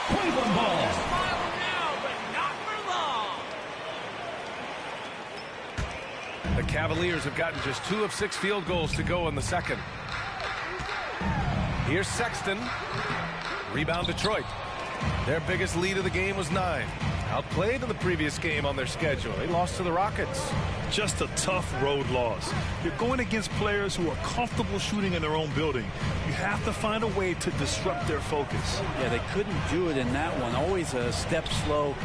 Cleveland ball. The Cavaliers have gotten just 2 of 6 field goals to go in the second. Here's Sexton. Rebound Detroit. Their biggest lead of the game was 9. Outplayed in the previous game on their schedule. They lost to the Rockets. Just a tough road loss. You're going against players who are comfortable shooting in their own building. You have to find a way to disrupt their focus. Yeah, they couldn't do it in that one. Always a step slow,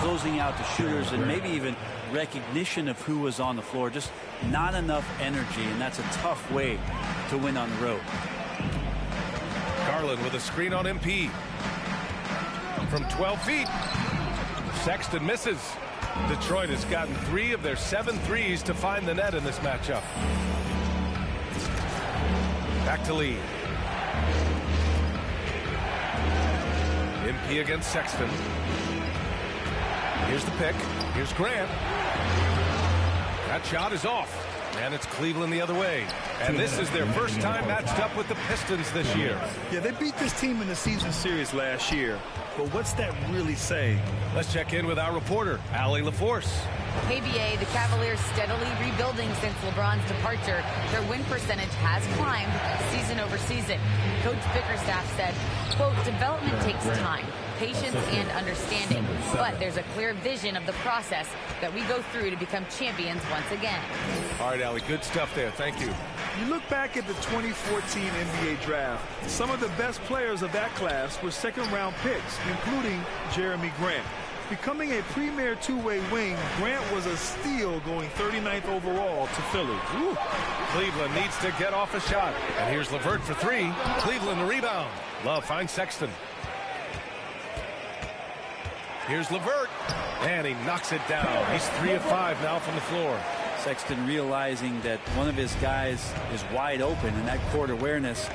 closing out the shooters, and maybe even recognition of who was on the floor. Just not enough energy, and that's a tough way to win on the road. Garland with a screen on MP. From 12 feet. Sexton misses. Detroit has gotten 3 of their 7 threes to find the net in this matchup. Back to Lee. MP against Sexton. Here's the pick. Here's Grant. That shot is off. And it's Cleveland the other way. And this is their first time matched up with the Pistons this year. Yeah, they beat this team in the season series last year. But what's that really saying? Let's check in with our reporter, Allie LaForce. KBA, the Cavaliers steadily rebuilding since LeBron's departure. Their win percentage has climbed season over season. Coach Bickerstaff said, quote, development takes time, patience, and understanding. But there's a clear vision of the process that we go through to become champions once again. All right, Allie, good stuff there. Thank you. You look back at the 2014 NBA draft, some of the best players of that class were second-round picks, including Jeremy Grant. Becoming a premier two-way wing, Grant was a steal going 39th overall to Philly. Ooh. Cleveland needs to get off a shot. And here's LeVert for 3. Cleveland the rebound. Love finds Sexton. Here's LeVert. And he knocks it down. He's 3 of 5 now from the floor. Sexton realizing that one of his guys is wide open, and that court awareness,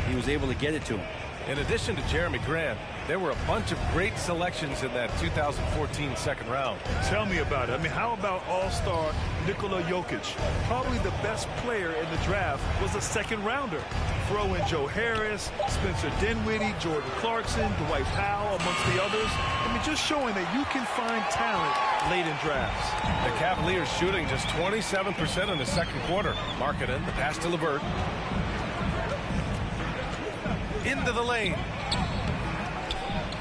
he was able to get it to him. In addition to Jeremy Grant, there were a bunch of great selections in that 2014 second round. Tell me about it. I mean, how about all-star Nikola Jokic? Probably the best player in the draft was a second-rounder. Throw in Joe Harris, Spencer Dinwiddie, Jordan Clarkson, Dwight Powell, amongst the others. I mean, just showing that you can find talent late in drafts. The Cavaliers shooting just 27% in the second quarter. Markkanen, the pass to LeVert. Into the lane.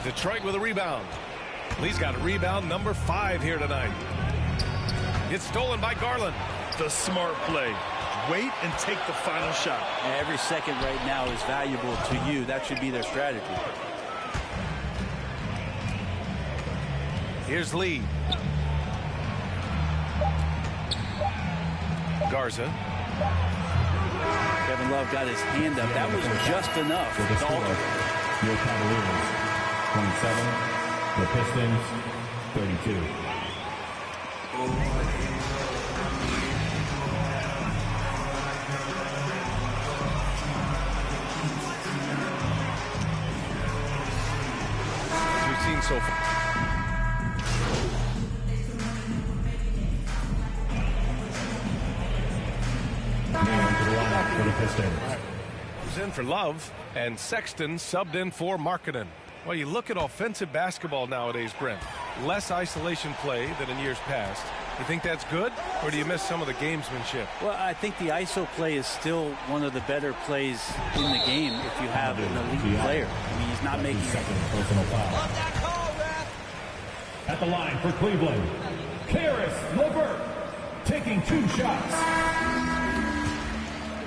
Detroit with a rebound. Lee's got a rebound number 5 here tonight. It's stolen by Garland. The smart play. Wait and take the final shot. Every second right now is valuable to you. That should be their strategy. Here's Lee. Garza. Kevin Love got his hand up. That was just enough. Your Cavaliers, 27. The Pistons, 32. As we've seen so far. For the Pistons. Who's in for Love, and Sexton subbed in for Markkanen. Well, you look at offensive basketball nowadays, Brent. Less isolation play than in years past. You think that's good, or do you miss some of the gamesmanship? Well, I think the ISO play is still one of the better plays in the game if you have an elite player. I mean, he's not making second personal foul. At the line for Cleveland, Caris LeVert taking 2 shots.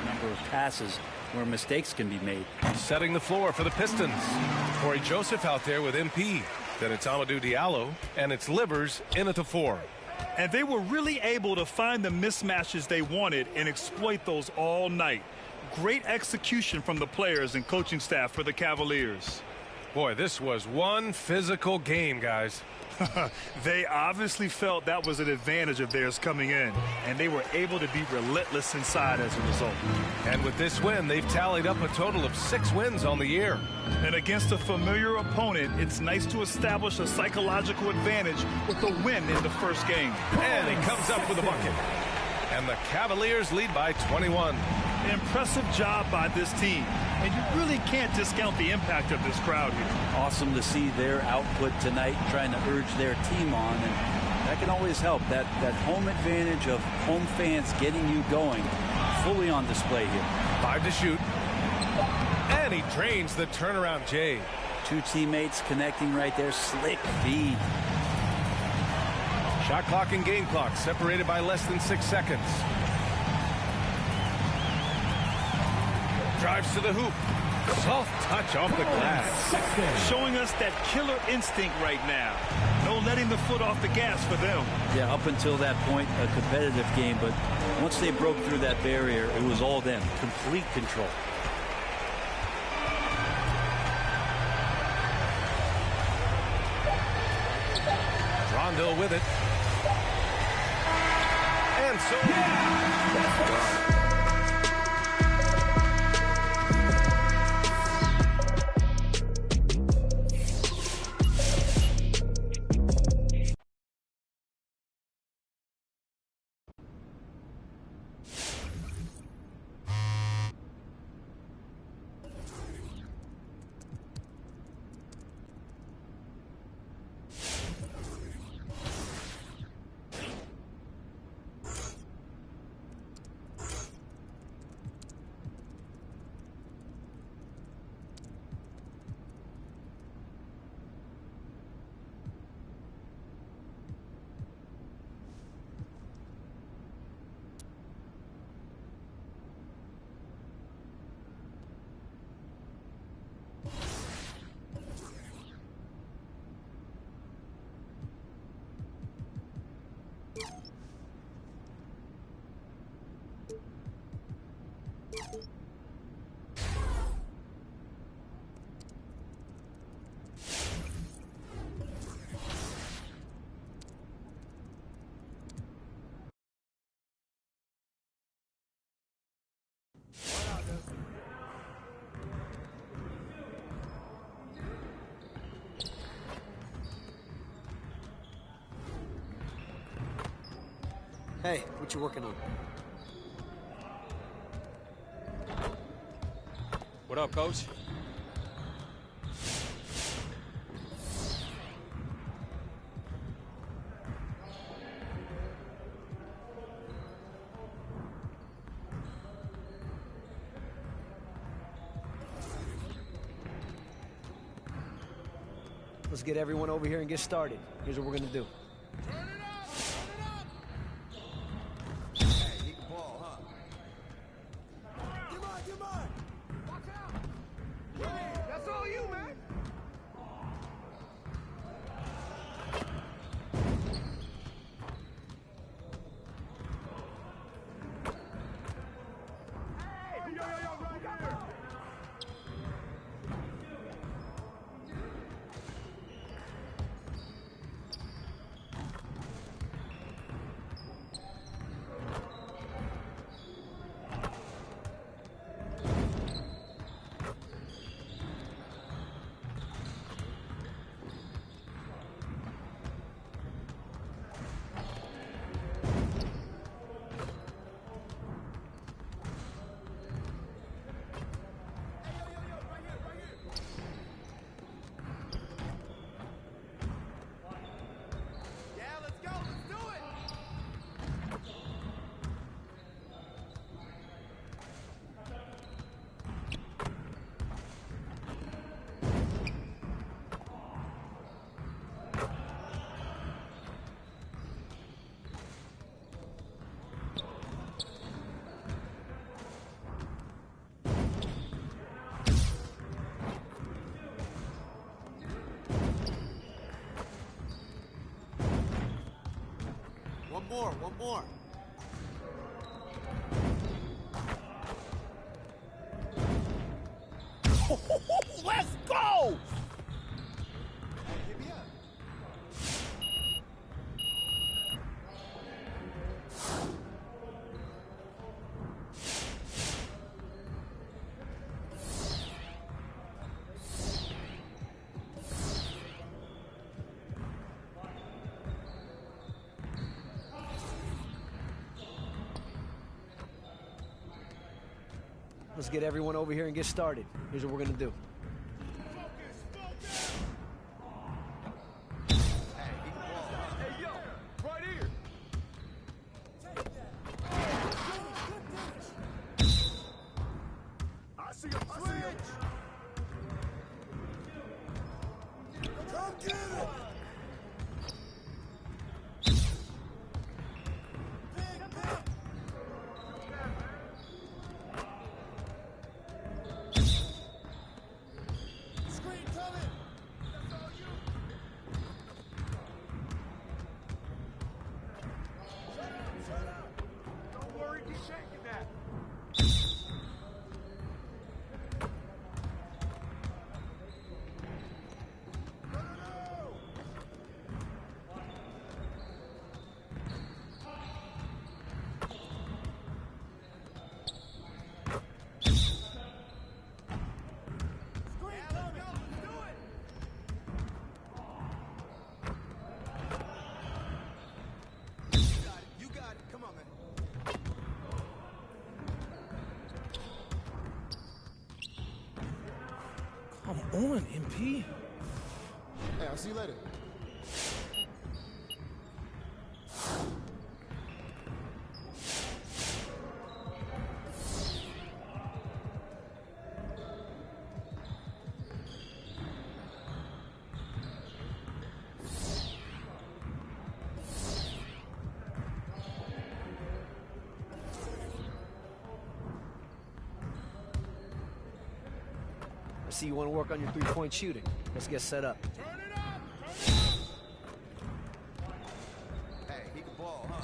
Number of passes where mistakes can be made. Setting the floor for the Pistons. Corey Joseph out there with MP. Then it's Amadou Diallo, and it's Livers in at the 4. And they were really able to find the mismatches they wanted and exploit those all night. Great execution from the players and coaching staff for the Cavaliers. Boy, this was one physical game, guys. They obviously felt that was an advantage of theirs coming in, and they were able to be relentless inside as a result. And with this win, they've tallied up a total of 6 wins on the year. And against a familiar opponent, it's nice to establish a psychological advantage with a win in the first game. And he comes up with a bucket. And the Cavaliers lead by 21. An impressive job by this team. And you really can't discount the impact of this crowd here. Awesome to see their output tonight, trying to urge their team on, and that can always help. That home advantage of home fans getting you going, fully on display here. 5 to shoot. And he drains the turnaround J. 2 teammates connecting right there. Slick feed. Shot clock and game clock separated by less than 6 seconds. Drives to the hoop. Soft touch off the glass. Showing us that killer instinct right now. No letting the foot off the gas for them. Yeah, up until that point, a competitive game. But once they broke through that barrier, it was all them. Complete control. Rondo with it. done soon. Yeah. Hey, what you working on? What up, Coach? Let's get everyone over here and get started. Here's what we're gonna do. That's all you, man. Hey, yo, right here. One more. Let's go! Let's get everyone over here and get started. Here's what we're gonna do. Come on, MP. Hey, I'll see you later. I see you want to work on your three-point shooting. Let's get set up. Hey, he can ball, huh?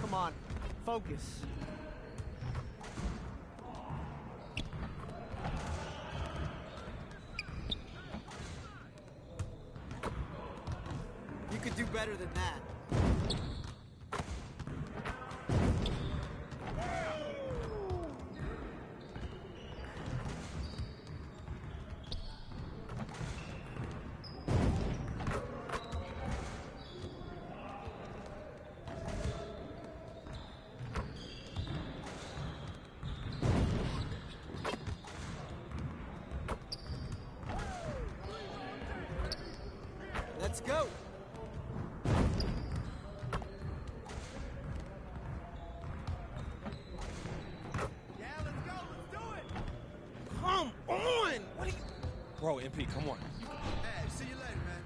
Come on, focus. You could do better than that. Let's go. Yeah, let's go. Let's do it. Come on! What are you... Bro, MP, come on. Hey, see you later, man.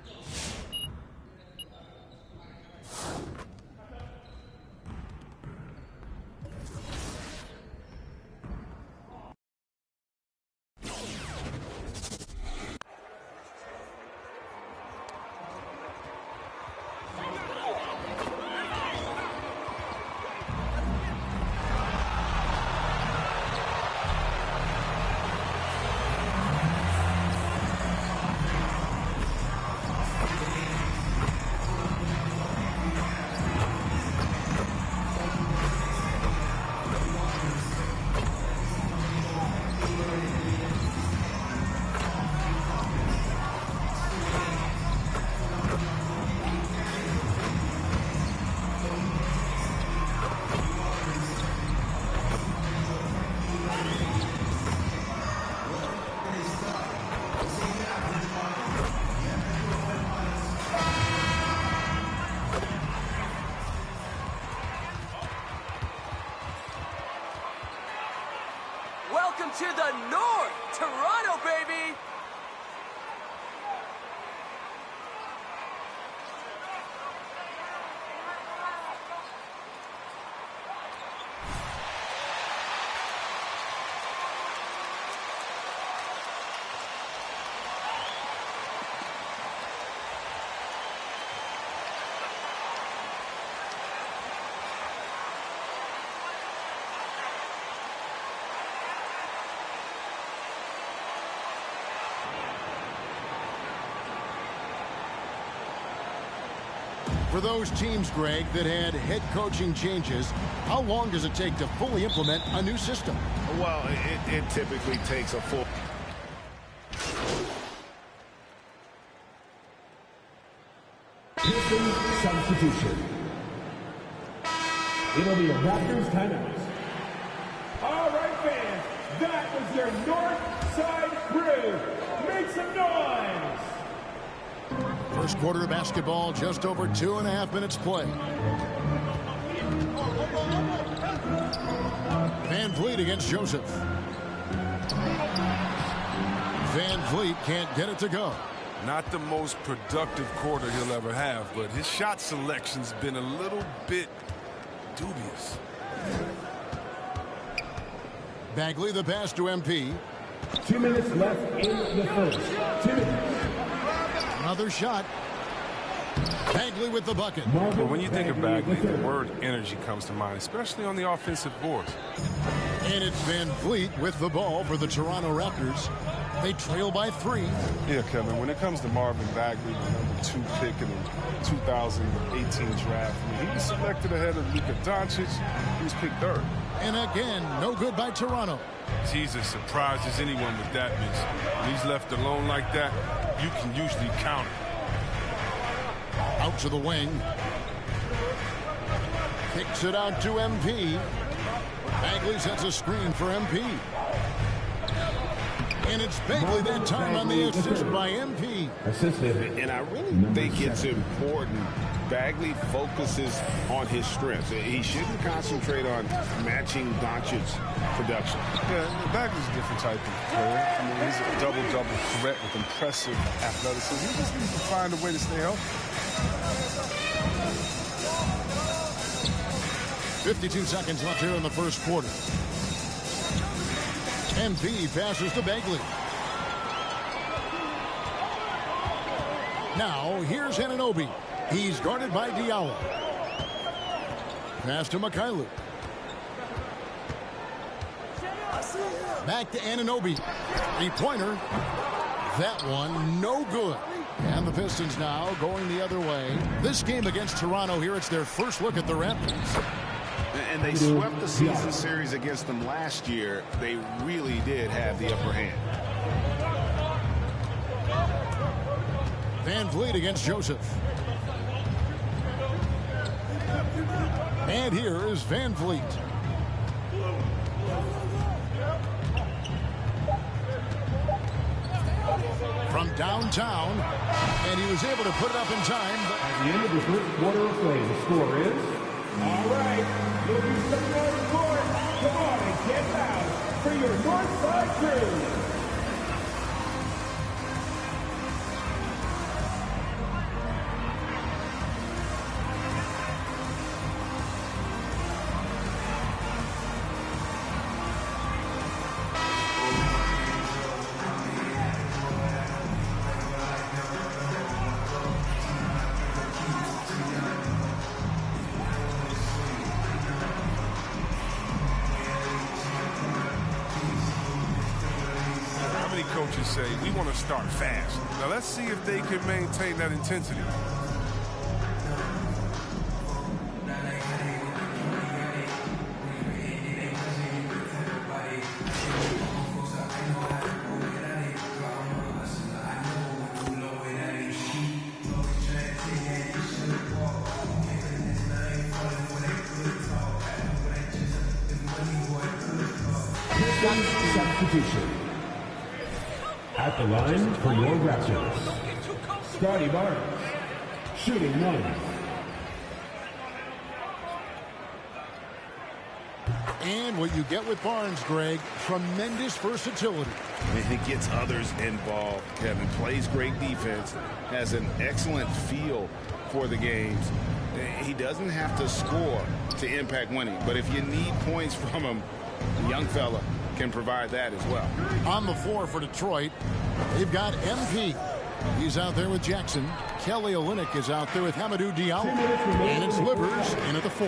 Welcome to the North, Toronto, baby! For those teams, Greg, that had head coaching changes, how long does it take to fully implement a new system? Well, it typically takes a full... Pistons substitution. It'll be a Raptors timeout. All right, fans, that was your North Side Crew. Make some noise! First quarter of basketball, just over 2.5 minutes play. Van Vliet against Joseph. Van Vliet can't get it to go. Not the most productive quarter he'll ever have, but his shot selection's been a little bit dubious. Bagley the pass to MP. 2 minutes left in the first. 2 minutes. Another shot. Bagley with the bucket. Well, when you think of Bagley, the word energy comes to mind, especially on the offensive boards. And it's Van Vliet with the ball for the Toronto Raptors. They trail by 3. Yeah, Kevin, when it comes to Marvin Bagley, the number 2 pick in the 2018 draft, I mean, he was selected ahead of Luka Doncic. He was picked 3rd. And again, no good by Toronto. Jesus surprises anyone with that miss. When he's left alone like that, you can usually count it. Out to the wing. Kicks it out to MP. Bagley sets a screen for MP. And it's Bagley that time on the assist by MP. And I really think it's important Bagley focuses on his strengths. He shouldn't concentrate on matching Doncic's production. Yeah, Bagley's a different type of player. I mean, he's a double-double threat with impressive athleticism. He just needs to find a way to stay healthy. 52 seconds left here in the first quarter. MP passes to Bagley. Now, here's Anunoby. He's guarded by Diallo. Pass to Mikhailuk. Back to Anunoby. Three-pointer. That one, no good. And the Pistons now going the other way. This game against Toronto here, it's their first look at the Raptors. And they swept the season series against them last year. They really did have the upper hand. Van Vliet against Joseph. And here is Van Vliet. From downtown, and he was able to put it up in time. But at the end of the first quarter of play, the score is, all right, you'll be stepping on the court. Come on and get loud for your Northside crew. Coaches say we want to start fast. Now let's see if they can maintain that intensity. Substitution. At the line for your Raptors, Scotty Barnes, shooting one. And what you get with Barnes, Greg, tremendous versatility. He gets others involved, Kevin. Plays great defense, has an excellent feel for the games. He doesn't have to score to impact winning, but if you need points from him, the young fella can provide that as well. On the floor for Detroit, they've got MP. He's out there with Jackson. Kelly Olynyk is out there with Hamidou Diallo. And it's Livers in at the 4.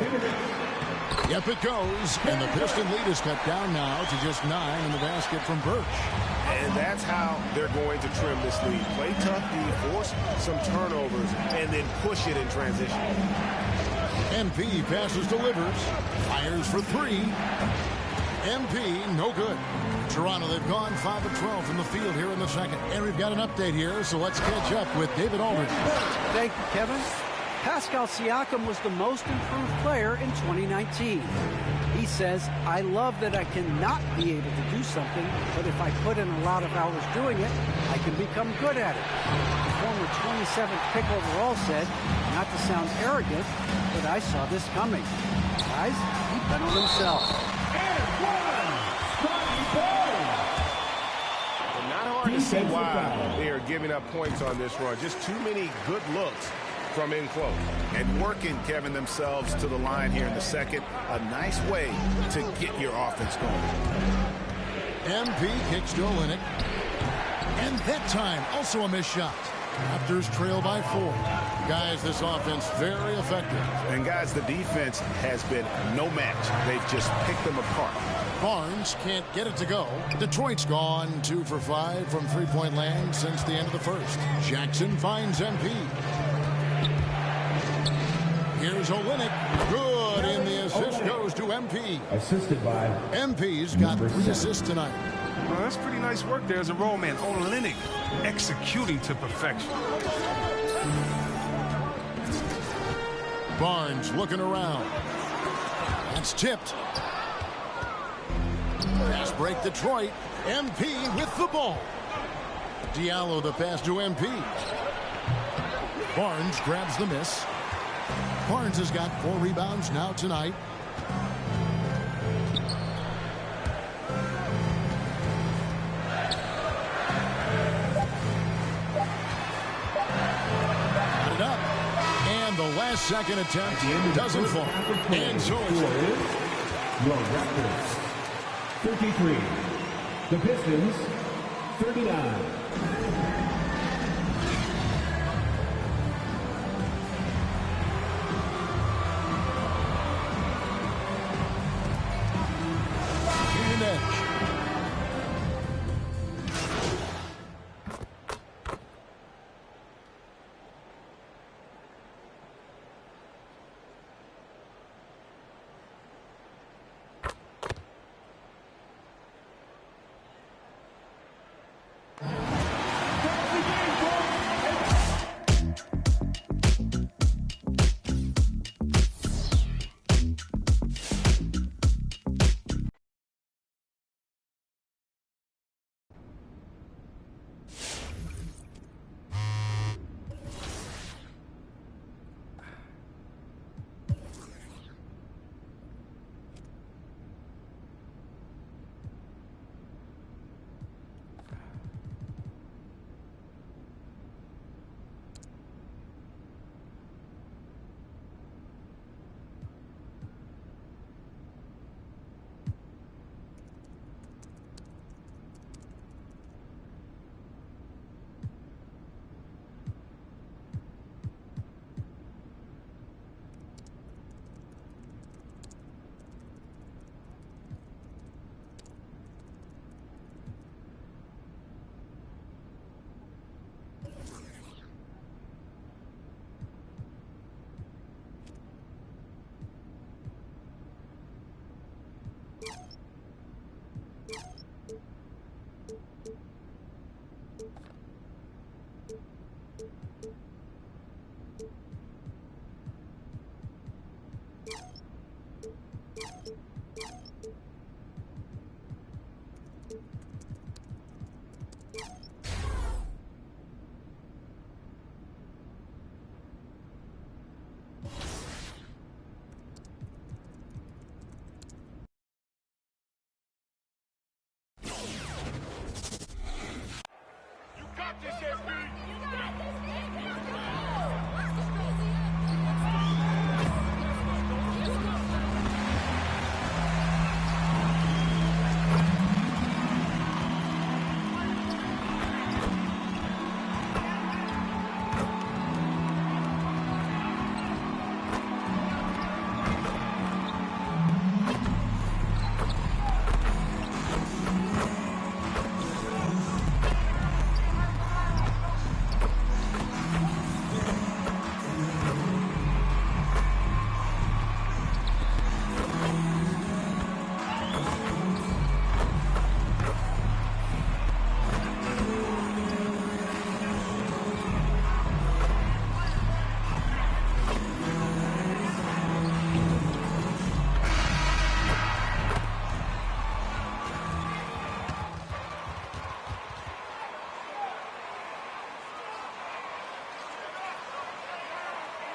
Yep, it goes. And the Piston lead is cut down now to just 9 in the basket from Birch. And that's how they're going to trim this lead. Play tough, force some turnovers, and then push it in transition. MP passes to Livers. Fires for 3. MP, no good. Toronto, they've gone 5 of 12 from the field here in the second. And we've got an update here, so let's catch up with David Aldridge. Thank you, Kevin. Pascal Siakam was the most improved player in 2019. He says, I love that I cannot be able to do something, but if I put in a lot of hours doing it, I can become good at it. The former 27th pick overall said, not to sound arrogant, but I saw this coming. Guys, he bet on himself. Not hard to see why they are giving up points on this run. Just too many good looks from in close. And working, Kevin, themselves to the line here in the second. A nice way to get your offense going. MP kicks to Olynyk. And that time, also a missed shot. Raptors trail by 4. Guys, this offense very effective. And guys, the defense has been no match. They've just picked them apart. Barnes can't get it to go. Detroit's gone 2 for 5 from three-point land since the end of the first. Jackson finds MP. Here's Olynyk. Good, and the assist goes to MP. Assisted by MP's got 3 assists tonight. Well, that's pretty nice work there as a roll man. Olynyk executing to perfection. Barnes looking around. It's tipped. Pass break Detroit. MP with the ball. Diallo the pass to MP. Barnes grabs the miss. Barnes has got 4 rebounds now tonight. Got it up. And the last second attempt doesn't fall. And so it's your Raptors 53. The Pistons 39.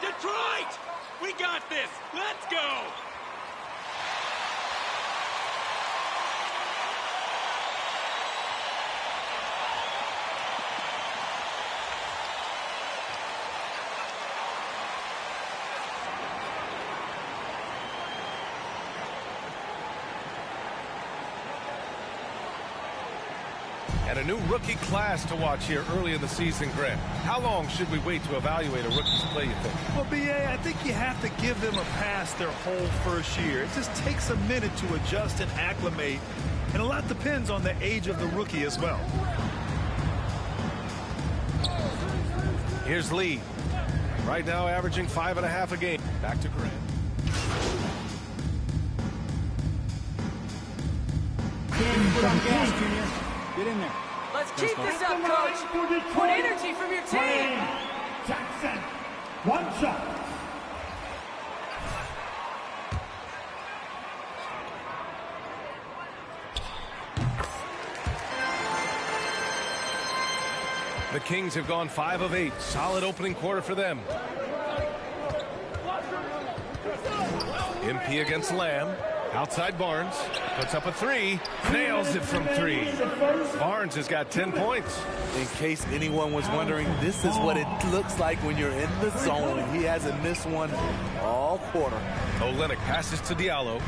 Detroit! We got this! Let's go! And a new rookie class to watch here early in the season, Grant. How long should we wait to evaluate a rookie's play, you think? Well, B.A., I think you have to give them a pass their whole first year. It just takes a minute to adjust and acclimate, and a lot depends on the age of the rookie as well. Here's Lee. Right now averaging 5.5 a game. Back to Grant. Get in there. Let's keep this up, Coach. Put energy from your team. Jackson, one shot. The Kings have gone 5 of 8. Solid opening quarter for them. MP against Lamb. Outside Barnes. Puts up a 3. Nails it from 3. Barnes has got 10 points. In case anyone was wondering, this is what it looks like when you're in the zone. He hasn't missed one all quarter. Olynyk passes to Diallo.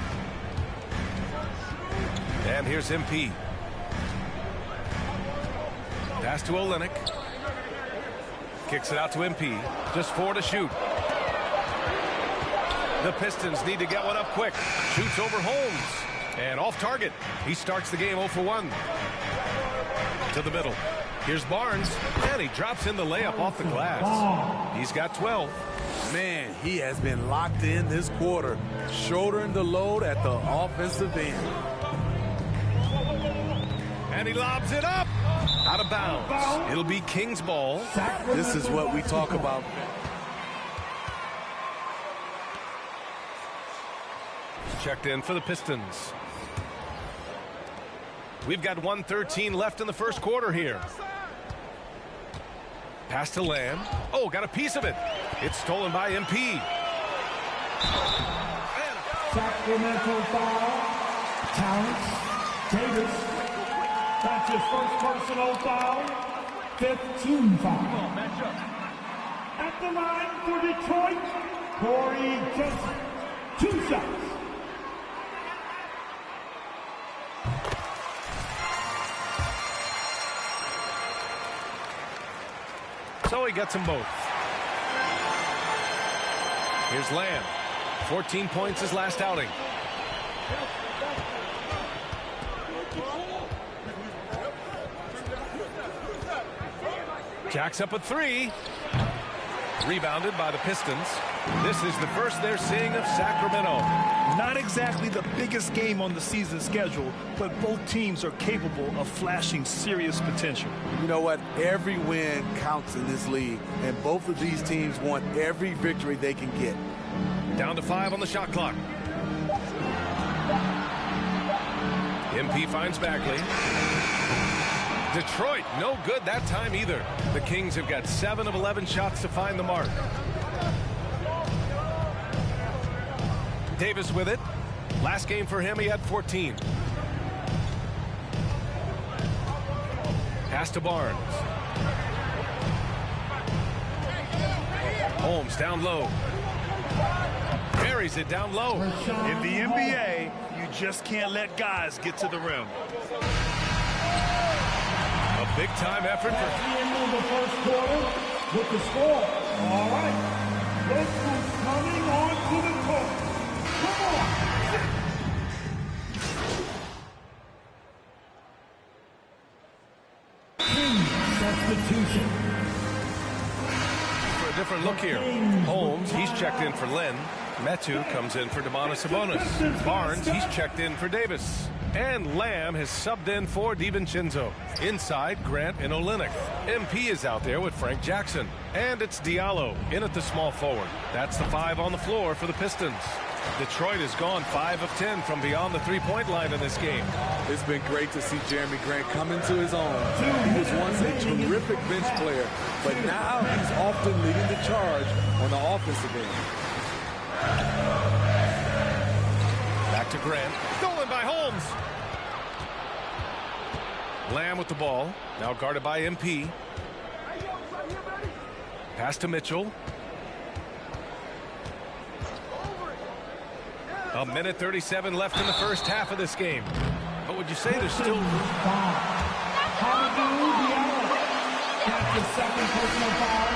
And here's MP. Pass to Olynyk. Kicks it out to MP. Just 4 to shoot. The Pistons need to get one up quick. Shoots over Holmes. And off target. He starts the game 0 for 1. To the middle. Here's Barnes. And he drops in the layup off the glass. He's got 12. Man, he has been locked in this quarter. Shouldering the load at the offensive end. And he lobs it up. Out of bounds. It'll be Kings ball. This is what we talk about. Checked in for the Pistons. We've got 1:13 left in the first quarter here. Pass to Lamb. Oh, got a piece of it. It's stolen by MP. Sacramento foul. Terrence Davis. That's his first personal foul. 5th team foul. At the line for Detroit, Corey Joseph. 2 shots. So he gets them both. Here's Lamb. 14 points his last outing. Jacks up a 3. Rebounded by the Pistons. This is the first they're seeing of Sacramento. Not exactly the biggest game on the season schedule, but both teams are capable of flashing serious potential. You know what? Every win counts in this league, and both of these teams want every victory they can get. Down to 5 on the shot clock. MP finds Bagley. Detroit, no good that time either. The Kings have got 7 of 11 shots to find the mark. Davis with it. Last game for him, he had 14. Pass to Barnes. Holmes down low. Buries it down low. In the NBA, you just can't let guys get to the rim. A big-time effort At the end of the first quarter with the score. All right. Look who's coming onto the court. Come on. Substitution. For a different look here. Holmes, he's checked in for Lynn. Metu comes in for Domantas Sabonis. Barnes, he's checked in for Davis. And Lamb has subbed in for DiVincenzo. Inside, Grant and Olynyk. MP is out there with Frank Jackson. And it's Diallo in at the small forward. That's the 5 on the floor for the Pistons. Detroit has gone 5 of 10 from beyond the three-point line in this game. It's been great to see Jeremy Grant come into his own. He was once a terrific bench player, but now he's often leading the charge on the offensive end. Back to Grant. Stolen by Holmes. Lamb with the ball. Now guarded by MP. Pass to Mitchell. A minute 37 left in the first half of this game. But would you say there's still room? That's the second personal foul.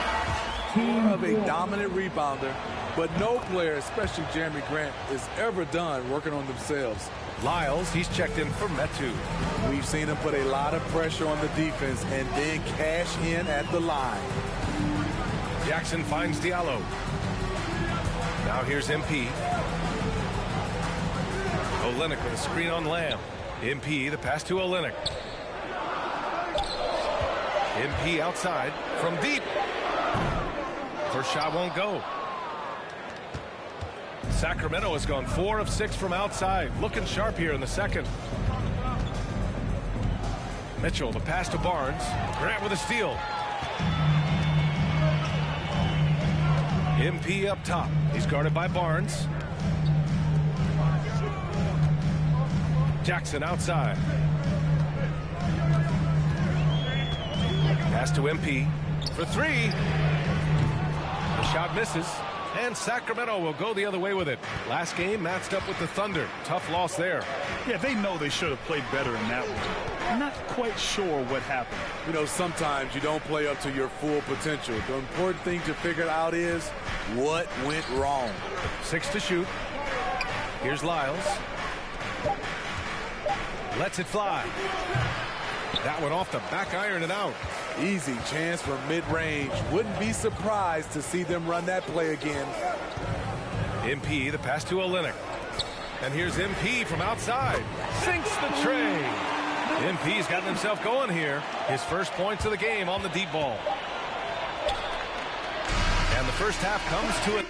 More of a dominant rebounder, but no player, especially Jeremy Grant, is ever done working on themselves. Lyles, he's checked in for Metu. We've seen him put a lot of pressure on the defense and then cash in at the line. Jackson finds Diallo. Now here's MP. Olynyk with a screen on Lamb. MP, the pass to Olynyk. MP outside from deep. First shot won't go. Sacramento has gone 4 of 6 from outside. Looking sharp here in the second. Mitchell, the pass to Barnes. Grant with a steal. MP up top. He's guarded by Barnes. Jackson outside. Pass to MP for three. The shot misses, and Sacramento will go the other way with it. Last game matched up with the Thunder. Tough loss there. Yeah, they know they should have played better in that one. I'm not quite sure what happened. You know, sometimes you don't play up to your full potential. The important thing to figure out is what went wrong. 6 to shoot. Here's Lyles. Lets it fly. That one off the back iron and out. Easy chance for mid-range. Wouldn't be surprised to see them run that play again. MP, the pass to Olynyk. And here's MP from outside. Sinks the tray. MP's gotten himself going here. His first points of the game on the deep ball. And the first half comes to an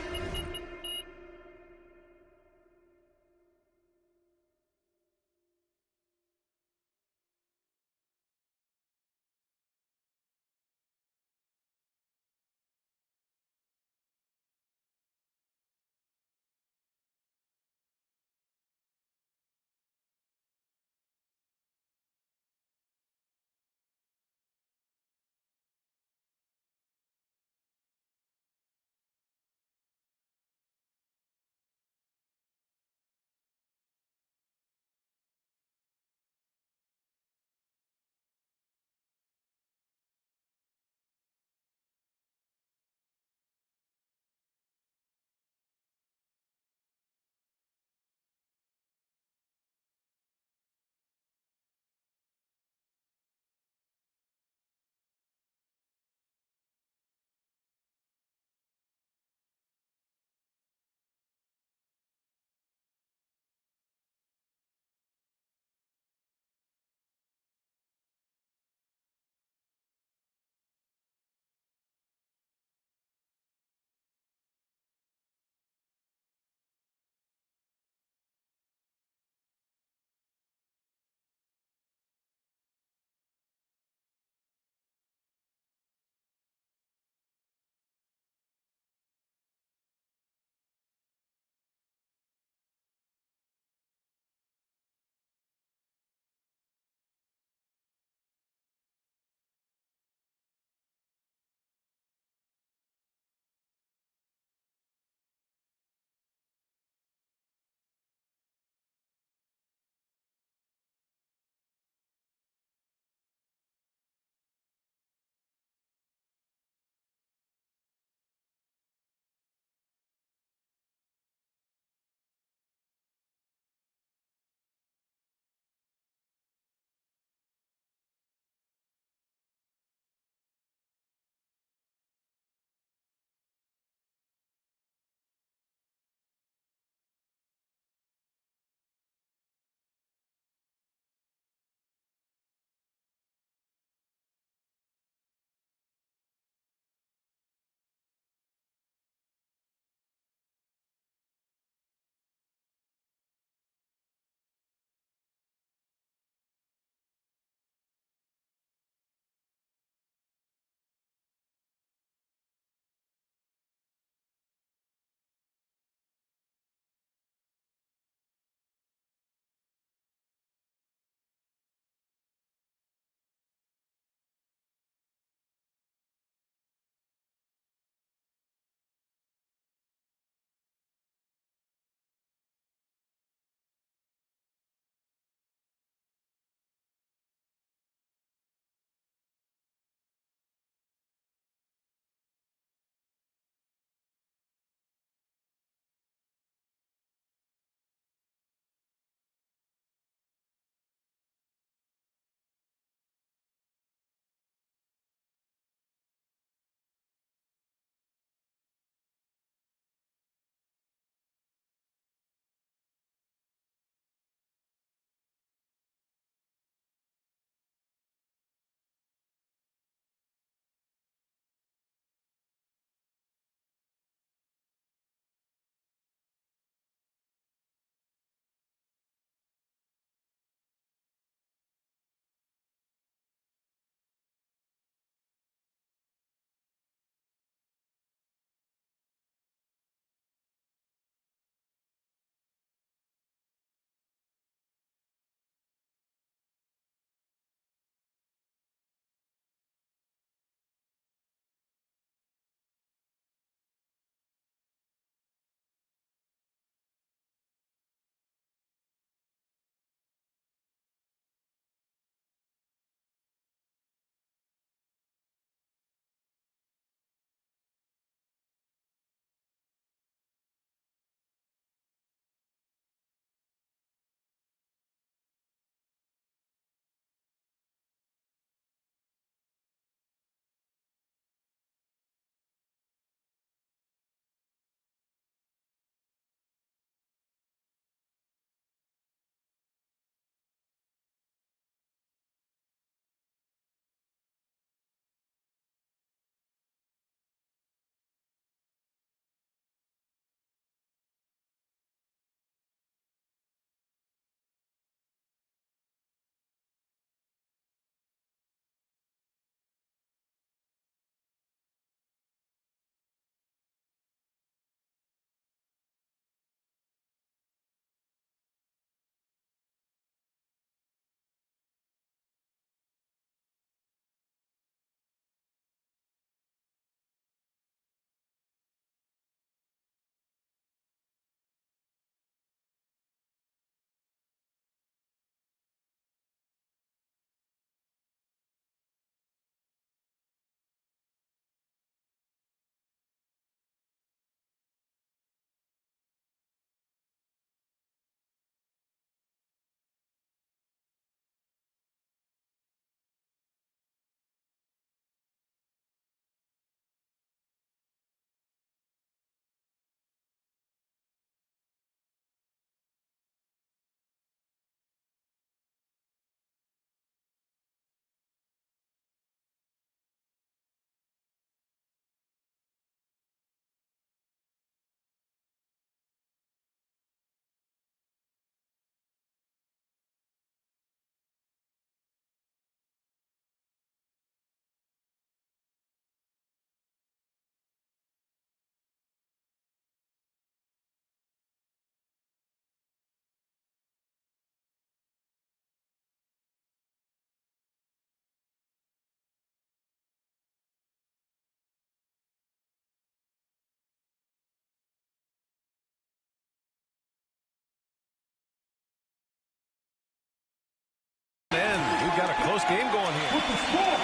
close game going here. With the score,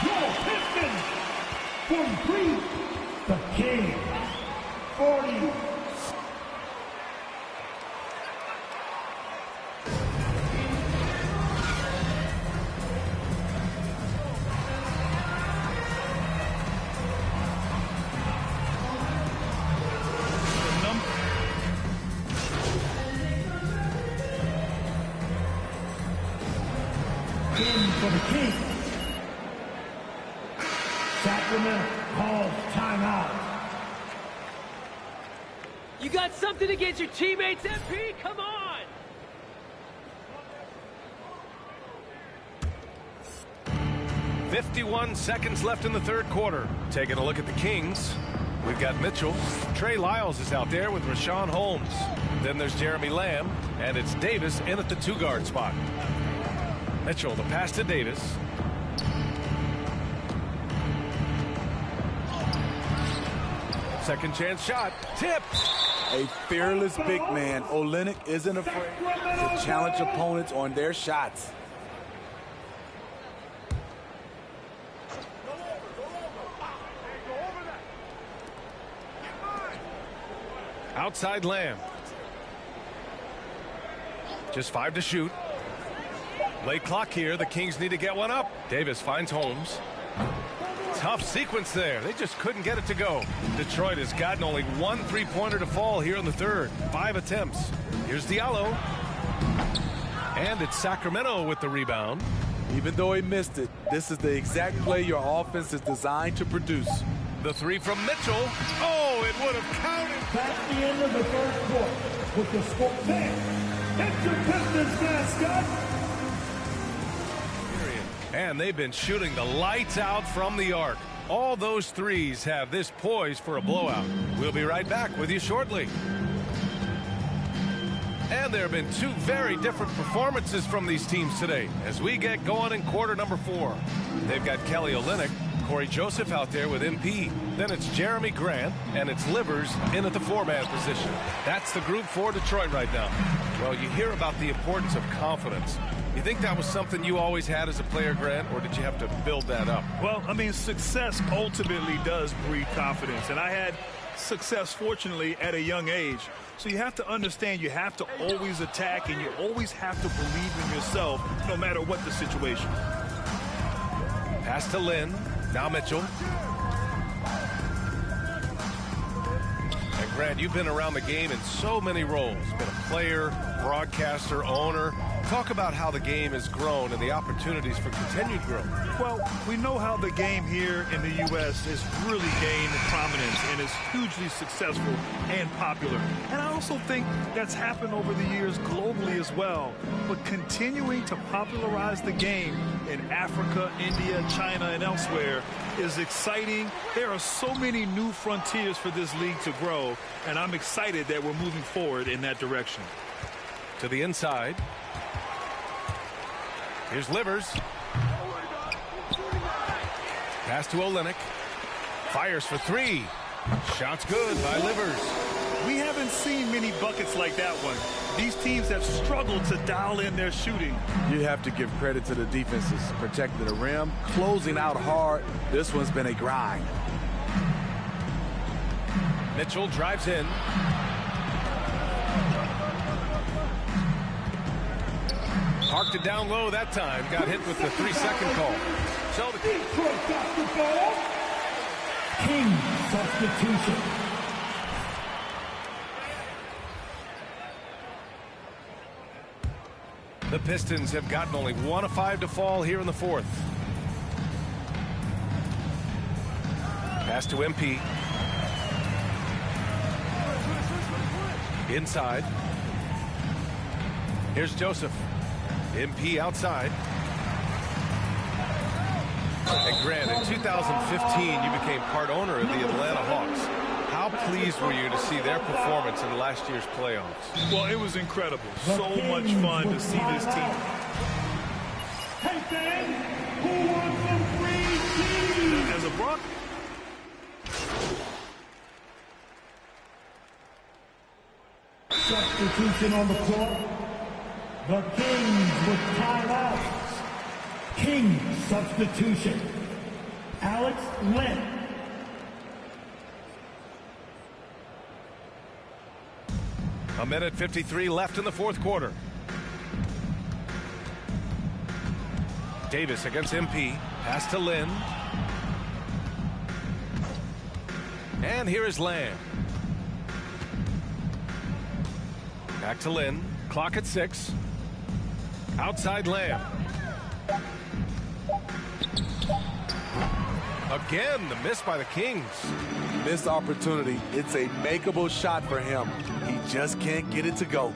your Pistons 43, the Kings 40. For the Kings. Sacramento calls timeout. You got something against your teammates, MP? Come on! "51 seconds left in the third quarter. Taking a look at the Kings. We've got Mitchell. Trey Lyles is out there with Rashawn Holmes. Then there's Jeremy Lamb, and it's Davis in at the two-guard spot. Mitchell, the pass to Davis. Second chance shot. Tipped. A fearless big man. Olynyk isn't afraid to challenge opponents on their shots. Outside Lamb. Just 5 to shoot. Late clock here. The Kings need to get one up. Davis finds Holmes. Tough sequence there. They just couldn't get it to go. Detroit has gotten only one three-pointer to fall here in the third. 5 attempts. Here's Diallo. And it's Sacramento with the rebound. Even though he missed it, this is the exact play your offense is designed to produce. The three from Mitchell. Oh, it would have counted. That's the end of the third quarter. With the score there. It's your Pistons mascot. And they've been shooting the lights out from the arc. All those threes have this poised for a blowout. We'll be right back with you shortly. And there have been two very different performances from these teams today as we get going in quarter number 4. They've got Kelly Olynyk, Corey Joseph out there with MP. Then it's Jeremy Grant, and it's Livers in at the 4-man position. That's the group for Detroit right now. Well, you hear about the importance of confidence. You think that was something you always had as a player, Grant, or did you have to build that up? Well, I mean, success ultimately does breed confidence, and I had success, fortunately, at a young age. So you have to understand you have to always attack, and you always have to believe in yourself no matter what the situation. Pass to Lynn. Now Mitchell. And Grant, you've been around the game in so many roles. Been a player, broadcaster, owner. Talk about how the game has grown and the opportunities for continued growth. Well, we know how the game here in the U.S. has really gained prominence and is hugely successful and popular. And I also think that's happened over the years globally as well. But continuing to popularize the game in Africa, India, China, and elsewhere is exciting. There are so many new frontiers for this league to grow, and I'm excited that we're moving forward in that direction. To the inside. Here's Livers. Pass to Olynyk. Fires for 3. Shot's good by Livers. We haven't seen many buckets like that one. These teams have struggled to dial in their shooting. You have to give credit to the defenses. Protecting the rim, closing out hard. This one's been a grind. Mitchell drives in. Parked it down low that time. Got hit with the 3-second call. So the Detroit basketball. King substitution. The Pistons have gotten only 1 of 5 to fall here in the fourth. Pass to MP. Inside. Here's Joseph. MP outside. And Grant, in 2015, you became part owner of the Atlanta Hawks. How pleased were you to see their performance in last year's playoffs? Well, it was incredible. So much fun to see this team. Hey, fans, who wants some free cheese? As a Brock. Substitution on the court. The Kings with timeouts. Substitution. Alex Len. A minute 53 left in the fourth quarter. Davis against MP. Pass to Lynn. And here is Lamb. Back to Lynn. Clock at 6. Outside Lamb. Again, the miss by the Kings. Missed opportunity. It's a makeable shot for him. He just can't get it to go.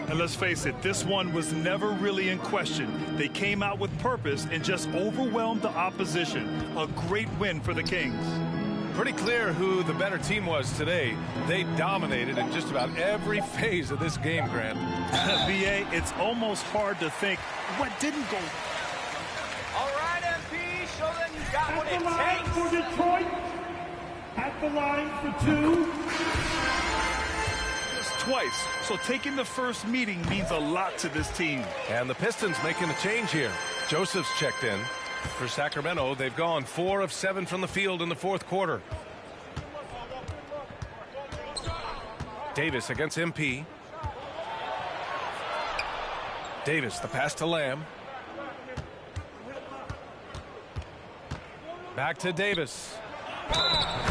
And let's face it, this one was never really in question. They came out with purpose and just overwhelmed the opposition. A great win for the Kings. Pretty clear who the better team was today. They dominated in just about every phase of this game, Grant. VA, it's almost hard to think what didn't go. All right, MP, show them you got what it takes. For Detroit, at the line for 2. Just twice. So taking the first meeting means a lot to this team. And the Pistons making a change here. Joseph's checked in. For Sacramento, they've gone 4 of 7 from the field in the fourth quarter. Davis against MP. Davis, the pass to Lamb. Back to Davis.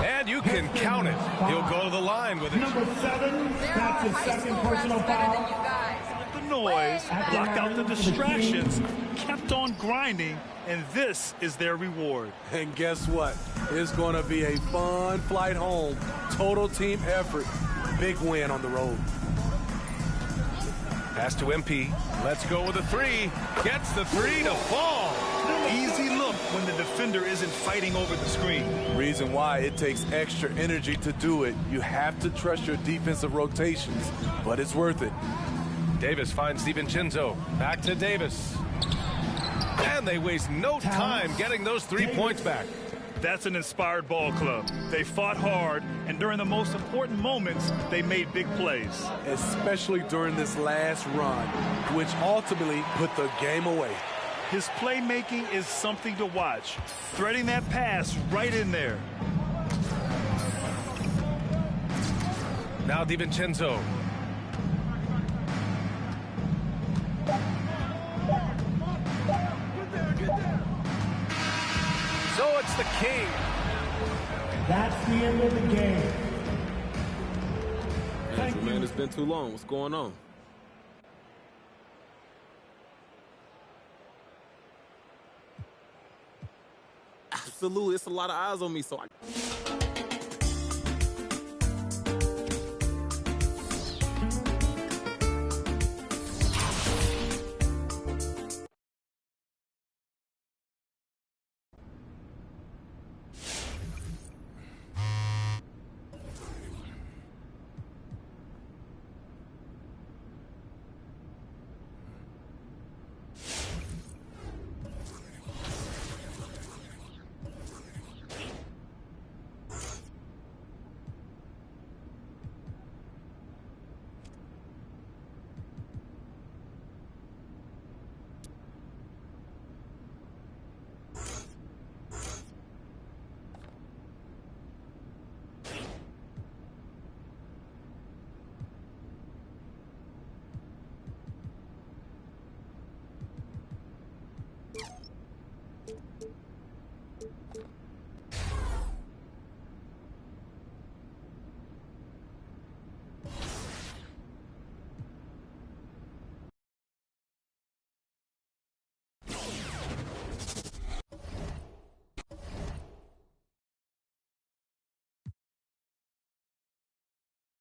And you can count it. He'll go to the line with it. Number 7, that's his second personal foul. The noise blocked out the distractions, kept on grinding, and this is their reward. And guess what? It's going to be a fun flight home. Total team effort. Big win on the road. Pass to MP. Let's go with a 3. Gets the 3 to fall. Easy look when the defender isn't fighting over the screen. Reason why it takes extra energy to do it. You have to trust your defensive rotations, but it's worth it. Davis finds DiVincenzo. Back to Davis. And they waste no time getting those 3 points back. That's an inspired ball club. They fought hard, and during the most important moments, they made big plays. Especially during this last run, which ultimately put the game away. His playmaking is something to watch. Threading that pass right in there. Now DiVincenzo. So it's the King. That's the end of the game. Thank you. Man, it's been too long. What's going on? Absolutely. It's a lot of eyes on me, so I...